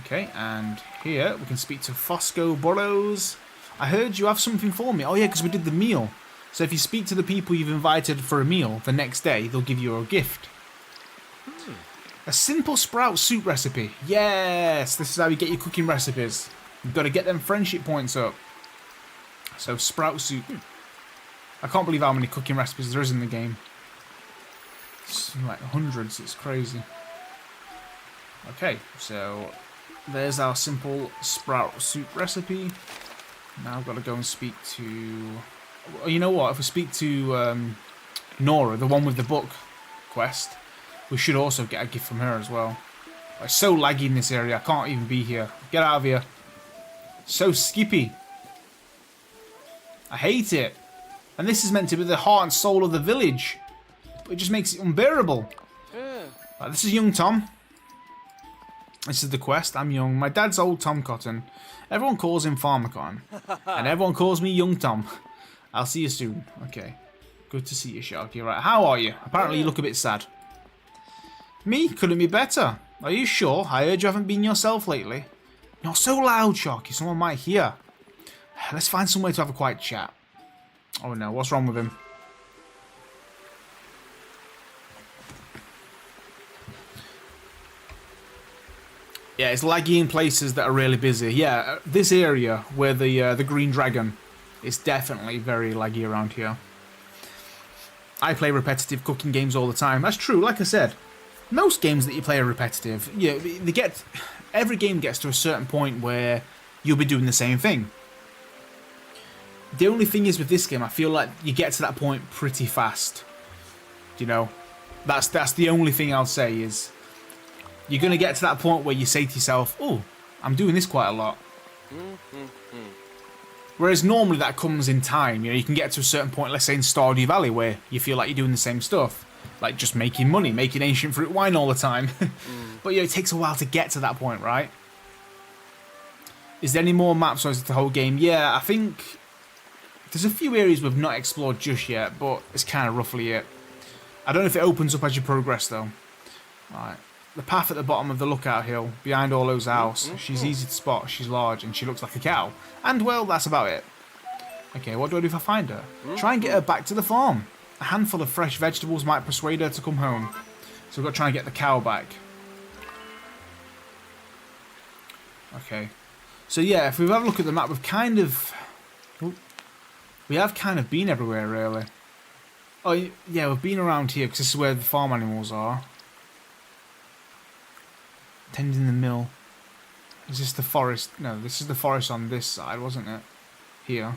Okay, and here we can speak to Fosco Burrows. I heard you have something for me. Oh yeah, because we did the meal. So if you speak to the people you've invited for a meal the next day, they'll give you a gift. A simple sprout soup recipe. Yes, this is how you get your cooking recipes. You've got to get them friendship points up. So sprout soup. I can't believe how many cooking recipes there is in the game. It's like hundreds, it's crazy. Okay, so there's our simple sprout soup recipe. Now I've got to go and speak to... You know what? If we speak to Nora, the one with the book quest, we should also get a gift from her as well. It's so laggy in this area. I can't even be here. Get out of here. So skippy. I hate it. And this is meant to be the heart and soul of the village. But it just makes it unbearable. Right, this is young Tom. This is the quest. I'm young. My dad's old Tom Cotton. Everyone calls him Farmer Cotton. And everyone calls me young Tom. I'll see you soon. Okay. Good to see you, Sharky. Right, how are you? Apparently you look a bit sad. Me? Couldn't be better. Are you sure? I heard you haven't been yourself lately. Not so loud, Sharky. Someone might hear. Let's find somewhere to have a quiet chat. Oh no, what's wrong with him? Yeah, it's laggy in places that are really busy. Yeah, this area where the green dragon is definitely very laggy around here. I play repetitive cooking games all the time. That's true, like I said. Most games that you play are repetitive. Yeah, every game gets to a certain point where you'll be doing the same thing. The only thing is with this game, I feel like you get to that point pretty fast. You know, that's the only thing I'll say is you're going to get to that point where you say to yourself, oh, I'm doing this quite a lot. Whereas normally that comes in time. You know, you can get to a certain point, let's say in Stardew Valley, where you feel like you're doing the same stuff. Like just making money, making ancient fruit wine all the time. But you know, it takes a while to get to that point, right? Is there any more maps or is it the whole game? Yeah, I think there's a few areas we've not explored just yet, but it's kind of roughly it. I don't know if it opens up as you progress though. Right. The path at the bottom of the lookout hill, behind Orlo's house. She's easy to spot, she's large, and she looks like a cow. And, well, that's about it. Okay, what do I do if I find her? Try and get her back to the farm. A handful of fresh vegetables might persuade her to come home. So we've got to try and get the cow back. Okay. So, yeah, if we have a look at the map, we've kind of... We have kind of been everywhere, really. Oh, yeah, we've been around here, because this is where the farm animals are. Tending the mill. Is this the forest? No, this is the forest on this side, wasn't it? Here.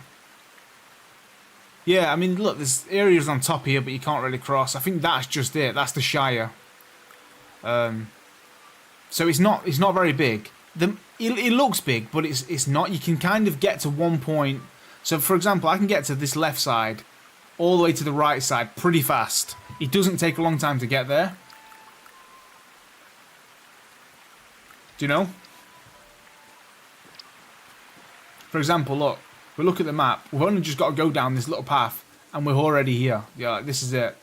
Yeah, I mean, look, there's areas on top here, but you can't really cross. I think that's just it. That's the Shire. So it's not very big. It looks big, but it's not. You can kind of get to one point. So, for example, I can get to this left side, all the way to the right side, pretty fast. It doesn't take a long time to get there. Do you know? For example, look. We look at the map. We've only just got to go down this little path, and we're already here. Yeah, this is it.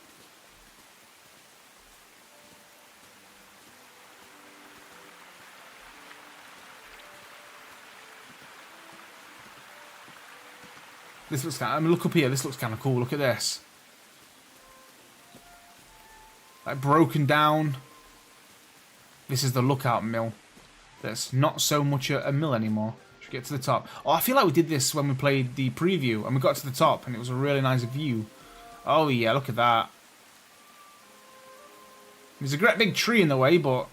This looks kind of, I mean, look up here. This looks kind of cool. Look at this. Like broken down. This is the lookout mill. That's not so much a mill anymore. Should get to the top. Oh, I feel like we did this when we played the preview and we got to the top and it was a really nice view. Oh yeah, look at that. There's a great big tree in the way, but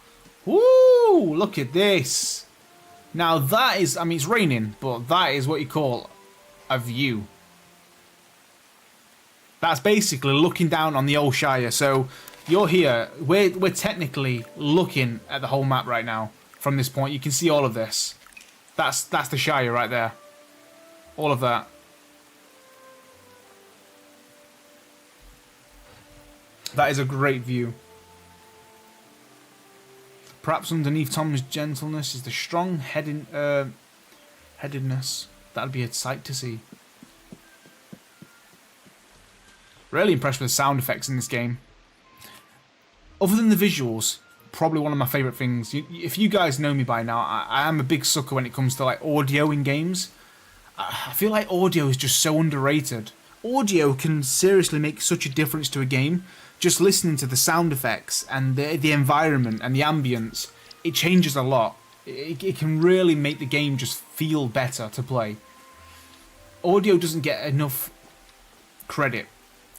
woo! Look at this. Now that is, I mean, it's raining, but that is what you call a view. That's basically looking down on the old Shire. So you're here. We're technically looking at the whole map right now. From this point, you can see all of this. That's the Shire right there. All of that. That is a great view. Perhaps underneath Tom's gentleness is the strong headedness. That'd be a sight to see. Really impressed with the sound effects in this game. Other than the visuals, probably one of my favourite things. If you guys know me by now, I am a big sucker when it comes to like audio in games. I feel like audio is just so underrated. Audio can seriously make such a difference to a game. Just listening to the sound effects and the environment and the ambience, it changes a lot. It can really make the game just feel better to play. Audio doesn't get enough credit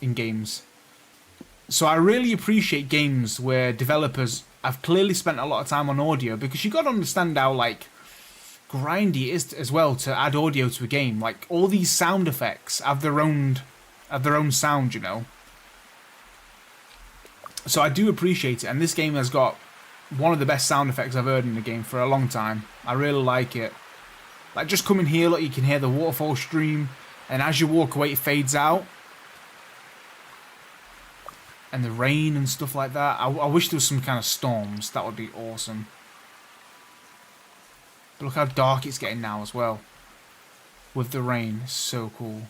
in games. So I really appreciate games where developers have clearly spent a lot of time on audio, because you got to understand how like grindy it is as well to add audio to a game. Like all these sound effects have their own sound, you know. So I do appreciate it, and this game has got one of the best sound effects I've heard in the game for a long time. I really like it. Like just coming here, look, you can hear the waterfall stream, and as you walk away it fades out. And the rain and stuff like that. I wish there was some kind of storms. That would be awesome. But look how dark it's getting now as well. With the rain. It's so cool.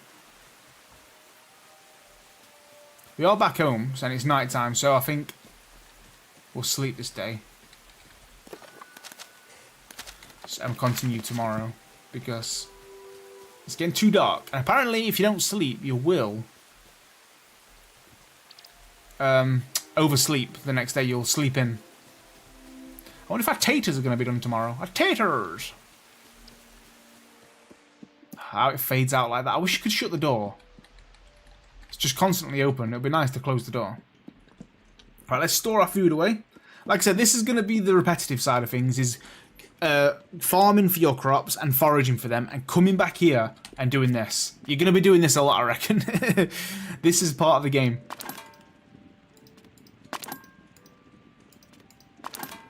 We are back home, and it's night time, so I think we'll sleep this day. And continue tomorrow, because it's getting too dark. And apparently, if you don't sleep, you will oversleep the next day. You'll sleep in. I wonder if our taters are going to be done tomorrow. Our taters! How it fades out like that. I wish you could shut the door. It's just constantly open. It would be nice to close the door. Alright, let's store our food away. Like I said, this is going to be the repetitive side of things, is farming for your crops and foraging for them and coming back here and doing this. You're going to be doing this a lot, I reckon. This is part of the game.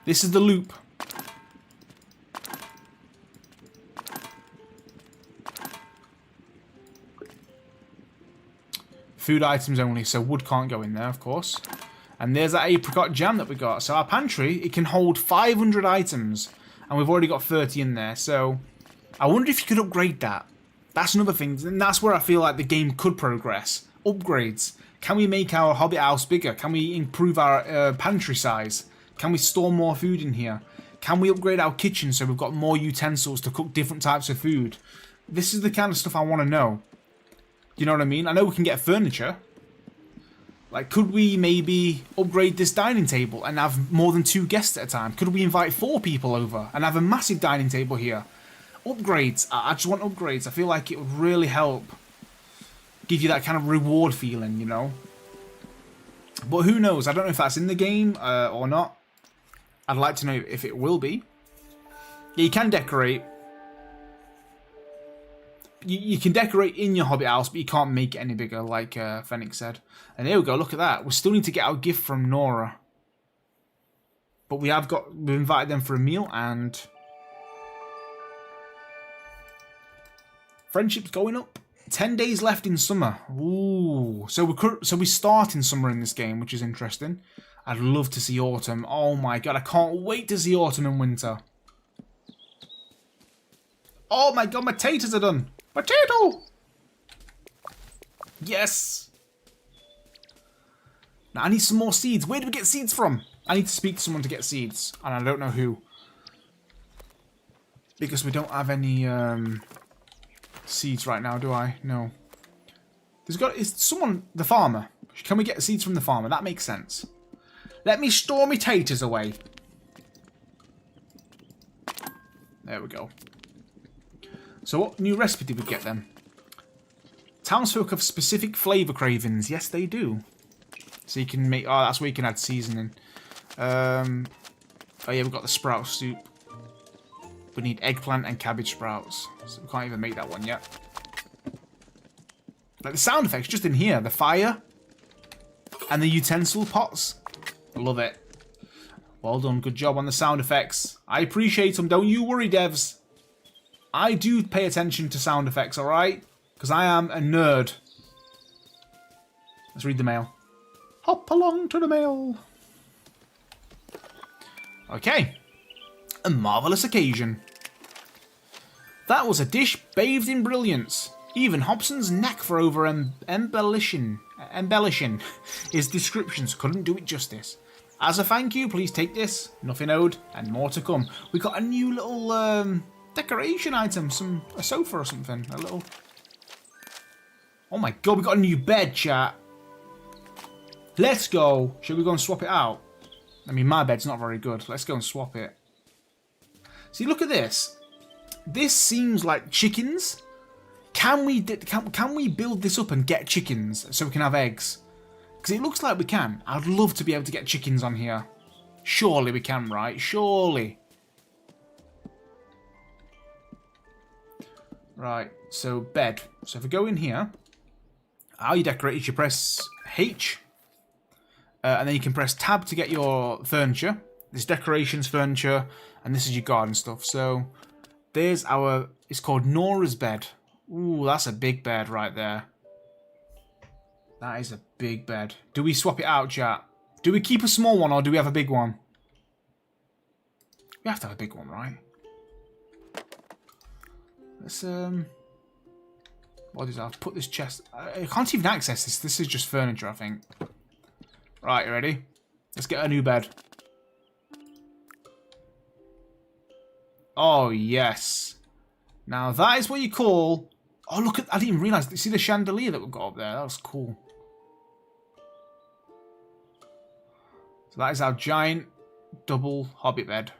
This is the loop. Food items only, so wood can't go in there, of course. And there's that apricot jam that we got. So our pantry, it can hold 500 items. And we've already got 30 in there. So I wonder if you could upgrade that. That's another thing. And that's where I feel like the game could progress. Upgrades. Can we make our Hobbit house bigger? Can we improve our pantry size? Can we store more food in here? Can we upgrade our kitchen so we've got more utensils to cook different types of food? This is the kind of stuff I want to know. You know what I mean? I know we can get furniture. Like, could we maybe upgrade this dining table and have more than 2 guests at a time? Could we invite 4 people over and have a massive dining table here? Upgrades. I just want upgrades. I feel like it would really help give you that kind of reward feeling, you know? But who knows? I don't know if that's in the game or not. I'd like to know if it will be. Yeah, you can decorate. You can decorate in your Hobbit house, but you can't make it any bigger, like Fennec said. And there we go, look at that. We still need to get our gift from Nora. But we've invited them for a meal, and friendship's going up. 10 days left in summer. Ooh. So we start in summer in this game, which is interesting. I'd love to see autumn. Oh my god, I can't wait to see autumn and winter. Oh my god, my taters are done. Potato! Yes! Now I need some more seeds. Where do we get seeds from? I need to speak to someone to get seeds, and I don't know who. Because we don't have any seeds right now, do I? No. It's someone, the farmer. Can we get seeds from the farmer? That makes sense. Let me store me taters away. There we go. So what new recipe did we get then? Townsfolk have specific flavour cravings. Yes, they do. So you can make... Oh, that's where you can add seasoning. Oh yeah, we've got the sprout soup. We need eggplant and cabbage sprouts. So we can't even make that one yet. Like the sound effects just in here. The fire. And the utensil pots. I love it. Well done. Good job on the sound effects. I appreciate them. Don't you worry, devs. I do pay attention to sound effects, alright? Because I am a nerd. Let's read the mail. Hop along to the mail. Okay. A marvellous occasion. That was a dish bathed in brilliance. Even Hobson's knack for embellishing his descriptions couldn't do it justice. As a thank you, please take this. Nothing owed, and more to come. We got a new little decoration item, a sofa or something. A little. Oh my god, we got a new bed, chat. Let's go. Should we go and swap it out? I mean, my bed's not very good. Let's go and swap it. See, look at this. This seems like chickens. Can we build this up and get chickens so we can have eggs? Because it looks like we can. I'd love to be able to get chickens on here. Surely we can, right? Surely. Right, so bed. So if we go in here, how you decorate is you press H, and then you can press tab to get your furniture. This decorations, furniture, and this is your garden stuff. So there's our, it's called Nora's bed. Ooh, that's a big bed right there. That is a big bed. Do we swap it out, chat? Do we keep a small one or do we have a big one? We have to have a big one, right? Let's, what is that? I'll put this chest... I can't even access this. This is just furniture, I think. Right, you ready? Let's get a new bed. Oh, yes. Now, that is what you call... Oh, look at... I didn't even realise. See the chandelier that we've got up there? That was cool. So that is our giant double Hobbit bed.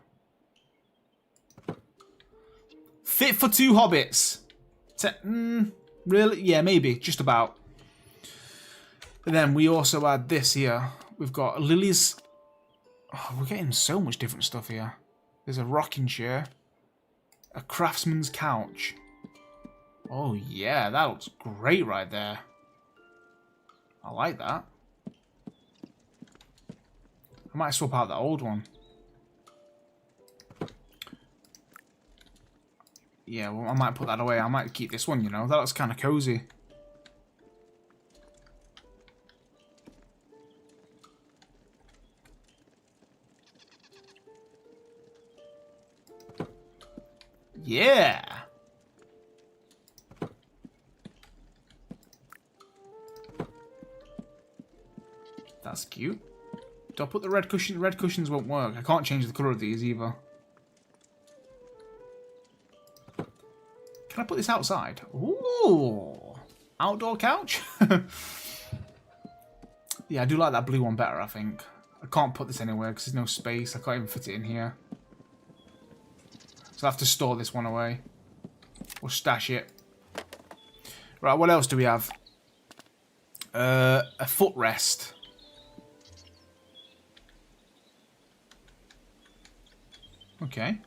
Fit for 2 Hobbits. Really? Yeah, maybe. Just about. And then we also add this here. We've got Lily's... Oh, we're getting so much different stuff here. There's a rocking chair. A craftsman's couch. Oh, yeah. That looks great right there. I like that. I might swap out the old one. Yeah, well, I might put that away. I might keep this one, you know. That looks kind of cozy. Yeah! That's cute. Do I put the red cushion? Red cushions won't work. I can't change the colour of these either. Can I put this outside? Ooh! Outdoor couch? Yeah, I do like that blue one better, I think. I can't put this anywhere because there's no space. I can't even fit it in here. So I have to store this one away. Or stash it. Right, what else do we have? A footrest. Okay.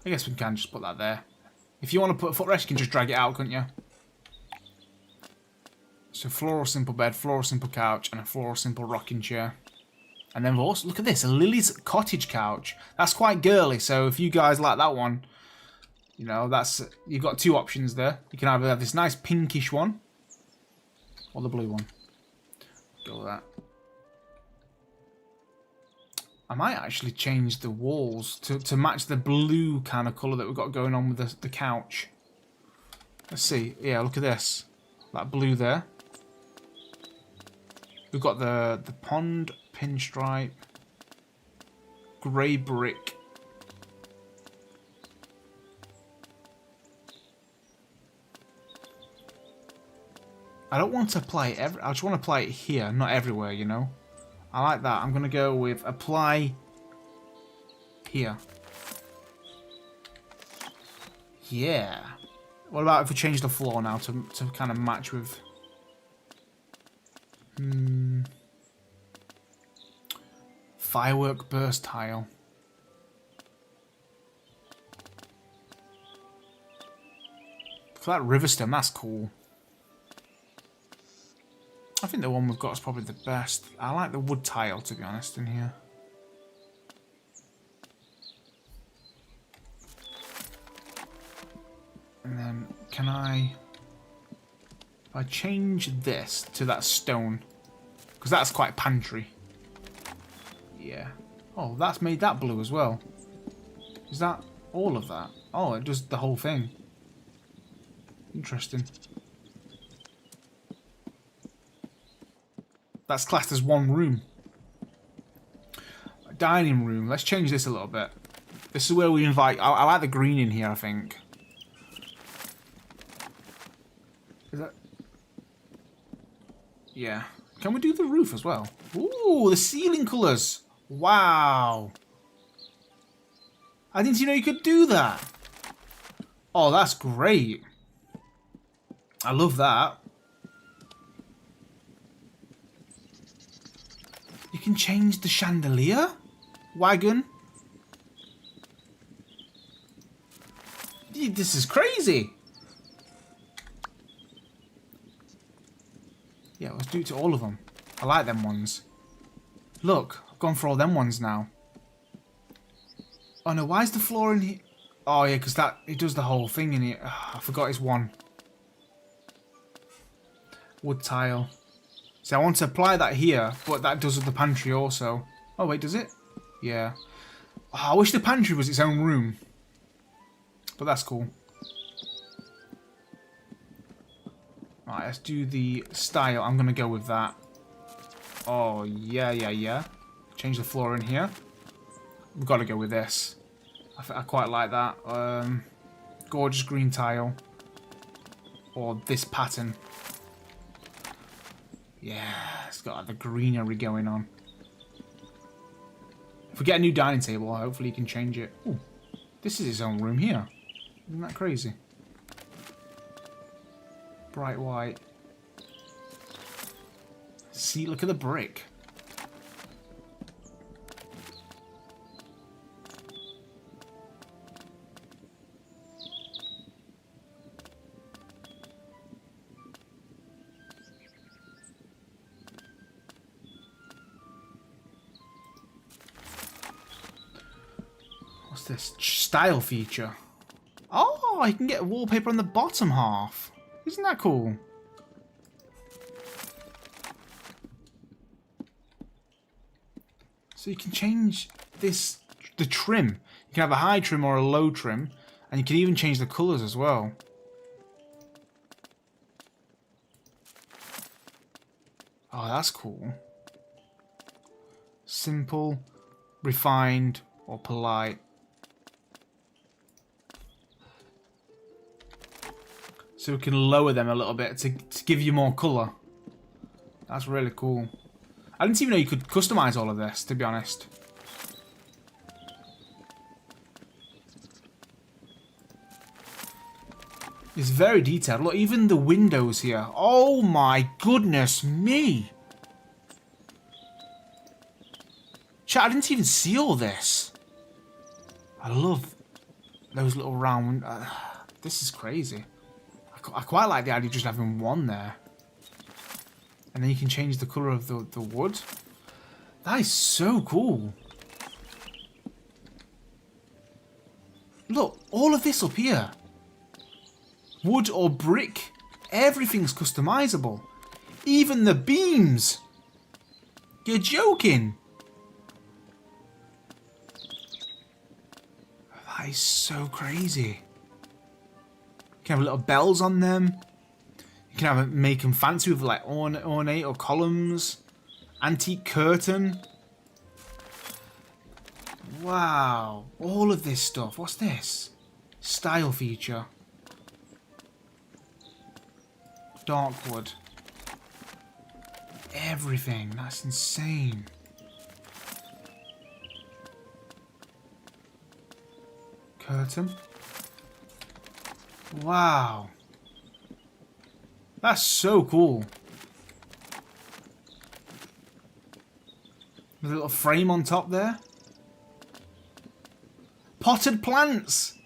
I guess we can just put that there. If you want to put a footrest, you can just drag it out, couldn't you? So floral simple bed, floral simple couch, and a floral simple rocking chair. And then we'll also, look at this, a Lily's cottage couch. That's quite girly, so if you guys like that one, you know, that's, you've got 2 options there. You can either have this nice pinkish one, or the blue one. Go with that. I might actually change the walls to match the blue kind of colour that we've got going on with the couch. Let's see. Yeah, look at this. That blue there. We've got the pond pinstripe. Grey brick. I don't want to apply it I just want to apply it here, not everywhere, you know. I like that. I'm going to go with apply here. Yeah. What about if we change the floor now to kind of match with... Firework burst tile. For that Riverstone, that's cool. I think the one we've got is probably the best. I like the wood tile, to be honest, in here. And then, can I... If I change this to that stone, because that's quite pantry. Yeah. Oh, that's made that blue as well. Is that all of that? Oh, it does the whole thing. Interesting. That's classed as one room. A dining room. Let's change this a little bit. This is where we invite... I like the green in here, I think. Is that... Yeah. Can we do the roof as well? Ooh, the ceiling colours. Wow. I didn't even know you could do that. Oh, that's great. I love that. You can change the chandelier? Wagon? This is crazy. Yeah, let's do it to all of them. I like them ones. Look, I've gone for all them ones now. Oh no, why is the floor in here? Oh yeah, because that it does the whole thing in here. I forgot it's one. Wood tile. See, I want to apply that here, but that does with the pantry also. Oh wait, does it? Yeah. Oh, I wish the pantry was its own room. But that's cool. Alright, let's do the style. I'm going to go with that. Oh, yeah. Change the floor in here. We've got to go with this. I quite like that. Gorgeous green tile. Or this pattern. Yeah, it's got the greenery going on. If we get a new dining table, hopefully you can change it. Ooh, this is his own room here. Isn't that crazy? Bright white. See, look at the brick. What's this? Style feature. Oh, you can get wallpaper on the bottom half. Isn't that cool? So you can change this, the trim. You can have a high trim or a low trim. And you can even change the colours as well. Oh, that's cool. Simple, refined, or polite. So we can lower them a little bit to give you more colour. That's really cool. I didn't even know you could customise all of this, to be honest. It's very detailed. Look, even the windows here. Oh my goodness me! Chat, I didn't even see all this. I love those little round... this is crazy. I quite like the idea of just having one there. And then you can change the colour of the wood. That is so cool. Look, all of this up here. Wood or brick. Everything's customisable. Even the beams. You're joking. That is so crazy. You can have little bells on them. You can have make them fancy with like ornate or columns. Antique curtain. Wow. All of this stuff. What's this? Style feature. Dark wood. everything. That's insane. Curtain. Wow. That's so cool. With a little frame on top there. Potted plants.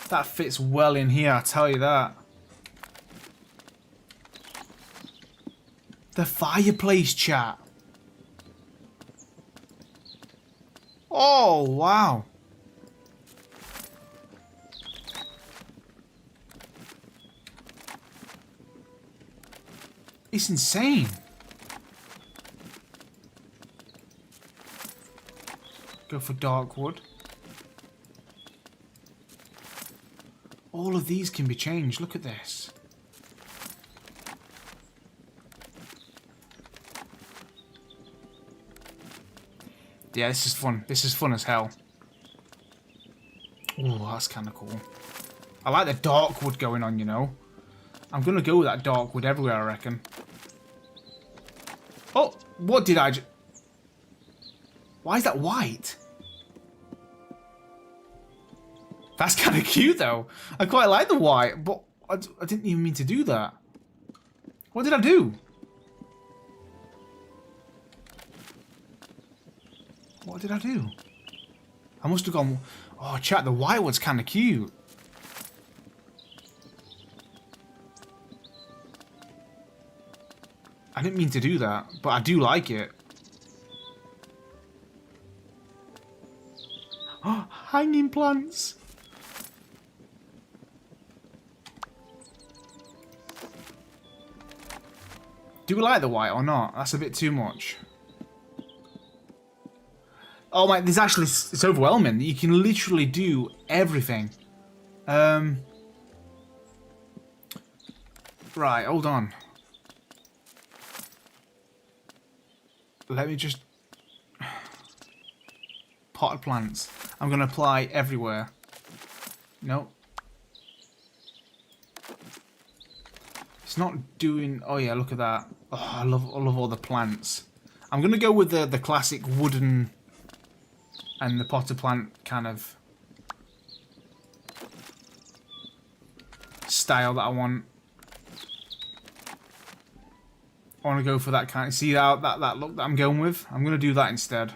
That fits well in here, I tell you that. The fireplace, chat. Oh, wow. It's insane. Go for dark wood. All of these can be changed. Look at this. Yeah, this is fun. This is fun as hell. Oh, that's kind of cool. I like the dark wood going on, you know. I'm going to go with that dark wood everywhere, I reckon. Oh, what did I just... Why is that white? That's kind of cute, though. I quite like the white, but I didn't even mean to do that. What did I do? What did I do? I must have gone... Oh, chat, the white one's kind of cute. I didn't mean to do that, but I do like it. Oh, hanging plants. Do we like the white or not? That's a bit too much. Oh my, there's actually, it's overwhelming. You can literally do everything. Right, hold on. Let me just... Potted plants. I'm going to apply everywhere. Nope. It's not doing... Oh yeah, look at that. Oh, I love all the plants. I'm going to go with the classic wooden and the potted plant kind of style that I want. I want to go for that kind of... See that look that I'm going with? I'm going to do that instead.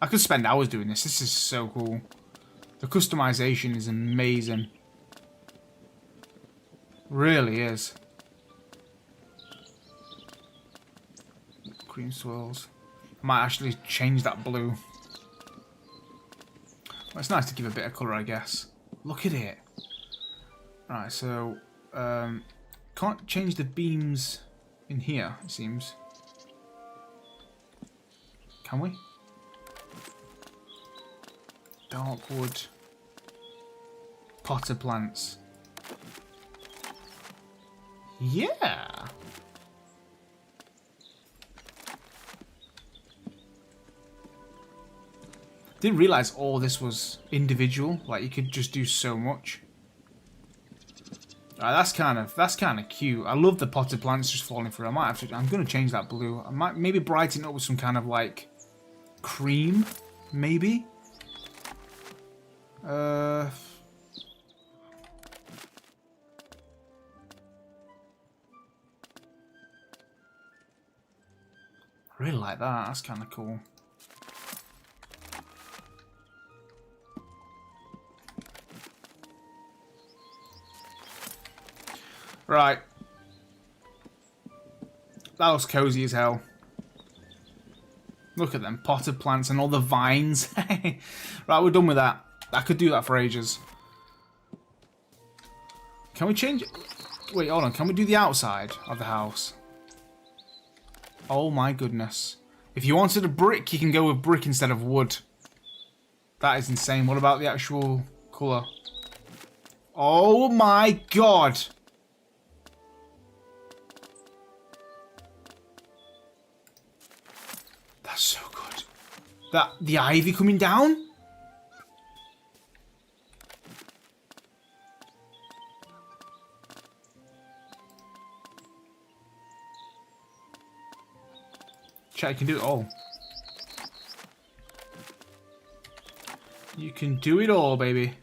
I could spend hours doing this. This is so cool. The customization is amazing. Really is. Cream swirls. I might actually change that blue. Well, it's nice to give a bit of colour, I guess. Look at it. Right, so can't change the beams in here, it seems. Can we? Dark wood. Potter plants. Yeah. Didn't realize all this was individual. Like you could just do so much. That's kind of cute. I love the potted plants just falling through. I might have to. I'm gonna change that blue. I might maybe brighten it up with some kind of like cream, maybe. I really like that. That's kind of cool. Right. That looks cozy as hell. Look at them potted plants and all the vines. Right, we're done with that. I could do that for ages. Can we change it? Wait, hold on. Can we do the outside of the house? Oh my goodness. If you wanted a brick, you can go with brick instead of wood. That is insane. What about the actual colour? Oh my god. That the ivy coming down? Chat, you can do it all. You can do it all, baby.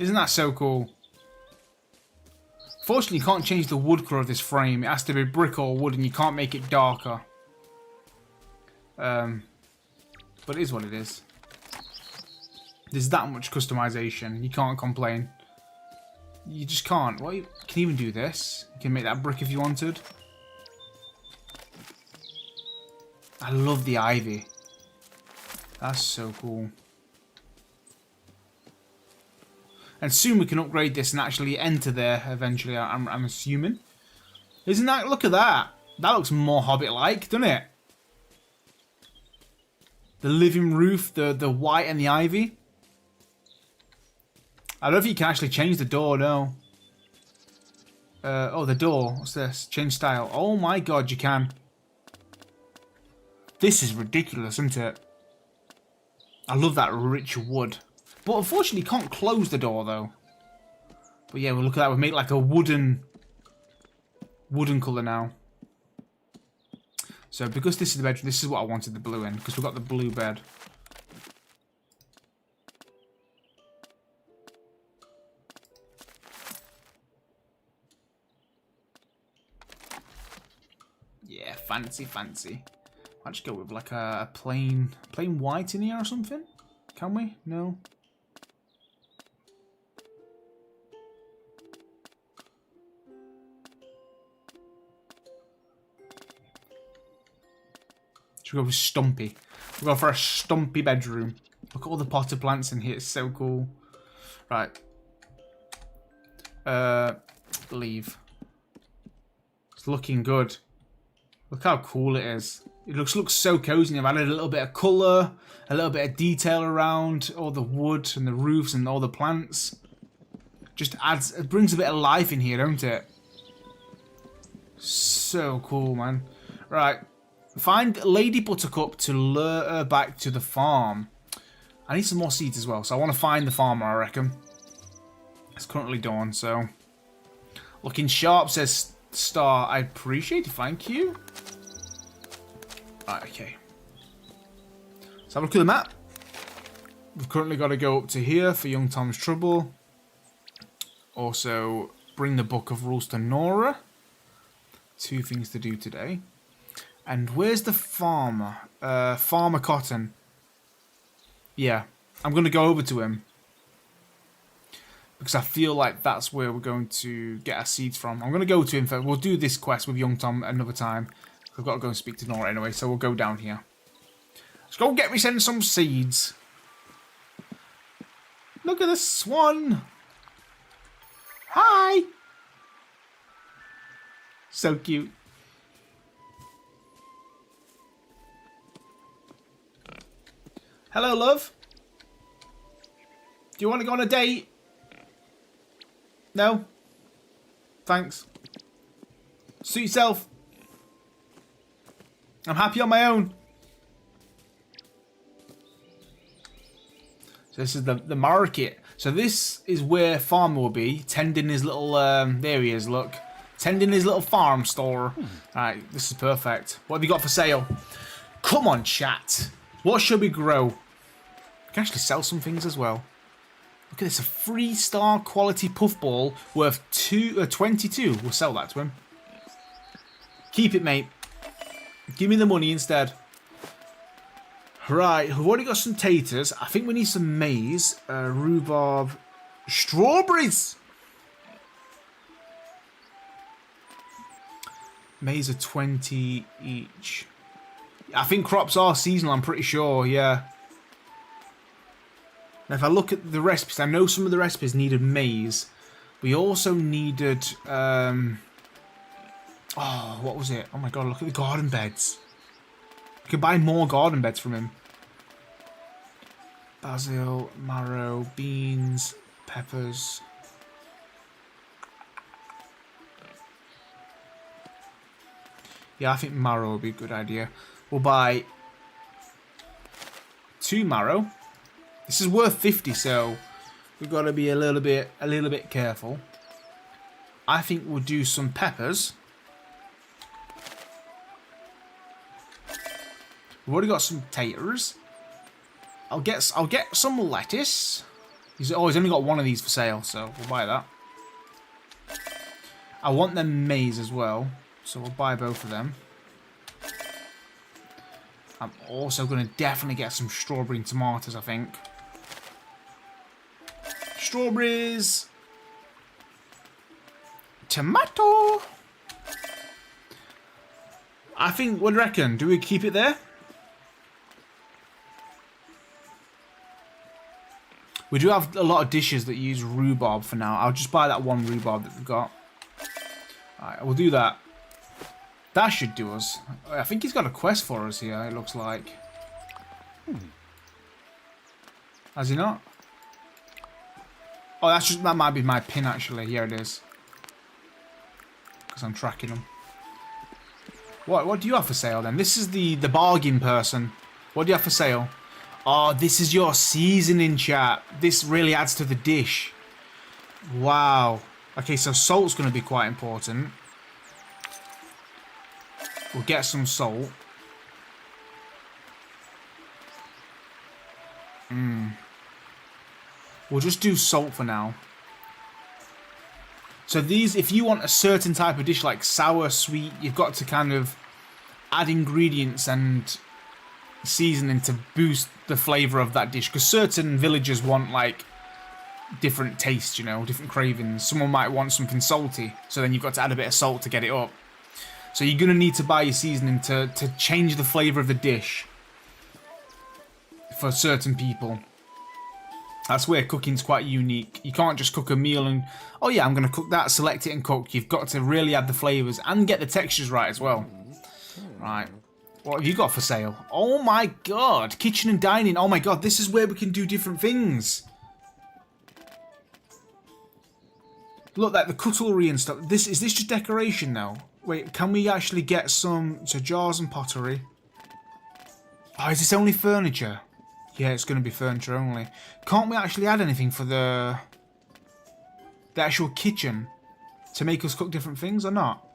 Isn't that so cool? Fortunately, you can't change the wood colour of this frame. It has to be brick or wood, and you can't make it darker. But it is what it is. There's that much customization. You can't complain. You just can't. Well, you can even do this. You can make that brick if you wanted. I love the ivy. That's so cool. And soon we can upgrade this and actually enter there eventually, I'm assuming. Isn't that... Look at that. That looks more Hobbit-like, doesn't it? The living roof, the white and the ivy. I don't know if you can actually change the door, no. Oh, the door. What's this? Change style. Oh my god, you can. This is ridiculous, isn't it? I love that rich wood. But unfortunately, you can't close the door, though. But yeah, we'll look at that. We've made like a wooden colour now. So because this is the bedroom, this is what I wanted the blue in. Because we've got the blue bed. Yeah, fancy, fancy. I'll just go with like a plain white in here or something. Can we? No. Should we go with Stumpy? We'll go for a Stumpy bedroom. Look at all the potted plants in here. It's so cool. Right. Leave. It's looking good. Look how cool it is. It looks so cozy. I've added a little bit of colour, a little bit of detail around all the wood and the roofs and all the plants. Just adds, it brings a bit of life in here, don't it? So cool, man. Right. Find Lady Buttercup to lure her back to the farm. I need some more seeds as well, so I want to find the farmer, I reckon. It's currently dawn, so... Looking sharp, says Star. I appreciate it, thank you. Right, okay. Let's have a look at the map. We've currently got to go up to here for Young Tom's Trouble. Also, bring the Book of Rules to Nora. 2 things to do today. And where's the farmer? Farmer Cotton. Yeah, I'm going to go over to him. Because I feel like that's where we're going to get our seeds from. I'm going to go to him first. We'll do this quest with Young Tom another time. I've got to go and speak to Nora anyway, so we'll go down here. Let's go get me some seeds. Look at the swan. Hi. So cute. Hello, love. Do you want to go on a date? No? Thanks. Suit yourself. I'm happy on my own. So this is the market. So this is where Farmer will be, tending his little, there he is, look. Tending his little farm store. Alright, this is perfect. What have you got for sale? Come on, chat. What should we grow? We can actually sell some things as well. Look at this, a 3-star quality puffball worth 22. We'll sell that to him. Keep it, mate. Give me the money instead. Right, we've already got some taters. I think we need some maize, rhubarb, strawberries. Maize are 20 each. I think crops are seasonal, I'm pretty sure, yeah. Now if I look at the recipes, I know some of the recipes needed maize. We also needed, oh, what was it? Oh my god, look at the garden beds. We could buy more garden beds from him. Basil, marrow, beans, peppers. Yeah, I think marrow would be a good idea. We'll buy 2 marrow. This is worth 50, so we've got to be a little bit careful. I think we'll do some peppers. We've already got some taters. I'll get some lettuce. He's only got one of these for sale, so we'll buy that. I want them maize as well, so we'll buy both of them. I'm also going to definitely get some strawberry and tomatoes, I think. Strawberries. Tomato. I think, what do you reckon? Do we keep it there? We do have a lot of dishes that use rhubarb for now. I'll just buy that one rhubarb that we've got. Alright, we'll do that. That should do us. I think he's got a quest for us here, it looks like. Has he not? Oh, that might be my pin actually. Here it is. Because I'm tracking him. What do you have for sale then? This is the bargain person. What do you have for sale? Oh, this is your seasoning, chat. This really adds to the dish. Wow. Okay, so salt's going to be quite important. We'll get some salt. We'll just do salt for now. So these, if you want a certain type of dish like sour, sweet, you've got to kind of add ingredients and seasoning to boost the flavour of that dish. Because certain villagers want like different tastes, you know, different cravings. Someone might want something salty, so then you've got to add a bit of salt to get it up. So you're going to need to buy your seasoning to change the flavour of the dish for certain people. That's where cooking's quite unique. You can't just cook a meal and, oh yeah, I'm going to cook that, select it and cook. You've got to really add the flavours and get the textures right as well. Right. What have you got for sale? Oh my god. Kitchen and dining. Oh my god, this is where we can do different things. Look, like the cutlery and stuff. Is this just decoration now? Wait, can we actually get some... So jars and pottery. Oh, is this only furniture? Yeah, it's going to be furniture only. Can't we actually add anything for the actual kitchen to make us cook different things or not?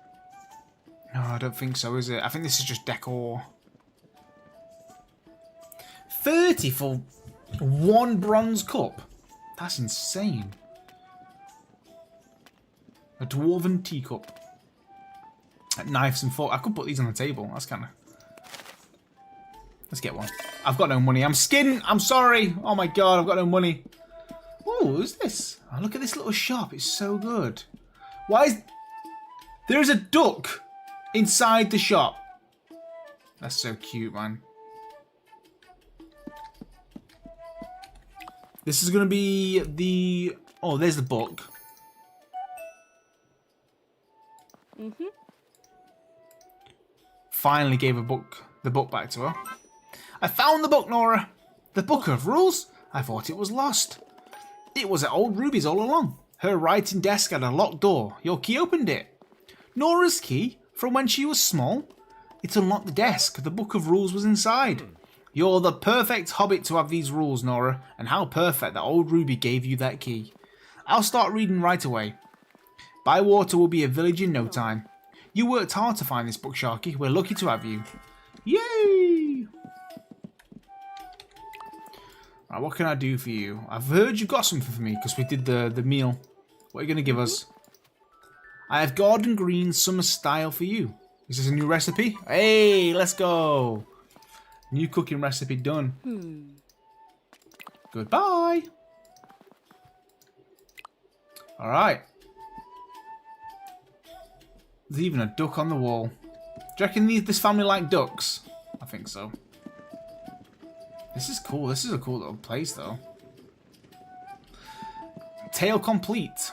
No, I don't think so, is it? I think this is just decor. 30 for one bronze cup? That's insane. A dwarven teacup. Knives and forks. I could put these on the table. That's kind of... Let's get one. I've got no money. I'm skinned. I'm sorry. Oh my god, I've got no money. Oh, who's this? Oh, look at this little shop. It's so good. Why is... There is a duck inside the shop. That's so cute, man. This is going to be the... Oh, there's the book. Finally gave the book back to her. I found the book, Nora. The book of rules. I thought it was lost. It was at old Ruby's all along. Her writing desk had a locked door. Your key opened it. Nora's key, from when she was small. It unlocked the desk. The book of rules was inside. You're the perfect hobbit to have these rules, Nora. And how perfect that old Ruby gave you that key. I'll start reading right away. Bywater will be a village in no time. You worked hard to find this book, Sharky. We're lucky to have you. Yay! Right, what can I do for you? I've heard you've got something for me because we did the meal. What are you going to give us? I have garden green summer style for you. Is this a new recipe? Hey, let's go. New cooking recipe done. Goodbye. All right. There's even a duck on the wall. Do you reckon this family like ducks? I think so. This is cool. This is a cool little place, though. Tale complete.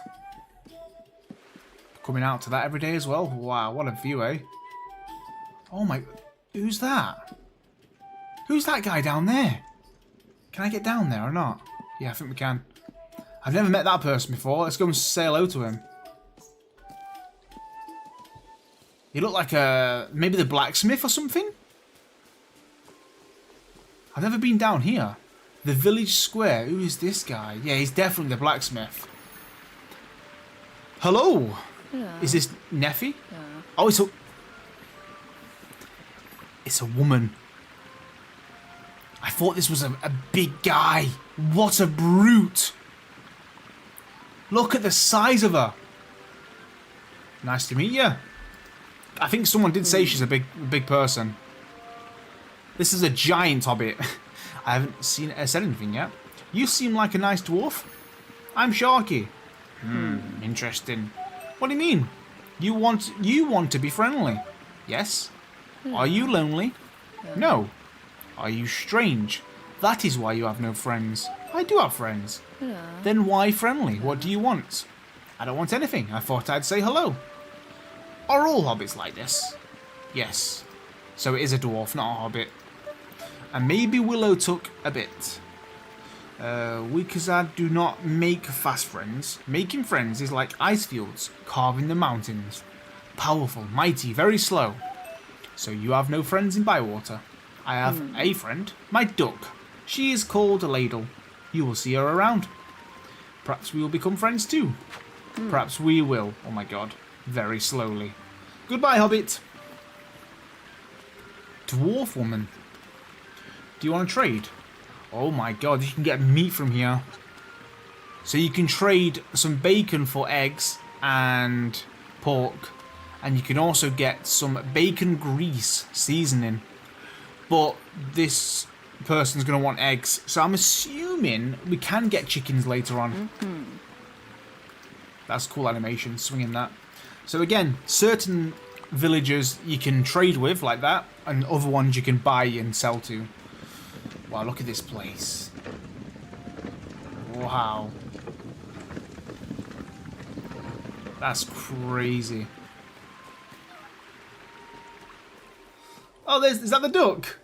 Coming out to that every day as well. Wow, what a view, eh? Oh my... Who's that? Who's that guy down there? Can I get down there or not? Yeah, I think we can. I've never met that person before. Let's go and say hello to him. He looked like maybe the blacksmith or something? I've never been down here. The village square. Who is this guy? Yeah, he's definitely the blacksmith. Hello? Yeah. Is this Neffy? Yeah. Oh, it's a woman. I thought this was a big guy. What a brute. Look at the size of her. Nice to meet you. I think someone did say she's a big person. This is a giant hobbit. I haven't said anything yet. You seem like a nice dwarf. I'm Sharky. Interesting. What do you mean? You want to be friendly? Yes. Are you lonely? No. Are you strange? That is why you have no friends. I do have friends. Yeah. Then why friendly? What do you want? I don't want anything. I thought I'd say hello. Are all hobbits like this? Yes. So it is a dwarf, not a hobbit. And maybe Willow took a bit. Wikazad do not make fast friends. Making friends is like ice fields, carving the mountains. Powerful, mighty, very slow. So you have no friends in Bywater. I have a friend, my duck. She is called Ladle. You will see her around. Perhaps we will become friends too. Perhaps we will. Oh my god. Very slowly. Goodbye, Hobbit. Dwarf woman. Do you want to trade? Oh my god, you can get meat from here. So you can trade some bacon for eggs and pork. And you can also get some bacon grease seasoning. But this person's going to want eggs. So I'm assuming we can get chickens later on. That's cool animation, swinging that. So again, certain villagers you can trade with like that. And other ones you can buy and sell to. Wow, look at this place. Wow. That's crazy. Oh, is that the duck?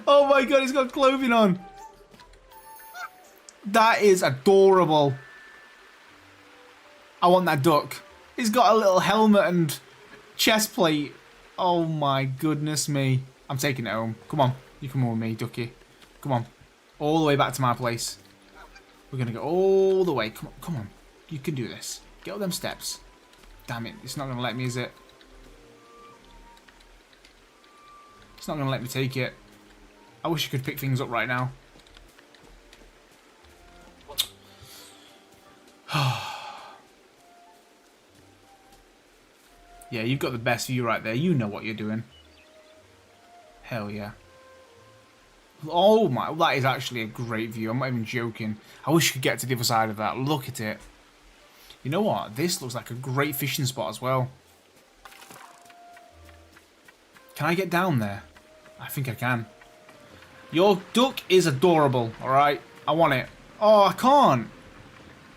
Oh my god, he's got clothing on. That is adorable. I want that duck. He's got a little helmet and chest plate. Oh my goodness me. I'm taking it home. Come on. You come on with me, ducky. Come on. All the way back to my place. We're going to go all the way. Come on. Come on. You can do this. Get up them steps. Damn it. It's not going to let me, is it? It's not going to let me take it. I wish I could pick things up right now. Yeah, you've got the best view right there. You know what you're doing. Hell yeah. Oh my, that is actually a great view. I'm not even joking. I wish you could get to the other side of that. Look at it. You know what? This looks like a great fishing spot as well. Can I get down there? I think I can. Your duck is adorable, alright? I want it. Oh, I can't.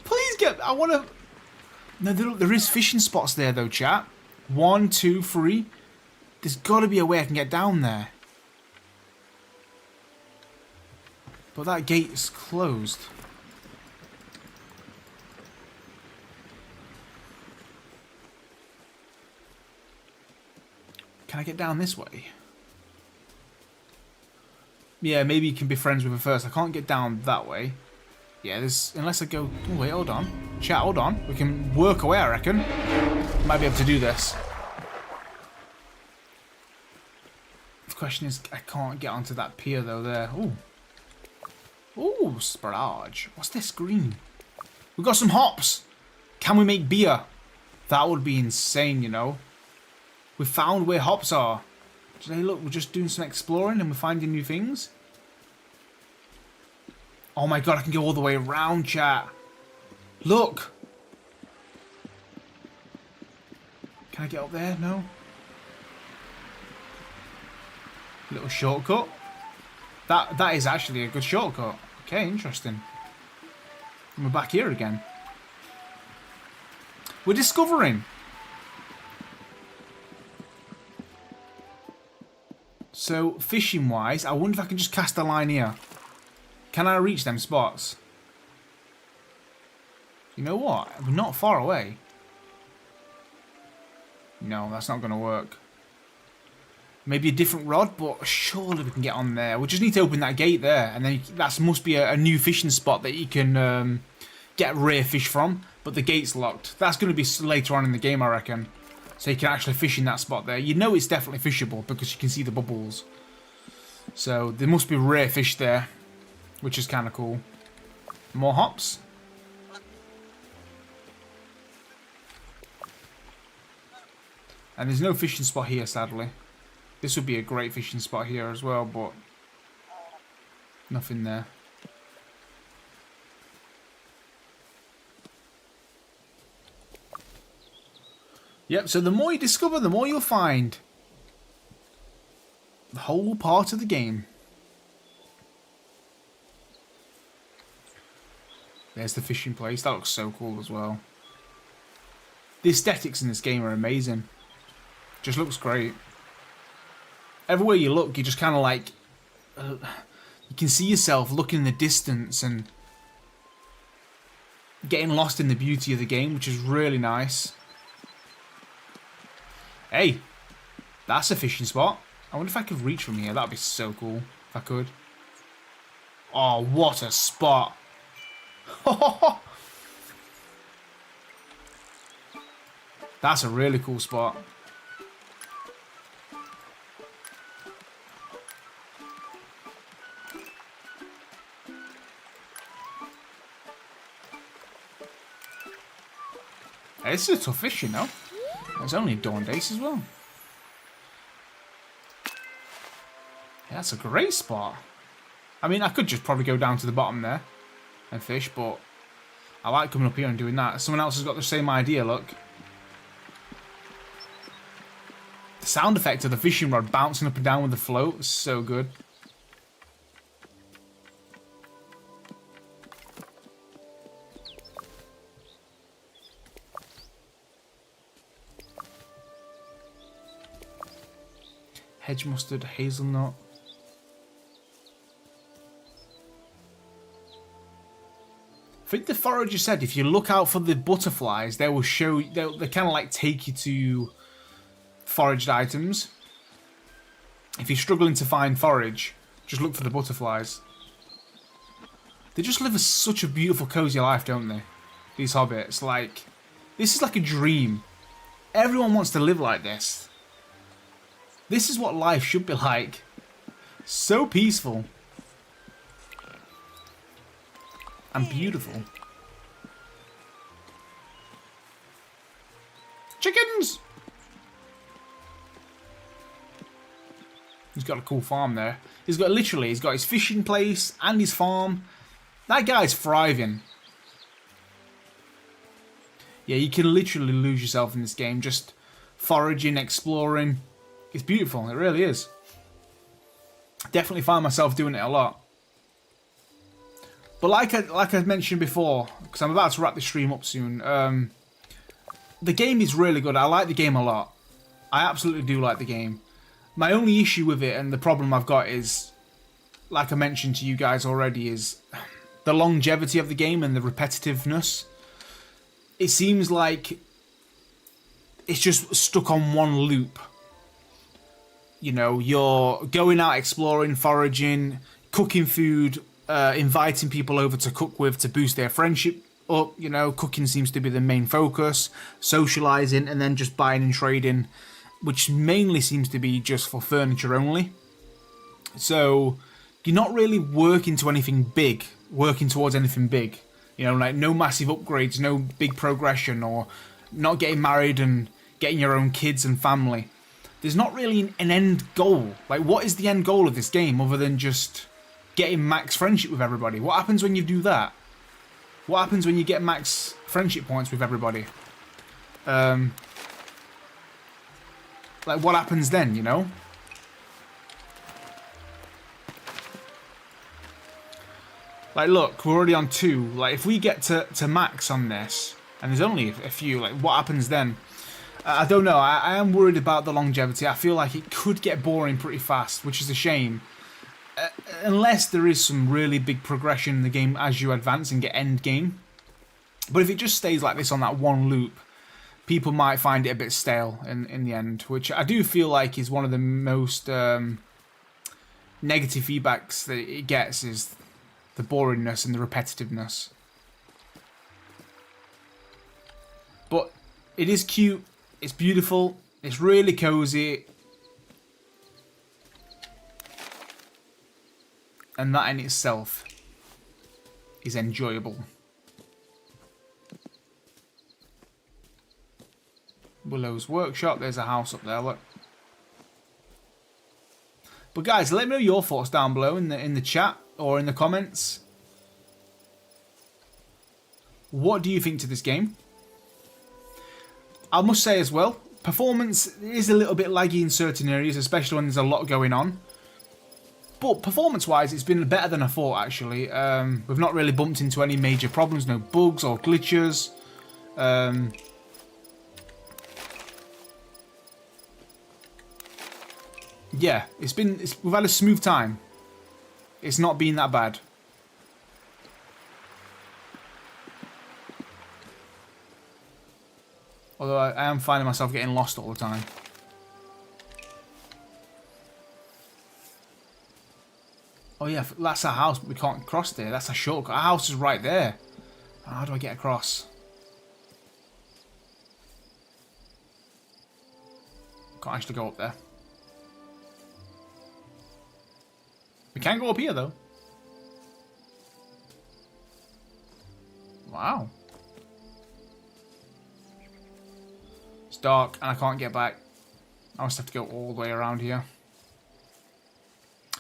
Please get... I want to... No, there is fishing spots there though, chat. 1, 2, 3. There's got to be a way I can get down there. But that gate is closed. Can I get down this way? Yeah, maybe you can be friends with her first. I can't get down that way. Yeah, there's... Unless I go... Oh, wait, hold on. Chat, hold on. We can work away, I reckon. Might be able to do this. The question is, I can't get onto that pier, though, there. Ooh. Ooh, sparage. What's this green? We've got some hops. Can we make beer? That would be insane, you know. We found where hops are. Today, look, we're just doing some exploring and we're finding new things. Oh my god, I can go all the way around, chat. Look. Can I get up there? No. Little shortcut. That is actually a good shortcut. Okay, interesting. And we're back here again. We're discovering. So, fishing wise, I wonder if I can just cast a line here. Can I reach them spots? You know what? We're not far away. No, that's not going to work. Maybe a different rod, but surely we can get on there. We just need to open that gate there, and then that must be a new fishing spot that you can get rare fish from, but the gate's locked. That's going to be later on in the game, I reckon. So you can actually fish in that spot there. You know it's definitely fishable because you can see the bubbles. So there must be rare fish there, which is kind of cool. More hops. And there's no fishing spot here, sadly. This would be a great fishing spot here as well, but nothing there. Yep, so the more you discover, the more you'll find. The whole part of the game. There's the fishing place. That looks so cool as well. The aesthetics in this game are amazing. Just looks great. Everywhere you look, you just kind of like... you can see yourself looking in the distance and getting lost in the beauty of the game, which is really nice. Hey, that's a fishing spot. I wonder if I could reach from here. That'd be so cool if I could. Oh, what a spot. That's a really cool spot. Hey, this is a tough fish, you know. It's only Dawn Days as well. Yeah, that's a great spot. I mean, I could just probably go down to the bottom there and fish, but I like coming up here and doing that. Someone else has got the same idea, look. The sound effect of the fishing rod bouncing up and down with the float is so good. Hedge mustard, hazelnut. I think the forager said if you look out for the butterflies, they will show. They kind of like take you to foraged items. If you're struggling to find forage, just look for the butterflies. They just live such a beautiful, cozy life, don't they? These hobbits, like, this is like a dream. Everyone wants to live like this. This is what life should be like. So peaceful. And beautiful. Chickens! He's got a cool farm there. He's got his fishing place and his farm. That guy's thriving. Yeah, you can literally lose yourself in this game. Just foraging, exploring. It's beautiful, it really is. Definitely find myself doing it a lot. But like I mentioned before, because I'm about to wrap this stream up soon, the game is really good. I like the game a lot. I absolutely do like the game. My only issue with it, and the problem I've got is, like I mentioned to you guys already, is the longevity of the game and the repetitiveness. It seems like it's just stuck on one loop. You know, you're going out exploring, foraging, cooking food, inviting people over to cook with to boost their friendship up. You know, cooking seems to be the main focus, socializing, and then just buying and trading, which mainly seems to be just for furniture only. So you're not really working towards anything big. You know, like no massive upgrades, no big progression, or not getting married and getting your own kids and family. There's not really an end goal. Like, what is the end goal of this game other than just getting max friendship with everybody? What happens when you do that? What happens when you get max friendship points with everybody? like, what happens then, you know? Like, look, we're already on 2. Like, if we get to max on this, and there's only a few, like, what happens then? I don't know. I am worried about the longevity. I feel like it could get boring pretty fast, which is a shame. Unless there is some really big progression in the game as you advance and get end game. But if it just stays like this on that one loop, people might find it a bit stale in the end, which I do feel like is one of the most negative feedbacks that it gets, is the boringness and the repetitiveness. But it is cute, it's beautiful, it's really cozy, and that in itself is enjoyable. Willow's workshop, there's a house up there, look. But guys, let me know your thoughts down below in the chat or in the comments. What do you think to this game? I must say as well, performance is a little bit laggy in certain areas, especially when there's a lot going on. But performance-wise, it's been better than I thought, actually. We've not really bumped into any major problems, no bugs or glitches. Yeah, we've had a smooth time. It's not been that bad. Although I am finding myself getting lost all the time. Oh yeah, that's our house, but we can't cross there. That's a shortcut. Our house is right there. How do I get across? Can't actually go up there. We can go up here, though. Wow. It's dark, and I can't get back. I must have to go all the way around here.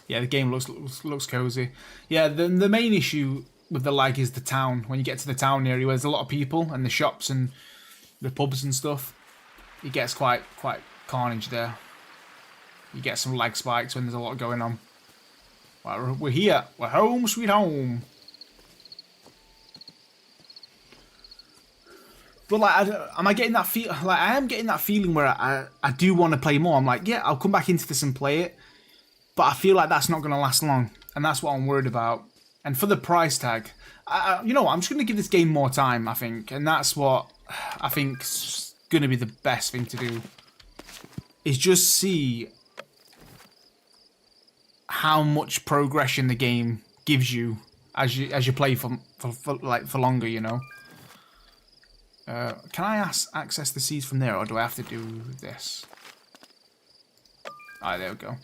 Yeah, the game looks cozy. Yeah, the main issue with the lag is the town. When you get to the town area where there's a lot of people, and the shops and the pubs and stuff, it gets quite carnage there. You get some lag spikes when there's a lot going on. Well, we're here. We're home, sweet home. But like, am I getting that feel? Like, I am getting that feeling where I do want to play more. I'm like, yeah, I'll come back into this and play it. But I feel like that's not going to last long, and that's what I'm worried about. And for the price tag, you know what? I'm just going to give this game more time, I think, and that's what I think's going to be the best thing to do. Is just see how much progression the game gives you as you play for longer, you know. Can I access the seas from there, or do I have to do this? Alright, there we go.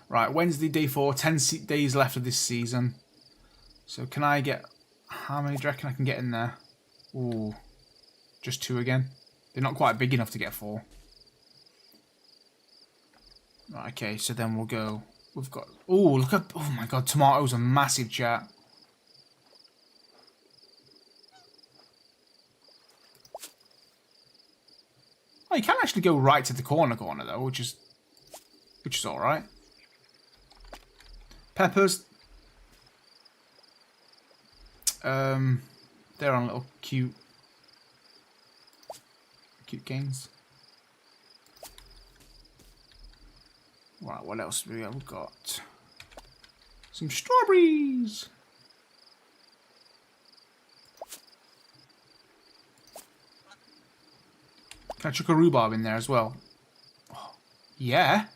Right, Wednesday, day 4, 10 days left of this season. So can I get... How many do you reckon I can get in there? Ooh, just 2 again. They're not quite big enough to get 4. Right, okay, so then we'll go... We've got... Ooh, look at... Oh my god, tomatoes are massive, chat. Oh, you can actually go right to the corner though, which is alright. Peppers. They're on little cute games. Right, what else do we have? We've got some strawberries. Can I chuck a rhubarb in there as well? Oh, yeah.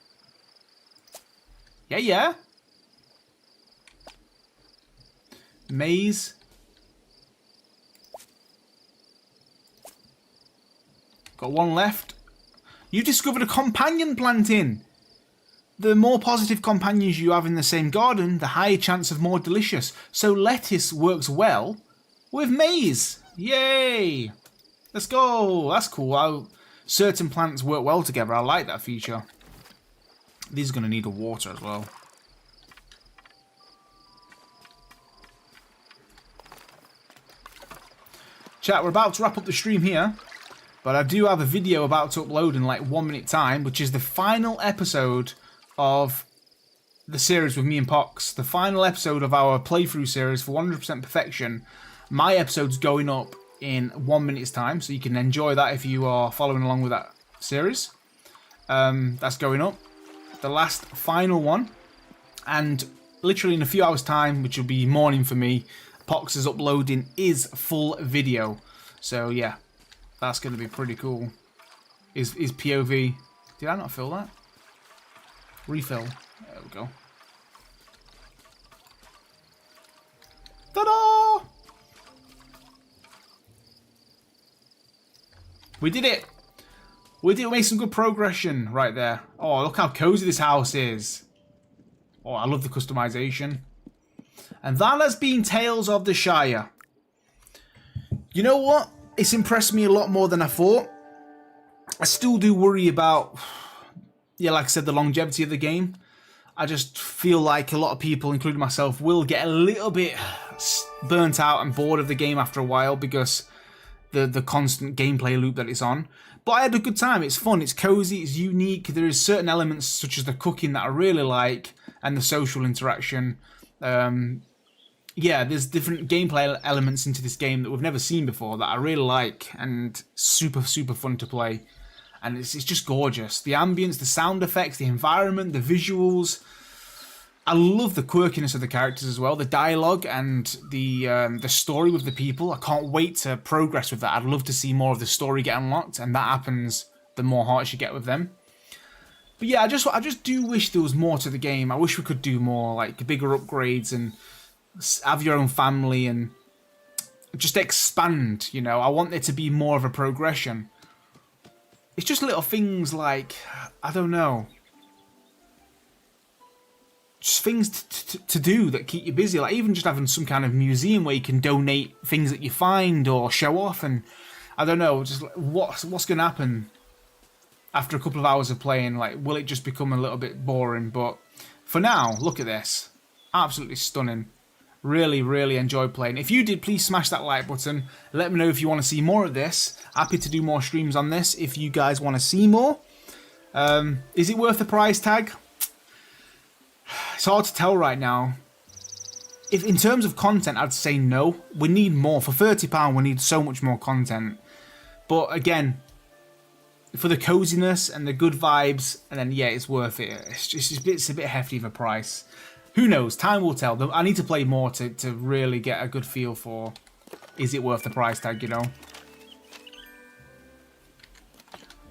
Yeah. Maize. Got 1 left. You discovered a companion planting. The more positive companions you have in the same garden, the higher chance of more delicious. So lettuce works well with maize. Yay! Let's go. That's cool. Certain plants work well together. I like that feature. These are going to need a water as well. Chat, we're about to wrap up the stream here. But I do have a video about to upload in like 1 minute time, which is the final episode of the series with me and Pox. The final episode of our playthrough series for 100% perfection. My episode's going up in 1 minute's time, so you can enjoy that if you are following along with that series. That's going up. The last final one. And literally in a few hours time, which will be morning for me, Pox is uploading his full video. So yeah, that's going to be pretty cool. Is POV. Did I not fill that? Refill. There we go. Ta-da! We did it! We did make some good progression right there. Oh, look how cozy this house is. Oh, I love the customization. And that has been Tales of the Shire. You know what? It's impressed me a lot more than I thought. I still do worry about, yeah, like I said, the longevity of the game. I just feel like a lot of people, including myself, will get a little bit burnt out and bored of the game after a while because the constant gameplay loop that it's on. But I had a good time. It's fun, it's cozy, it's unique. There is certain elements such as the cooking that I really like and the social interaction. Yeah, there's different gameplay elements into this game that we've never seen before that I really like and super fun to play. And it's just gorgeous. The ambience, the sound effects, the environment, the visuals. I love the quirkiness of the characters as well, the dialogue and the story with the people. I can't wait to progress with that. I'd love to see more of the story get unlocked, and that happens the more hearts you get with them. But yeah, I just do wish there was more to the game. I wish we could do more, like bigger upgrades and have your own family and just expand, you know. I want there to be more of a progression. It's just little things like, I don't know, just things to do that keep you busy. Like even just having some kind of museum where you can donate things that you find or show off. And I don't know, just what's going to happen after a couple of hours of playing. Like, will it just become a little bit boring? But for now, look at this. Absolutely stunning. Really enjoyed playing. If you did, please smash that like button. Let me know if you want to see more of this. Happy to do more streams on this if you guys want to see more. Is it worth the price tag? It's hard to tell right now. If in terms of content, I'd say no. We need more. For £30, we need so much more content. But again, for the coziness and the good vibes, and then yeah, it's worth it. It's a bit hefty of a price. Who knows? Time will tell. I need to play more to really get a good feel for, is it worth the price tag, you know?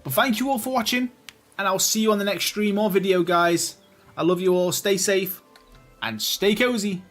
But thank you all for watching, and I'll see you on the next stream or video, guys. I love you all. Stay safe and stay cozy.